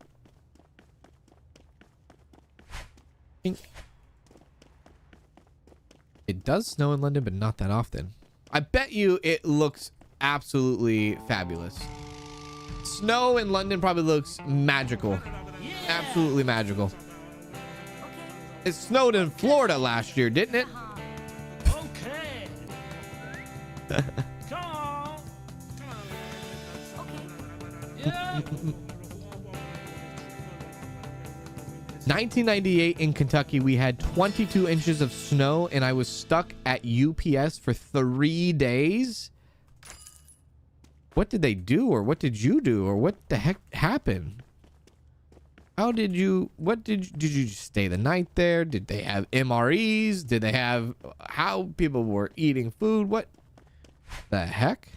It does snow in London, but not that often. I bet you it looks absolutely fabulous. Snow in London probably looks magical. Absolutely magical. It snowed in Florida last year, didn't it? Okay. Come on. Yeah. 1998 in Kentucky, we had 22 inches of snow, and I was stuck at UPS for 3 days. What did they do, or what did you do, or what the heck happened? How did you, did you stay the night there? Did they have MREs? Did they have, how people were eating food? What the heck?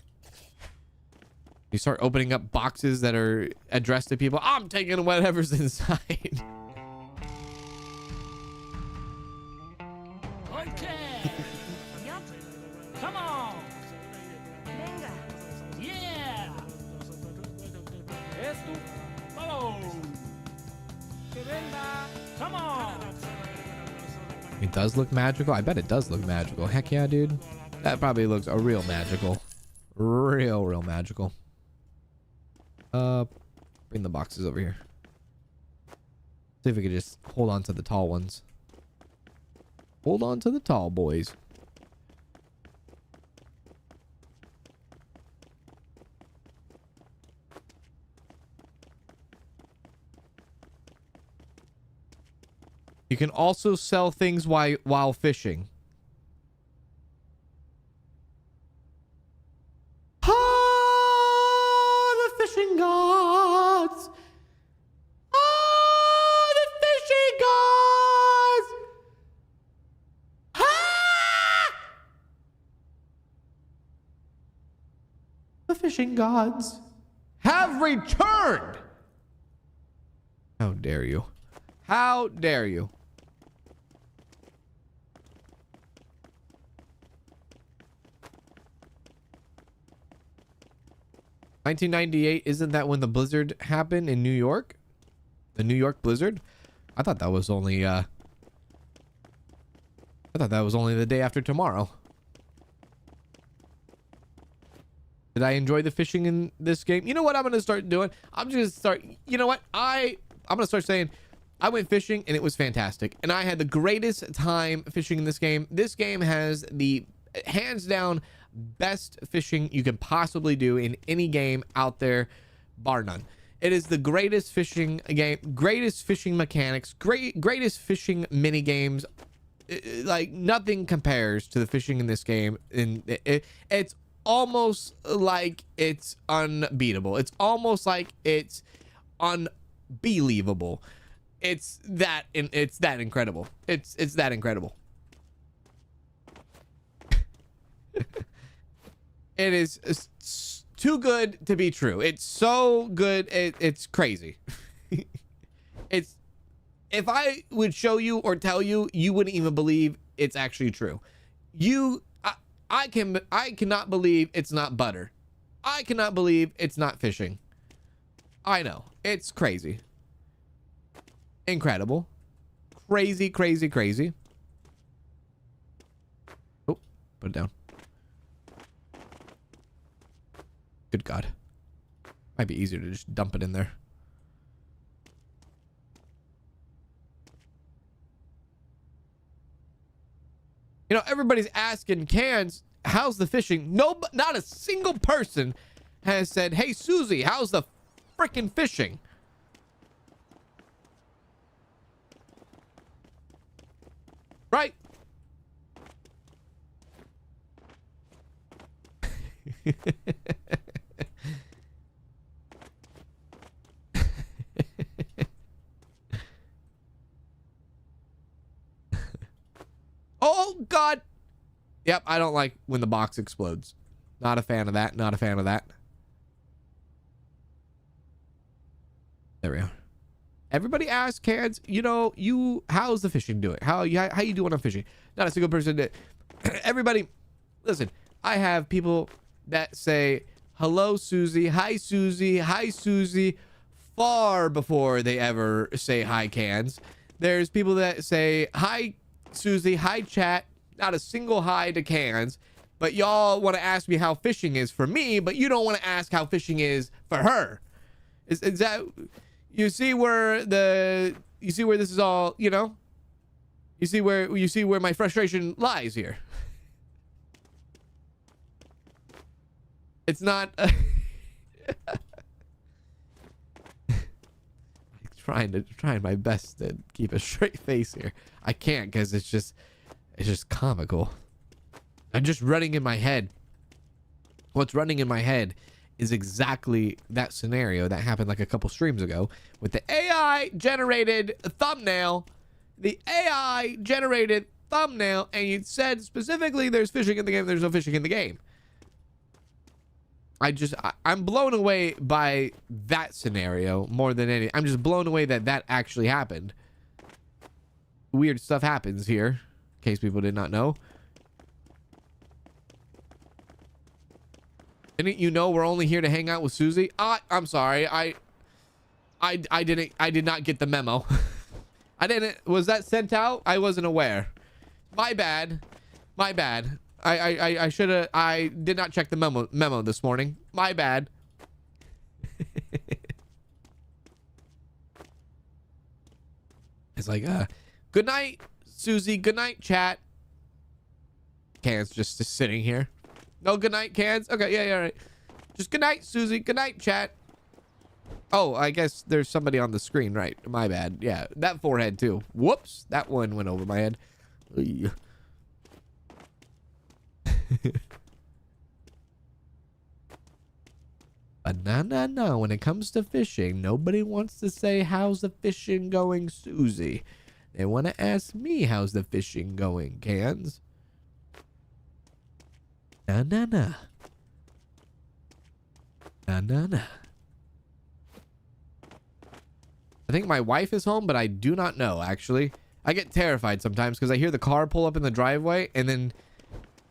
You start opening up boxes that are addressed to people. I'm taking whatever's inside. Okay. Come on. Yeah. Esto. Oh. Come on. It does look magical. I bet it does look magical. Heck yeah, dude. That probably looks a real magical. Real magical. Bring the boxes over here. See if we could just hold on to the tall ones. Hold on to the tall boys. You can also sell things while fishing. Ah, the fishing gods! Ah, the fishing gods! Ah! The fishing gods have returned! How dare you? How dare you? $1998, isn't that when the blizzard happened in New York? The New York blizzard? I thought that was only the day after tomorrow. Did I enjoy the fishing in this game? You know what I'm gonna start doing? I'm just gonna start, you know what? I'm gonna start saying I went fishing and it was fantastic. And I had the greatest time fishing in this game. This game has the hands down best fishing you can possibly do in any game out there, bar none. It is the greatest fishing game, greatest fishing mechanics, greatest fishing mini games. Like nothing compares to the fishing in this game. And it's almost like it's unbeatable. It's almost like it's unbelievable. It's that incredible. It's that incredible. It is too good to be true. It's so good. It's crazy. It's, if I would show you or tell you, you wouldn't even believe it's actually true. I cannot believe it's not butter. I cannot believe it's not fishing. I know. It's crazy. Incredible. Crazy, crazy, crazy. Oh, put it down. Good God. Might be easier to just dump it in there. You know, everybody's asking Cans, how's the fishing? No, not a single person has said, hey, Susie, how's the freaking fishing? Right? Oh, God. Yep, I don't like when the box explodes. Not a fan of that. Not a fan of that. There we go. Everybody asks Cans, you know, how's the fishing doing? How you doing on fishing? Not a single person did. Everybody, listen, I have people that say, hello, Susie. Hi, Susie. Hi, Susie. Far before they ever say hi, Cans. There's people that say, hi, Susie. Hi, chat. Not a single hi to Cans. But y'all want to ask me how fishing is for me, but you don't want to ask how fishing is for her. Is that... You see where this is all, you know? You see where my frustration lies here. It's not trying my best to keep a straight face here. I can't because it's just comical. I'm just running in my head. What's running in my head is exactly that scenario that happened like a couple streams ago with the AI generated thumbnail. The AI generated thumbnail, and you said specifically there's fishing in the game. There's no fishing in the game. I'm blown away by that scenario more than any. I'm just blown away that actually happened. Weird stuff happens here, in case people did not know. Didn't you know we're only here to hang out with Susie? I'm sorry. I did not get the memo. I didn't. Was that sent out? I wasn't aware. My bad. My bad. I should have. I did not check the memo this morning. My bad. It's like, good night, Susie. Good night, chat. Cans just sitting here. No good night, Cans. Okay, yeah, all right. Just good night, Susie. Good night, chat. Oh, I guess there's somebody on the screen, right? My bad. Yeah, that forehead too. Whoops, that one went over my head. But no. When it comes to fishing, nobody wants to say, how's the fishing going, Susie? They want to ask me, how's the fishing going, Cans? No. I think my wife is home, but I do not know, actually. I get terrified sometimes because I hear the car pull up in the driveway, and then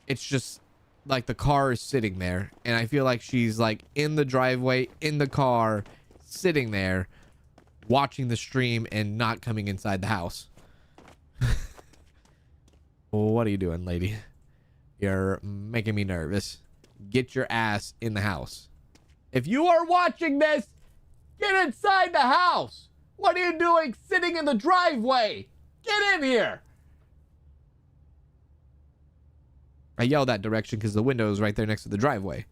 it's just like the car is sitting there, and I feel like she's like in the driveway, in the car, sitting there, watching the stream and not coming inside the house. What are you doing, lady? You're making me nervous. Get your ass in the house. If you are watching this, get inside the house. What are you doing sitting in the driveway? Get in here. I yell that direction because the window is right there next to the driveway.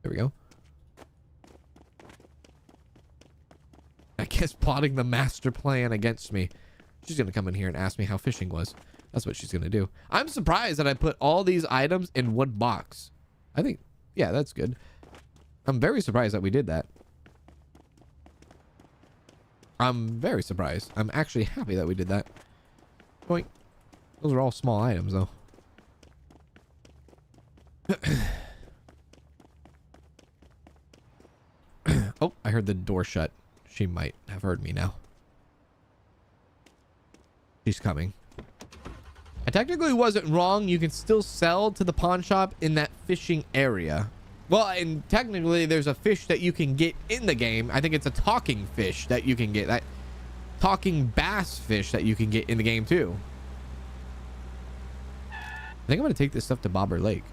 There we go. I guess plotting the master plan against me. She's going to come in here and ask me how fishing was. That's what she's going to do. I'm surprised that I put all these items in one box. I think, yeah, that's good. I'm very surprised that we did that. I'm very surprised. I'm actually happy that we did that. Boink. Those are all small items, though. Oh, I heard the door shut. She might have heard me now. She's coming. I technically wasn't wrong. You can still sell to the pawn shop in that fishing area. Well, and technically there's a fish that you can get in the game. I think it's a talking fish that you can get. That talking bass fish that you can get in the game too. I think I'm going to take this stuff to Bobber Lake.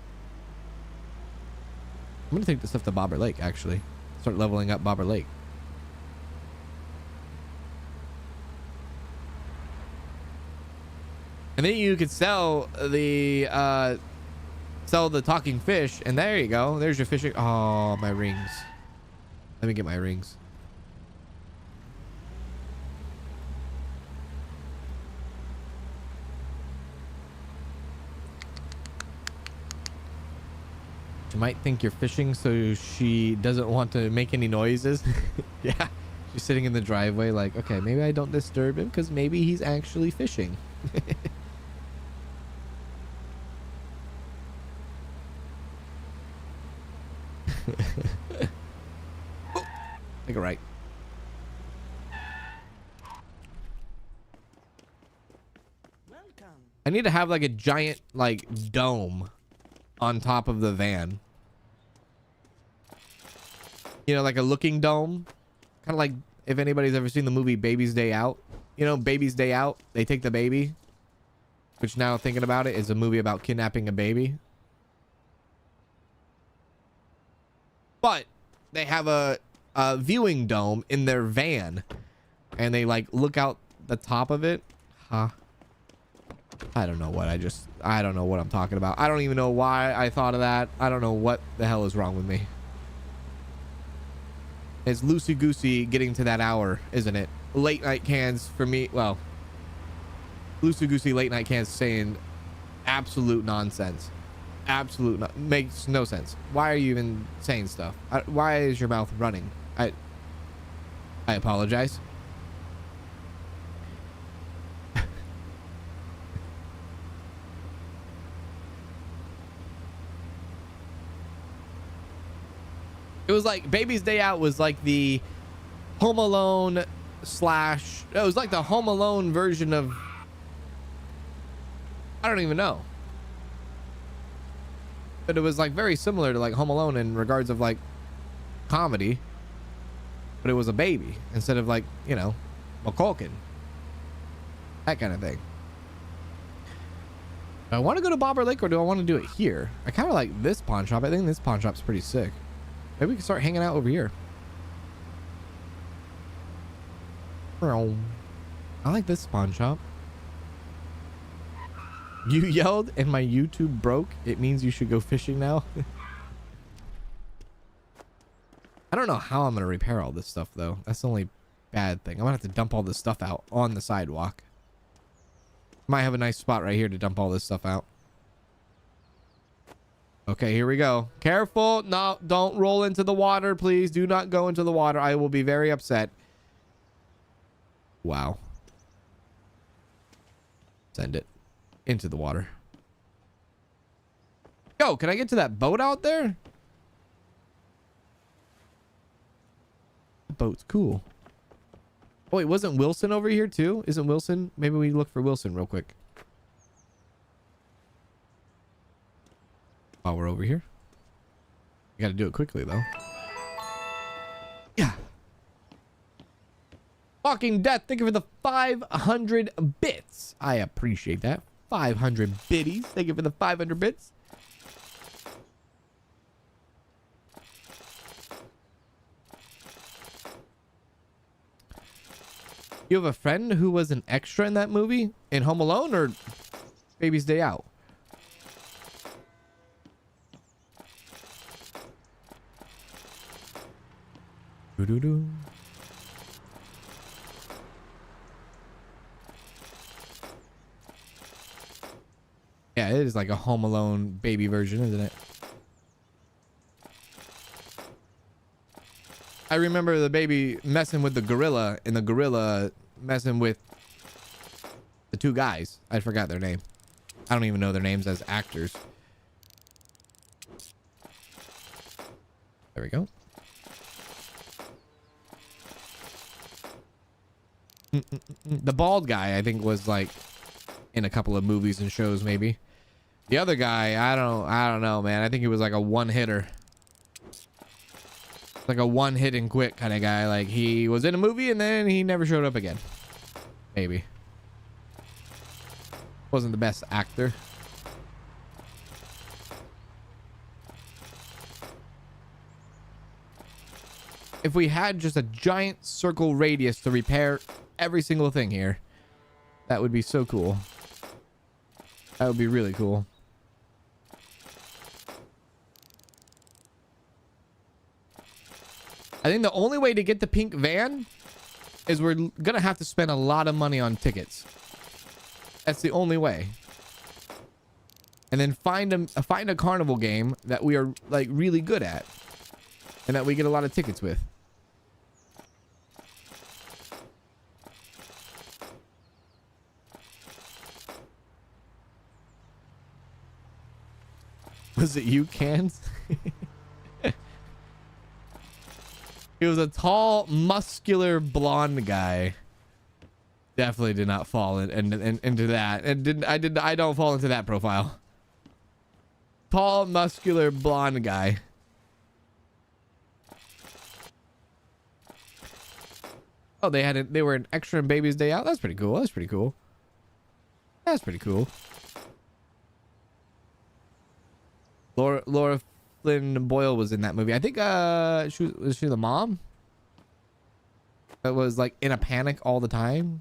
I'm going to take this stuff to Bobber Lake, actually. Start leveling up Bobber Lake. And then you could sell the talking fish, and there you go. There's your fishing. Oh, my rings. Let me get my rings. She might think you're fishing, so she doesn't want to make any noises. Yeah. She's sitting in the driveway like, okay, maybe I don't disturb him because maybe he's actually fishing. Oh, take a right. Welcome. I need to have like a giant like dome on top of the van. You know, like a looking dome. Kind of like if anybody's ever seen the movie Baby's Day Out. You know, Baby's Day Out. They take the baby. Which now thinking about it is a movie about kidnapping a baby. But they have a viewing dome in their van. And they like look out the top of it. Huh? I don't know what I don't know what I'm talking about. I don't even know why I thought of that. I don't know what the hell is wrong with me. It's loosey-goosey getting to that hour, isn't it? Late night cans for me. Well, loosey-goosey late night cans saying absolute nonsense. Makes no sense. Why are you even saying stuff? Why is your mouth running? I apologize. It was like Baby's Day Out was like the Home Alone slash... It was like the Home Alone version of... I don't even know. But it was like very similar to like Home Alone in regards of like comedy. But it was a baby instead of like, you know, McCulkin. That kind of thing. Do I want to go to Bobber Lake or do I want to do it here? I kind of like this pawn shop. I think this pawn shop's pretty sick. Maybe we can start hanging out over here. I like this pawn shop. You yelled and my YouTube broke. It means you should go fishing now. I don't know how I'm going to repair all this stuff, though. That's the only bad thing. I'm going to have to dump all this stuff out on the sidewalk. Might have a nice spot right here to dump all this stuff out. Okay, here we go. Careful. No, don't roll into the water, please. Do not go into the water. I will be very upset. Wow. Send it into the water. Yo, can I get to that boat out there? The boat's cool. Oh, wait, wasn't Wilson over here too? Isn't Wilson? Maybe we look for Wilson real quick. While we're over here. You gotta do it quickly though. Yeah. Walking Death, thank you for the 500 bits. I appreciate that. 500 biddies. Thank you for the 500 bits. You have a friend who was an extra in that movie? In Home Alone or Baby's Day Out? Doo-doo-doo. Yeah, it is like a Home Alone baby version, isn't it? I remember the baby messing with the gorilla and the gorilla messing with the two guys. I forgot their name. I don't even know their names as actors. There we go. The bald guy, I think, was like in a couple of movies and shows, maybe. The other guy, I don't know, man. I think he was like a one-hitter. Like a one hit and quit kind of guy. Like he was in a movie and then he never showed up again. Maybe. Wasn't the best actor. If we had just a giant circle radius to repair every single thing here, that would be so cool. That would be really cool. I think the only way to get the pink van is we're gonna have to spend a lot of money on tickets. That's the only way. And then find a carnival game that we are like really good at and that we get a lot of tickets with. Was it you, Cans? He was a tall, muscular, blonde guy. Definitely did not fall into that. I don't fall into that profile. Tall, muscular, blonde guy. Oh, they were an extra in Baby's Day Out. That's pretty cool. That's pretty cool. That's pretty cool. Laura Flynn Boyle was in that movie. I think was she the mom that was like in a panic all the time?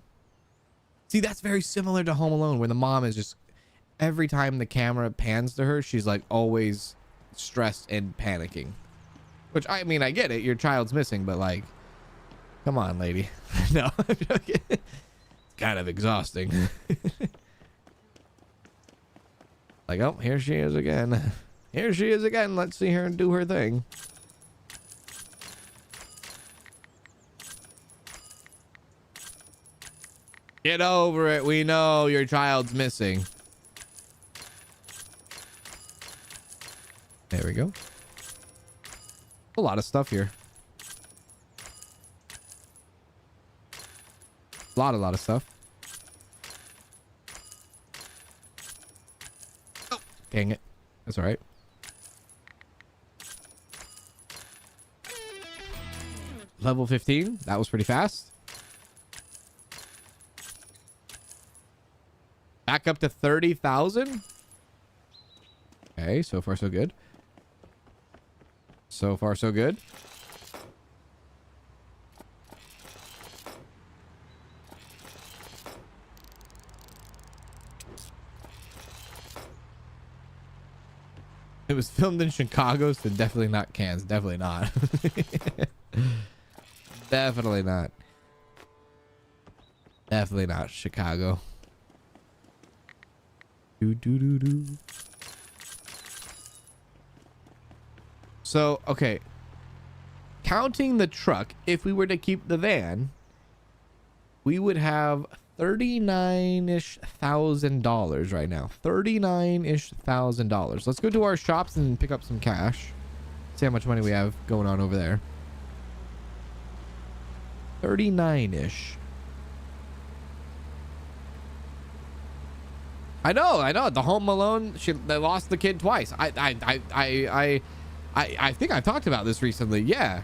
See, that's very similar to Home Alone, where the mom is just every time the camera pans to her, she's like always stressed and panicking. Which, I mean, I get it, your child's missing, but like, come on, lady. No, I'm joking. It's kind of exhausting. Like, oh, here she is again. Here she is again. Let's see her do her thing. Get over it. We know your child's missing. There we go. A lot of stuff here. A lot of stuff. Oh, dang it. That's all right. Level 15. That was pretty fast. Back up to 30,000. Okay, so far so good. So far so good. It was filmed in Chicago, so definitely not Kansas. Definitely not. Definitely not. Definitely not Chicago. So, okay. Counting the truck, if we were to keep the van, we would have $39,000-ish right now. $39,000-ish. Let's go to our shops and pick up some cash. See how much money we have going on over there. 39-ish. I know. The Home Alone, they lost the kid twice. I think I talked about this recently. Yeah.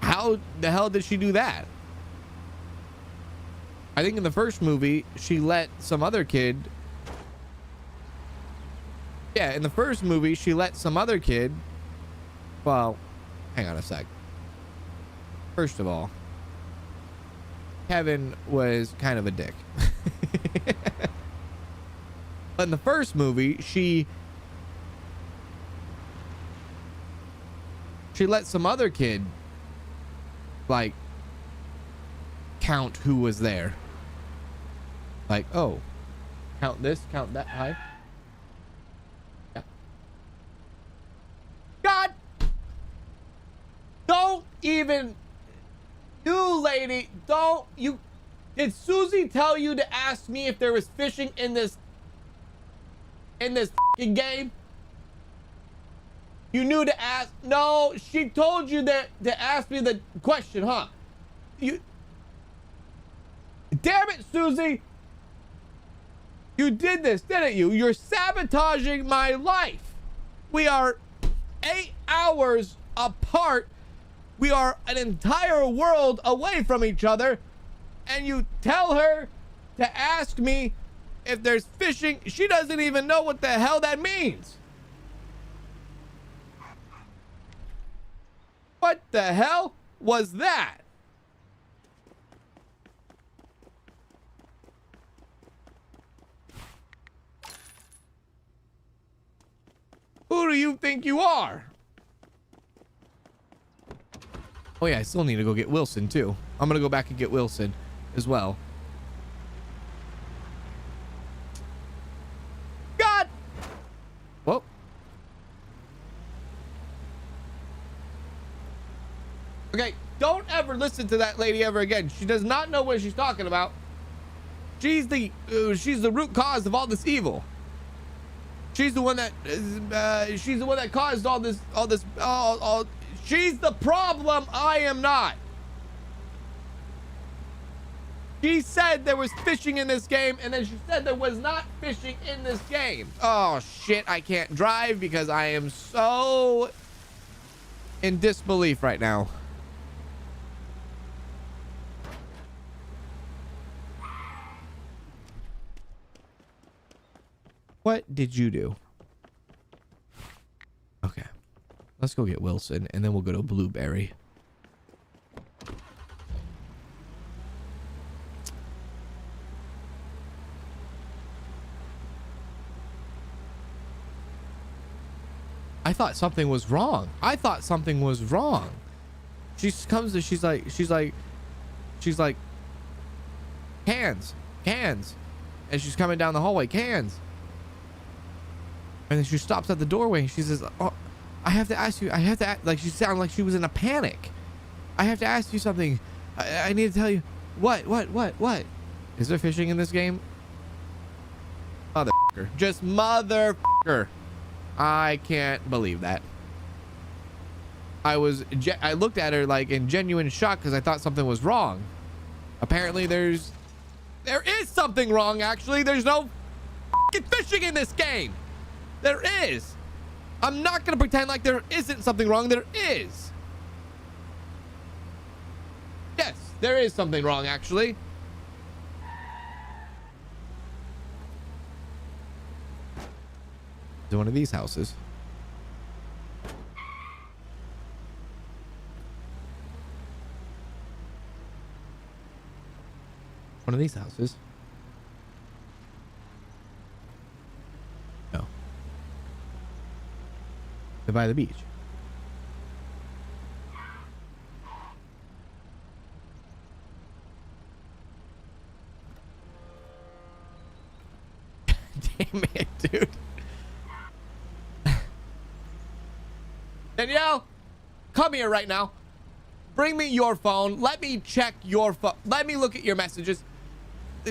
How the hell did she do that? I think in the first movie, she let some other kid. Yeah, in the first movie, she let some other kid. Well, hang on a sec. First of all, Kevin was kind of a dick. But in the first movie, she let some other kid like count who was there. Like, oh, count this, count that. Hi. Yeah. God, don't even. You lady, don't you. Did Susie tell you to ask me if there was fishing in this fucking game? You knew to ask. No, she told you that to ask me the question, huh? You. Damn it, Susie. You did this, didn't you? You're sabotaging my life. We are 8 hours apart. We are an entire world away from each other. And you tell her to ask me if there's fishing. She doesn't even know what the hell that means. What the hell was that? Who do you think you are? Oh yeah, I still need to go get Wilson too. I'm gonna go back and get Wilson as well. God! Whoa. Okay, don't ever listen to that lady ever again. She does not know what she's talking about. She's the root cause of all this evil. She's the one that caused all this. She's the problem. I am not. She said there was fishing in this game, and then she said there was not fishing in this game. Oh shit, I can't drive because I am so in disbelief right now. What did you do? Okay. Let's go get Wilson, and then we'll go to Blueberry. I thought something was wrong. I thought something was wrong. She comes to, she's like, cans. And she's coming down the hallway, cans. And then she stops at the doorway. She says, oh, I have to ask you. Like she sounded like she was in a panic. I have to ask you something. I need to tell you. What? Is there fishing in this game? Motherfucker. Just motherfucker. I can't believe that. I looked at her like in genuine shock because I thought something was wrong. Apparently there is something wrong, actually. There's no fishing in this game. There is. I'm not going to pretend like there isn't something wrong. There is. Yes, there is something wrong, actually. Is it one of these houses? One of these houses? No. They're by the beach. Damn it, dude. Danielle, come here right now. Bring me your phone. Let me check your phone. Let me look at your messages.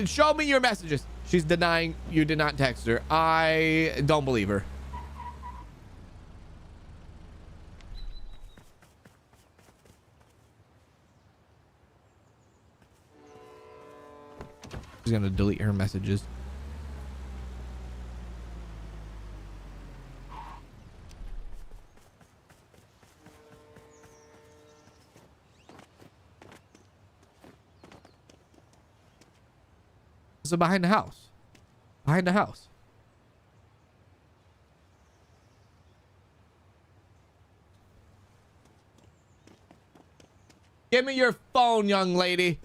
Show me your messages. She's denying you did not text her. I don't believe her. She's gonna delete her messages. So behind the house. Behind the house. Give me your phone, young lady.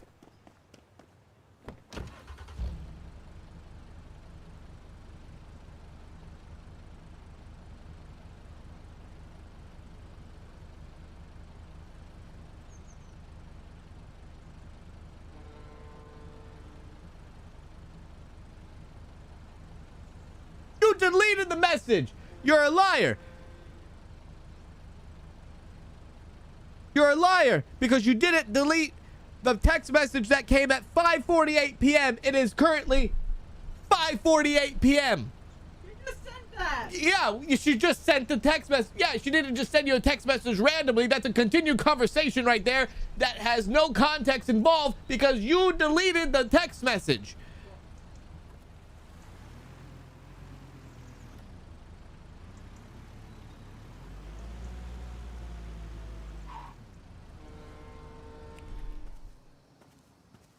You deleted the message. You're a liar. You're a liar because you didn't delete the text message that came at 5:48 p.m. It is currently 5:48 p.m. You just sent that. Yeah, she just sent the text message. Yeah, she didn't just send you a text message randomly. That's a continued conversation right there that has no context involved because you deleted the text message.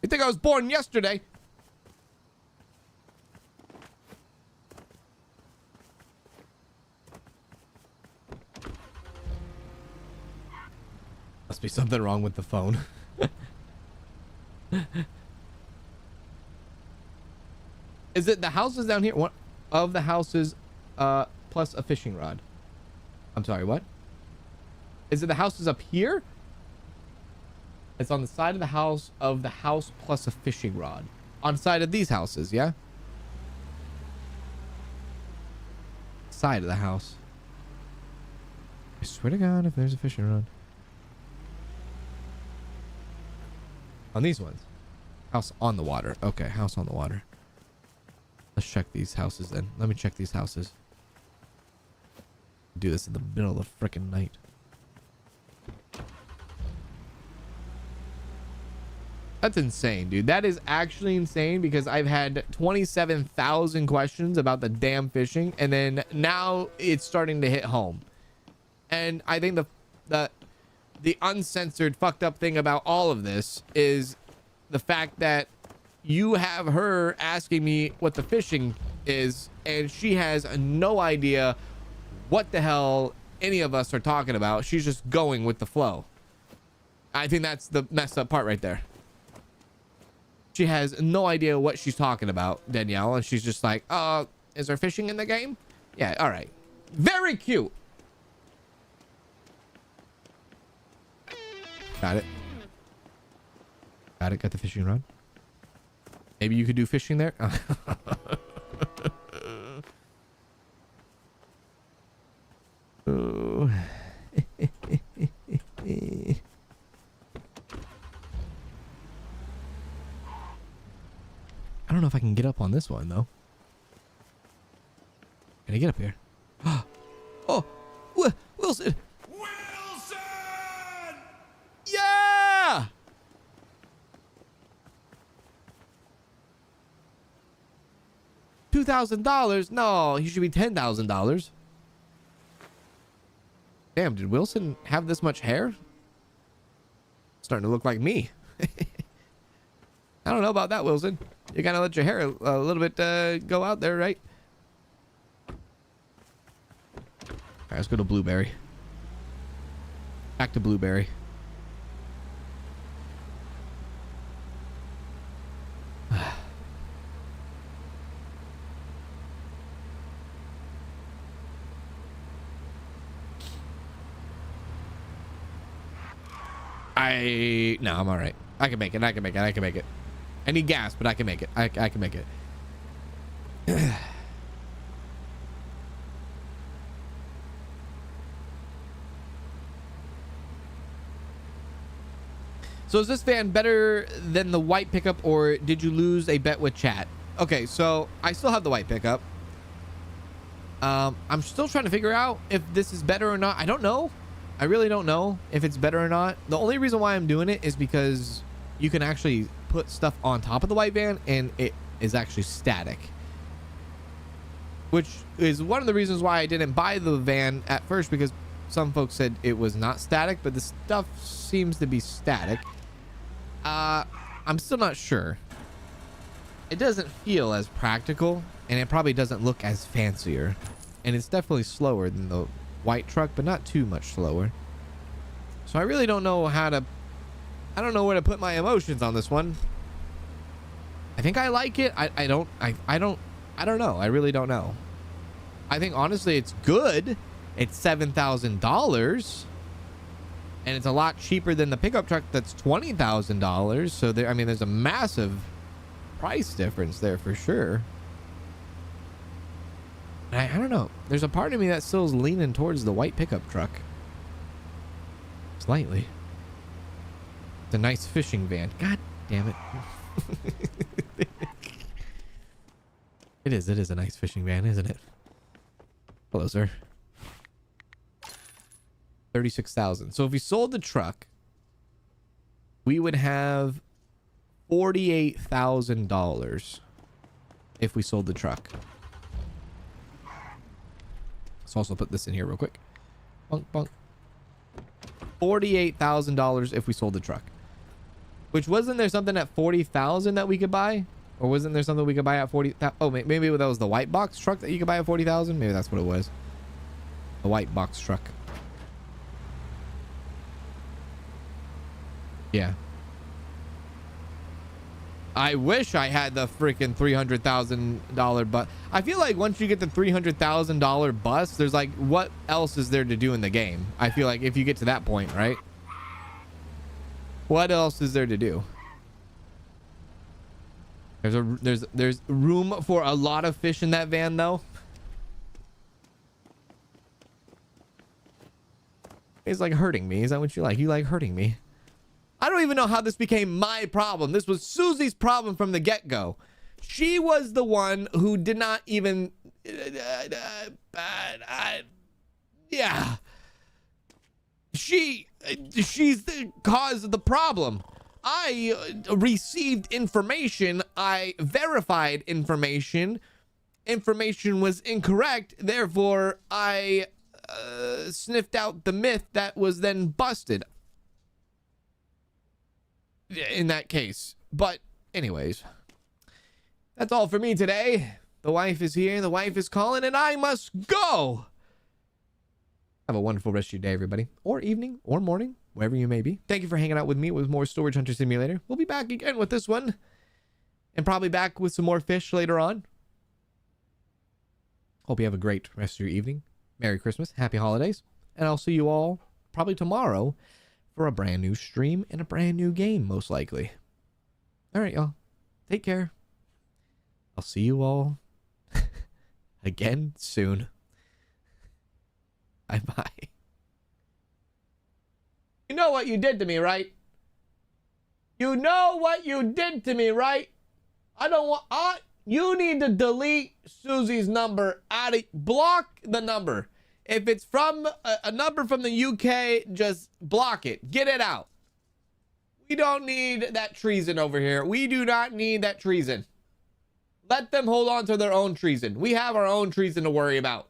You think I was born yesterday? Must be something wrong with the phone. Is it the houses down here? What of the houses plus a fishing rod? I'm sorry, what? Is it the houses up here? It's on the side of the house plus a fishing rod. On the side of these houses, yeah? Side of the house. I swear to God, if there's a fishing rod. On these ones. House on the water. Okay, house on the water. Let's check these houses then. Let me check these houses. Do this in the middle of the frickin' night. That's insane, dude. That is actually insane because I've had 27,000 questions about the damn fishing, and then now it's starting to hit home. And I think the uncensored fucked up thing about all of this is the fact that you have her asking me what the fishing is, and she has no idea what the hell any of us are talking about. She's just going with the flow. I think that's the messed up part right there. She has no idea what she's talking about, Danielle, and she's just like, is there fishing in the game? Yeah, all right. Very cute. Got it. Got it. Got the fishing rod. Maybe you could do fishing there. Oh. I don't know if I can get up on this one though. Can I get up here? Oh, Wilson. Yeah! $2,000? No, he should be $10,000. Damn, did Wilson have this much hair? Starting to look like me. I don't know about that, Wilson. You gotta let your hair a little bit go out there, right? All right, let's go to Blueberry. Back to Blueberry. No, I'm all right. I can make it. I can make it. I can make it. I need gas, but I can make it. I can make it. So is this van better than the white pickup, or did you lose a bet with chat? Okay, so I still have the white pickup. I'm still trying to figure out if this is better or not. I don't know. I really don't know if it's better or not. The only reason why I'm doing it is because you can actually put stuff on top of the white van and it is actually static, which is one of the reasons why I didn't buy the van at first, because some folks said it was not static, but the stuff seems to be static. I'm still not sure. It doesn't feel as practical, and it probably doesn't look as fancier, and it's definitely slower than the white truck, but not too much slower. So I really don't know how to, I don't know where to put my emotions on this one. I think I like it. I don't know. I really don't know. I think honestly it's good. It's $7,000 and it's a lot cheaper than the pickup truck that's $20,000. So there, I mean, there's a massive price difference there for sure. I don't know. There's a part of me that still is leaning towards the white pickup truck. Slightly. It's a nice fishing van. God damn it. It is a nice fishing van, isn't it? Hello, sir. 36,000. So if we sold the truck, we would have $48,000 if we sold the truck. Let's also put this in here real quick. Bunk, bunk. $48,000 if we sold the truck. Which wasn't there something at 40,000 that we could buy? Or wasn't there something we could buy at 40,000? Oh, maybe that was the white box truck that you could buy at 40,000. Maybe that's what it was. The white box truck. Yeah. I wish I had the freaking $300,000 bus. I feel like once you get the $300,000 bus, there's like, what else is there to do in the game? I feel like if you get to that point, right? What else is there to do? There's room for a lot of fish in that van though. It's like hurting me. Is that what you like? You like hurting me? I don't even know how this became my problem. This was Susie's problem from the get-go. She was the one who did not even... yeah. She's the cause of the problem. I received information. I verified information. Information was incorrect. Therefore, I sniffed out the myth that was then busted. In that case. But anyways, that's all for me today. The wife is here. The wife is calling and I must go. Have a wonderful rest of your day, everybody, or evening or morning, wherever you may be. Thank you for hanging out with me with more Storage Hunter Simulator. We'll be back again with this one and probably back with some more fish later on. Hope you have a great rest of your evening. Merry Christmas. Happy holidays. And I'll see you all probably tomorrow for a brand new stream and a brand new game, most likely. All right, y'all. Take care. I'll see you all again soon. Bye-bye. You know what you did to me, right? You know what you did to me, right? I don't want... you need to delete Susie's number out of... Block the number. If it's from a number from the UK, just block it. Get it out. We don't need that treason over here. We do not need that treason. Let them hold on to their own treason. We have our own treason to worry about.